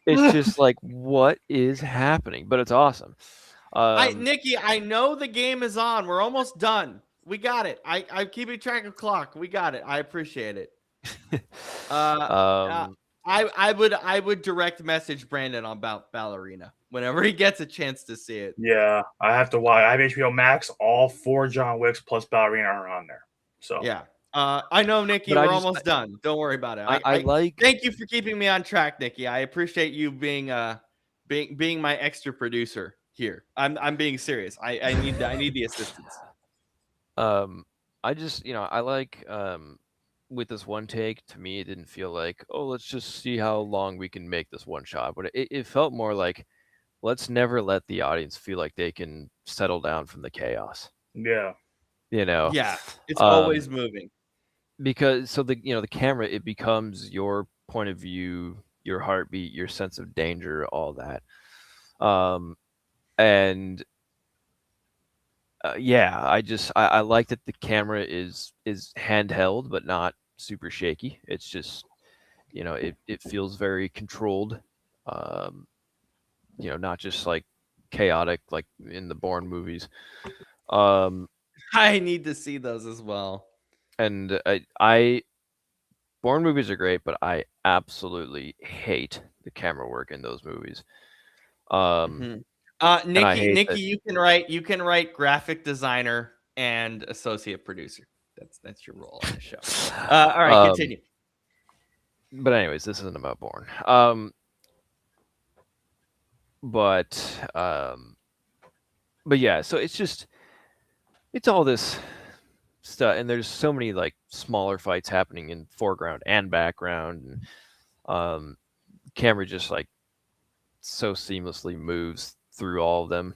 B: It's just like, what is happening? But it's awesome.
A: Nikki, I know the game is on. We're almost done. We got it. I'm keeping track of clock. We got it. I appreciate it. I would direct message Brandon about Ballerina whenever he gets a chance to see it.
D: Yeah, I have to watch. I have HBO Max. All 4 John Wicks plus Ballerina are on there. So
A: yeah. I know, Nikki. We're almost done. Don't worry about it.
B: I like.
A: Thank you for keeping me on track, Nikki. I appreciate you being my extra producer here. I'm being serious. I need the assistance.
B: I just I like with this one take, to me, it didn't feel like, oh, let's just see how long we can make this one shot, but it felt more like, let's never let the audience feel like they can settle down from the chaos.
D: Yeah.
A: Yeah, it's always moving.
B: Because so the camera, it becomes your point of view, your heartbeat, your sense of danger, all that. And yeah, I like that the camera is handheld but not super shaky. It's just it feels very controlled. Not just like chaotic like in the Bourne movies.
A: I need to see those as well.
B: And I Bourne movies are great, but I absolutely hate the camera work in those movies.
A: Mhm.
B: and I hate
A: Nikki,
B: that.
A: you can write graphic designer and associate producer. That's your role on the show. All right, continue.
B: But anyways, this isn't about Bourne. But yeah, so it's all this stuff, and there's so many like smaller fights happening in foreground and background, and camera just like so seamlessly moves through all of them.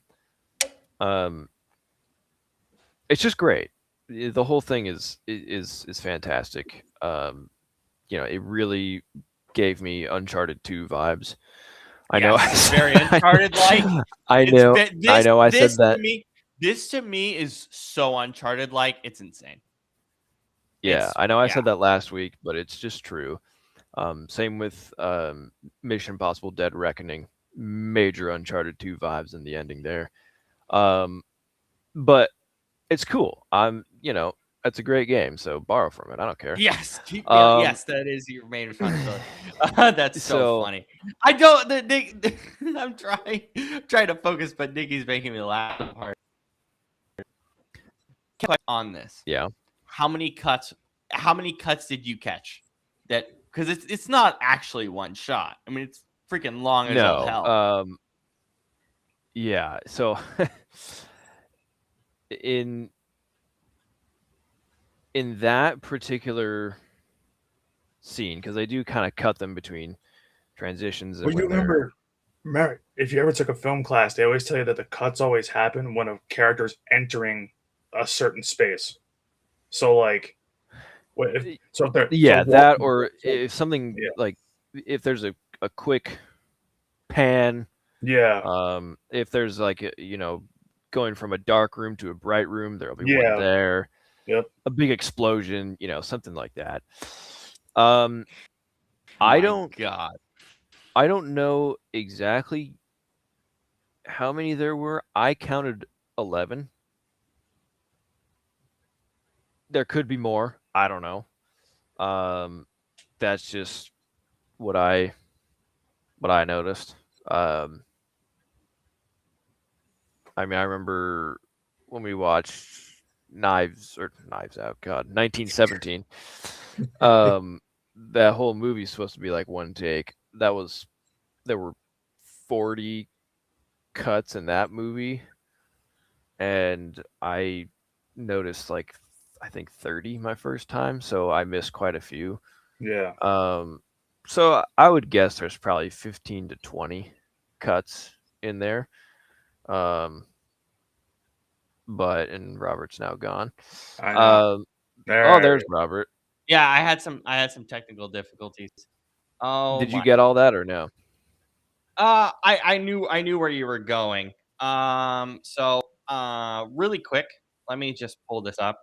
B: It's just great. The whole thing is fantastic. It really gave me Uncharted 2 vibes. I know.
A: Yes, very Uncharted like.
B: I know. I know. I said that.
A: This to me is so Uncharted like. It's insane.
B: Yeah, I know. I said that last week, but it's just true. Same with Mission Impossible: Dead Reckoning. Major Uncharted 2 vibes in the ending there. But it's cool. It's a great game, so borrow from it. I don't care.
A: Yes, yes, that is your main responsibility. That's so funny. I don't. I'm trying to focus, but Nikki's making me laugh hard. On this,
B: yeah.
A: How many cuts did you catch? That because it's not actually one shot. I mean, it's freaking long as all hell.
B: Yeah. So in that particular scene, because they do kind of cut them between transitions. And
D: well, you remember, if you ever took a film class, they always tell you that the cuts always happen when a character's entering a certain space. So, like,
B: if something like if there's a quick pan, if there's like going from a dark room to a bright room, there'll be one there.
D: Yep.
B: A big explosion, something like that.
A: I don't
B: know exactly how many there were. I counted 11. There could be more. I don't know. That's just what I noticed. I mean, I remember when we watched Knives Out, God, 1917. That whole movie's supposed to be like one take. There were 40 cuts in that movie, and I noticed like I think 30 my first time, so I missed quite a few.
D: Yeah.
B: So I would guess there's probably 15 to 20 cuts in there. And Robert's now gone.
D: I know.
B: There's Robert.
A: Yeah, I had some technical difficulties. Oh,
B: did you get all that or no?
A: I knew where you were going. So really quick, let me just pull this up.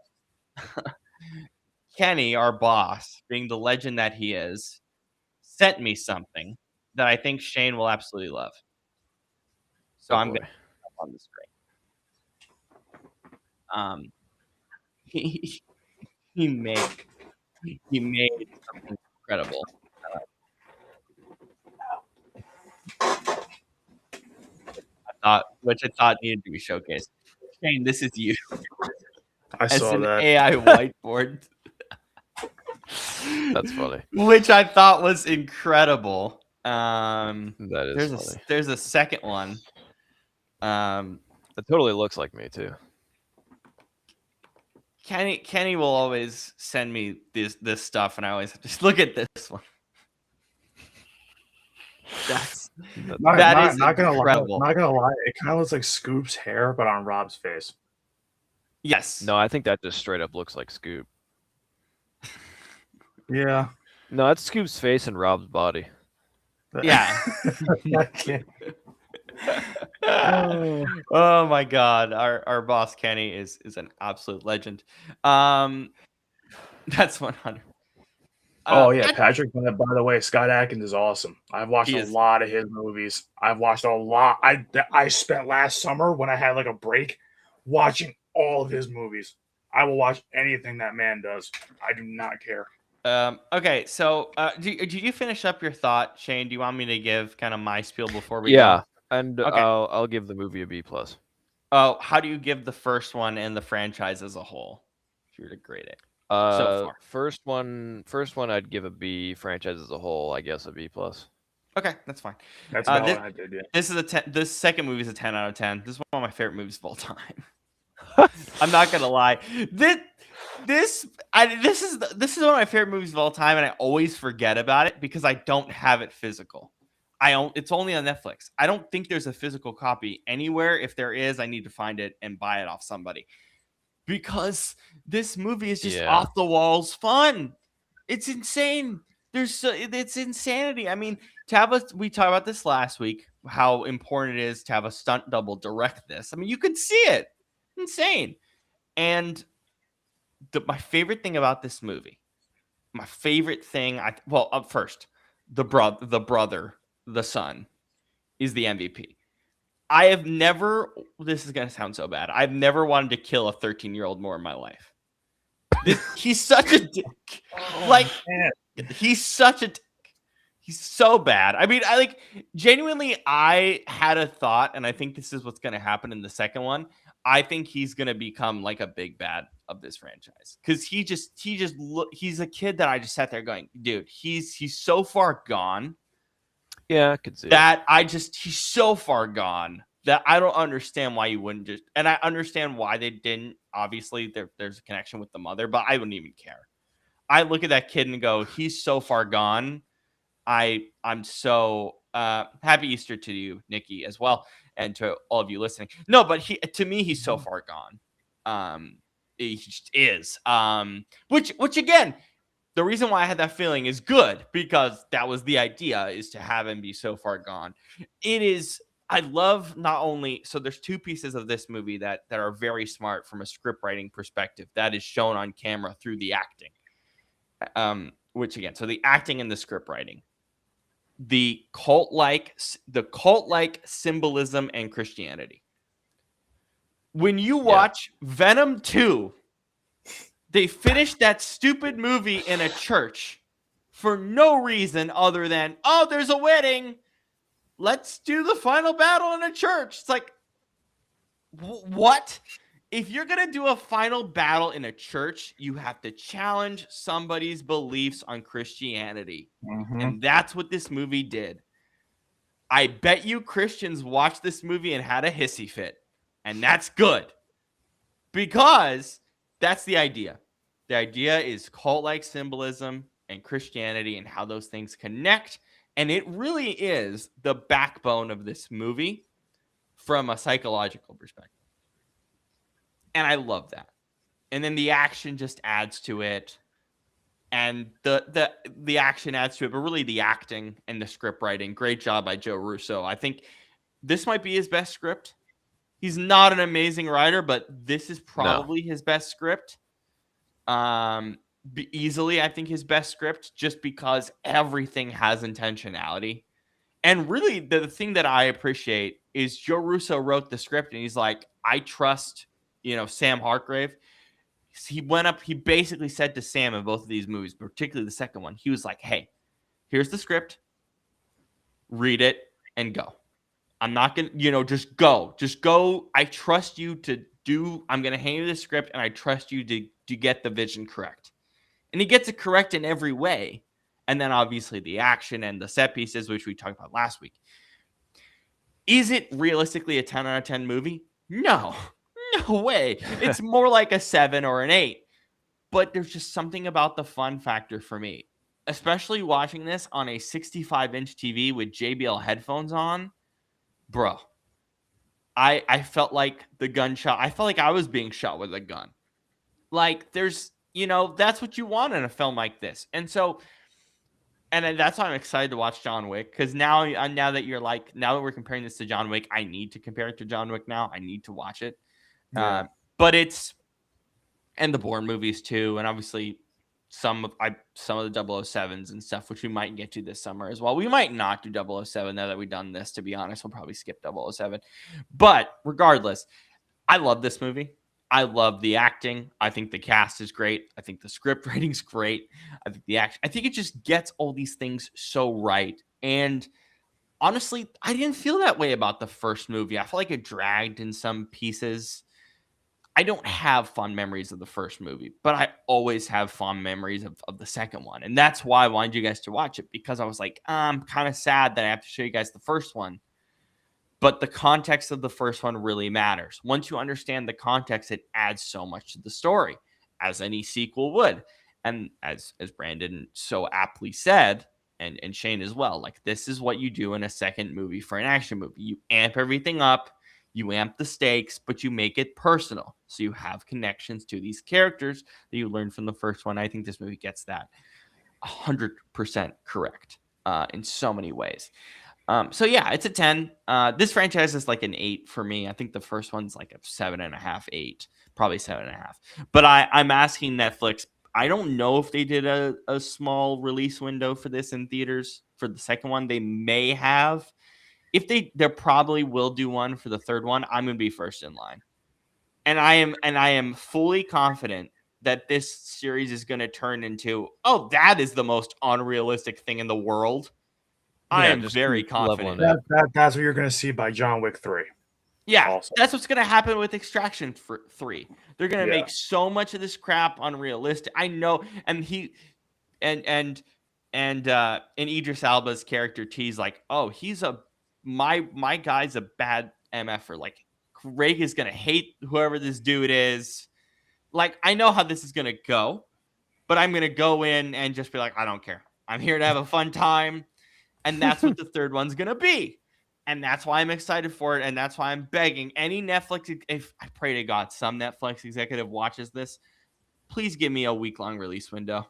A: Kenny, our boss, being the legend that he is, sent me something that I think Shane will absolutely love. So I'm going to put it up on the screen. He made something incredible. Which I thought needed to be showcased. Shane, this is you.
D: I saw that.
A: AI whiteboard.
B: That's funny.
A: Which I thought was incredible.
B: That is funny.
A: There's a second one.
B: It totally looks like me too.
A: Kenny will always send me this stuff, and I always just look at this one. That is incredible.
D: Not gonna lie, it kind of looks like Scoop's hair, but on Rob's face.
A: Yes.
B: No, I think that just straight up looks like Scoop.
D: Yeah.
B: No, that's Scoop's face and Rob's body.
A: Yeah. Oh my God, our boss Kenny is an absolute legend. That's 100.
D: Oh yeah, Patrick. By the way, Scott Adkins is awesome. I've watched
A: He
D: a
A: is.
D: lot of his movies. I've watched a lot. I spent last summer when I had like a break watching all of his movies. I will watch anything that man does. I do not care.
A: Okay, so did you finish up your thought, Shane? Do you want me to give kind of my spiel before we
B: Yeah,
A: go?
B: and
A: Okay.
B: I'll give the movie a B+.
A: Oh, how do you give the first one and the franchise as a whole? If you were to grade it so far.
B: First one, I'd give a B. Franchise as a whole, I guess a B+.
A: Okay, that's fine.
D: That's about what I did. Yeah.
A: This is this second movie is a 10 out of 10. This is one of my favorite movies of all time. I'm not gonna lie. This is one of my favorite movies of all time, and I always forget about it because I don't have it physical. It's only on Netflix. I don't think there's a physical copy anywhere. If there is, I need to find it and buy it off somebody because this movie is just off the walls fun. It's insane. It's insanity. I mean, we talked about this last week, how important it is to have a stunt double direct this. I mean, you could see it. Insane. And my favorite thing about this movie, up first, the brother, the son, is the MVP. I have never, this is going to sound so bad, I've never wanted to kill a 13-year-old more in my life. He's such a dick. He's such a dick. He's so bad. I mean, genuinely, I had a thought, and I think this is what's going to happen in the second one. I think he's going to become like a big bad of this franchise because he's a kid that I just sat there going, dude, he's so far gone.
B: Yeah, I could see
A: that. He's so far gone that I don't understand why you wouldn't just, and I understand why they didn't. Obviously, there's a connection with the mother, but I wouldn't even care. I look at that kid and go, he's so far gone. I'm so happy Easter to you, Nikki, as well, and to all of you listening. No, but to me, he's so far gone. He just is. Which again, the reason why I had that feeling is good because that was the idea, is to have him be so far gone. It is. I love not only, so there's two pieces of this movie that are very smart from a script writing perspective that is shown on camera through the acting. Which again, so the acting and the script writing, the cult-like symbolism and Christianity. When you watch Venom 2, they finished that stupid movie in a church for no reason other than, oh, there's a wedding. Let's do the final battle in a church. It's like, what? If you're going to do a final battle in a church, you have to challenge somebody's beliefs on Christianity. Mm-hmm. And that's what this movie did. I bet you Christians watched this movie and had a hissy fit. And that's good. Because that's the idea. The idea is cult-like symbolism and Christianity and how those things connect. And it really is the backbone of this movie from a psychological perspective. And I love that. And then the action just adds to it. And the action adds to it, but really the acting and the script writing. Great job by Joe Russo. I think this might be his best script. He's not an amazing writer, but this is probably his best script. Easily, I think his best script, just because everything has intentionality. And really, the thing that I appreciate is Joe Russo wrote the script, and he's like, I trust, Sam Hargrave. He went up, he basically said to Sam in both of these movies, particularly the second one, he was like, hey, here's the script, read it, and go. I'm not going to, just go. I trust you to do, I'm going to hand you the script, and I trust you to get the vision correct. And he gets it correct in every way. And then obviously the action and the set pieces, which we talked about last week. Is it realistically a 10 out of 10 movie? No way. It's more like a 7 or an 8. But there's just something about the fun factor for me, especially watching this on a 65-inch TV with JBL headphones on. Bro, I felt like the gunshot. I felt like I was being shot with a gun. Like there's, that's what you want in a film like this. And so, and that's why I'm excited to watch John Wick. Because now that we're comparing this to John Wick, I need to compare it to John Wick now. I need to watch it. Yeah. But and the Bourne movies too. And obviously some of the 007s and stuff, which we might get to this summer as well. We might not do 007 now that we've done this, to be honest. We'll probably skip 007. But regardless, I love this movie. I love the acting. I think the cast is great. I think the script writing's great. I think the action, I think it just gets all these things so right. And honestly, I didn't feel that way about the first movie. I feel like it dragged in some pieces. I don't have fond memories of the first movie, but I always have fond memories of the second one. And that's why I wanted you guys to watch it, because I was like, I'm kind of sad that I have to show you guys the first one. But the context of the first one really matters. Once you understand the context, it adds so much to the story, as any sequel would. And as Brandon so aptly said, and Shane as well, like, this is what you do in a second movie for an action movie. You amp everything up, you amp the stakes, but you make it personal. So you have connections to these characters that you learned from the first one. I think this movie gets that 100% correct in so many ways. So yeah, it's a 10. This franchise is like an 8 for me. I think the first one's like a 7.5, 8, probably 7.5. But I'm asking Netflix. I don't know if they did a small release window for this in theaters for the second one. They may have. If they probably will do one for the third one. I'm going to be first in line. And I am fully confident that this series is going to turn into, oh, that is the most unrealistic thing in the world. I am very confident.
D: That's what you're going to see by John Wick 3.
A: Yeah,
D: also.
A: That's what's going to happen with Extraction 3. They're going to make so much of this crap unrealistic. I know, and and Idris Elba's character T's like, oh, he's my guy's a bad MFer. Like, Craig is going to hate whoever this dude is. Like, I know how this is going to go, but I'm going to go in and just be like, I don't care. I'm here to have a fun time. And that's what the third one's going to be. And that's why I'm excited for it. And that's why I'm begging any Netflix, if I pray to God, some Netflix executive watches this, please give me a week-long release window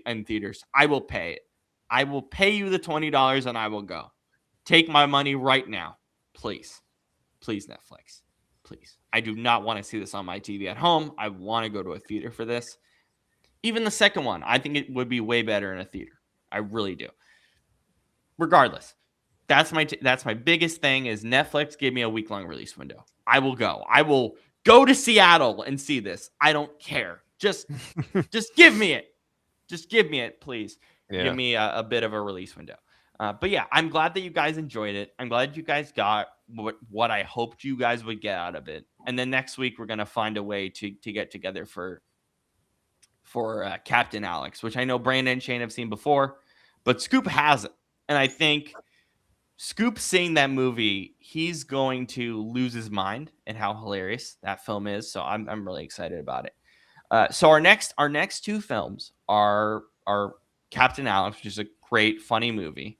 A: in theaters. I will pay it. I will pay you the $20 and I will go. Take my money right now. Please. Please, Netflix. Please. I do not want to see this on my TV at home. I want to go to a theater for this. Even the second one, I think it would be way better in a theater. I really do. Regardless, that's my biggest thing is Netflix give me a week-long release window. I will go. I will go to Seattle and see this. I don't care. Just give me it. Just give me it, please. Yeah. Give me a bit of a release window. But yeah, I'm glad that you guys enjoyed it. I'm glad you guys got what I hoped you guys would get out of it. And then next week we're gonna find a way to get together for Captain Alex, which I know Brandon and Shane have seen before, but Scoop hasn't. And I think Scoop seeing that movie, he's going to lose his mind and how hilarious that film is. So I'm really excited about it. So our next two films are Captain Alex, which is a great, funny movie.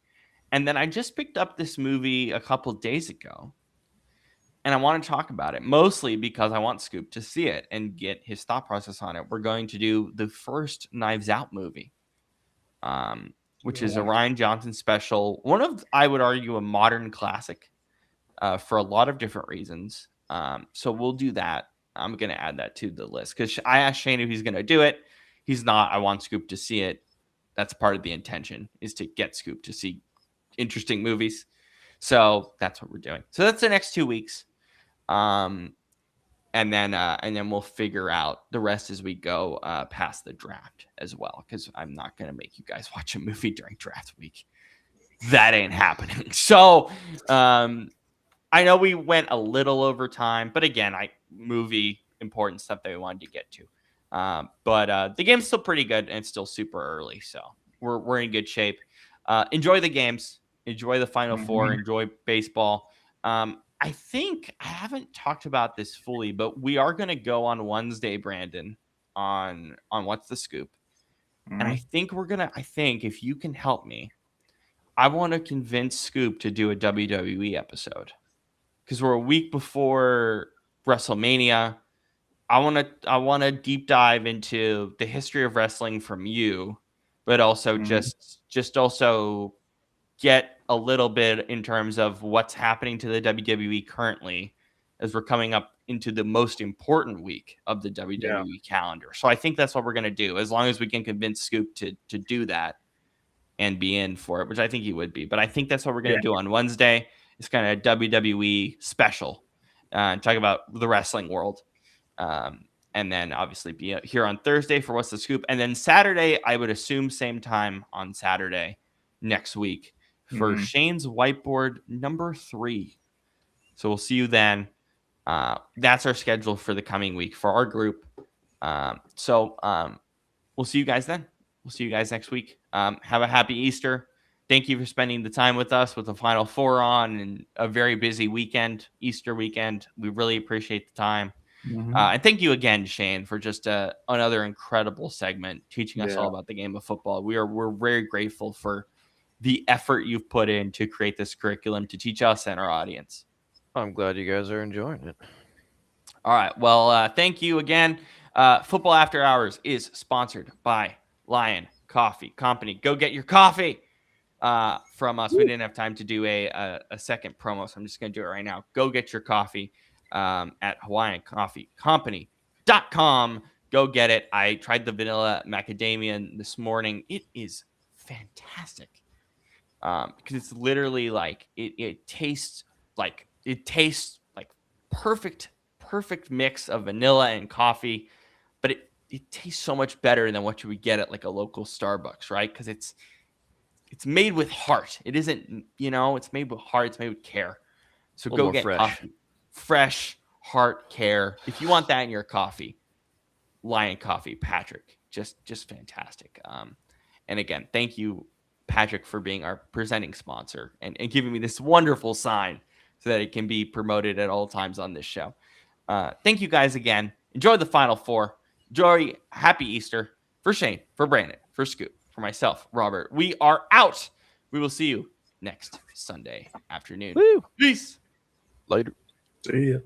A: And then I just picked up this movie a couple of days ago. And I want to talk about it, mostly because I want Scoop to see it and get his thought process on it. We're going to do the first Knives Out movie. Which is a Rian Johnson special. One of, I would argue, a modern classic for a lot of different reasons. So we'll do that. I'm going to add that to the list because I asked Shane if he's going to do it. He's not. I want Scoop to see it. That's part of the intention, is to get Scoop to see interesting movies. So that's what we're doing. So that's the next 2 weeks. And then we'll figure out the rest as we go past the draft as well, because I'm not going to make you guys watch a movie during draft week. That ain't happening. So I know we went a little over time, but again, movie important stuff that we wanted to get to. But the game's still pretty good and it's still super early, so we're in good shape. Enjoy the games, enjoy the Final Four, enjoy baseball. I think I haven't talked about this fully, but we are going to go on Wednesday, Brandon, on What's the Scoop. And I think if you can help me, I want to convince Scoop to do a WWE episode because we're a week before WrestleMania. I want to deep dive into the history of wrestling from you, but also just also get a little bit in terms of what's happening to the WWE currently as we're coming up into the most important week of the WWE calendar. So I think that's what we're going to do, as long as we can convince Scoop to do that and be in for it, which I think he would be. But I think that's what we're going to do on Wednesday. It's kind of a WWE special, talk about the wrestling world. And then obviously be here on Thursday for What's the Scoop. And then Saturday, I would assume same time on Saturday next week for Shane's Whiteboard number 3. So we'll see you then. That's our schedule for the coming week for our group. So we'll see you guys then. We'll see you guys next week. Have a happy Easter. Thank you for spending the time with us with the Final Four on and a very busy weekend, Easter weekend. We really appreciate the time. And thank you again, Shane, for just another incredible segment teaching us all about the game of football. We're very grateful for the effort you've put in to create this curriculum to teach us and our audience.
B: I'm glad you guys are enjoying it.
A: All right. Well, thank you again. Football After Hours is sponsored by Lion Coffee Company. Go get your coffee from us. We didn't have time to do a second promo, so I'm just going to do it right now. Go get your coffee at HawaiianCoffeeCompany.com. Go get it. I tried the vanilla macadamia this morning. It is fantastic because it's literally like it tastes like perfect mix of vanilla and coffee, but it tastes so much better than what you would get at like a local Starbucks, right? Because it's made with heart. It isn't, it's made with heart. It's made with care. So go get coffee. Fresh, heart, care. If you want that in your coffee, Lion Coffee, Patrick, just fantastic. And again, thank you, Patrick, for being our presenting sponsor and giving me this wonderful sign so that it can be promoted at all times on this show. Thank you guys again. Enjoy the Final Four. Enjoy. Happy Easter. For Shane, for Brandon, for Scoop, for myself, Robert. We are out. We will see you next Sunday afternoon.
B: Woo.
A: Peace.
B: Later.
D: See ya.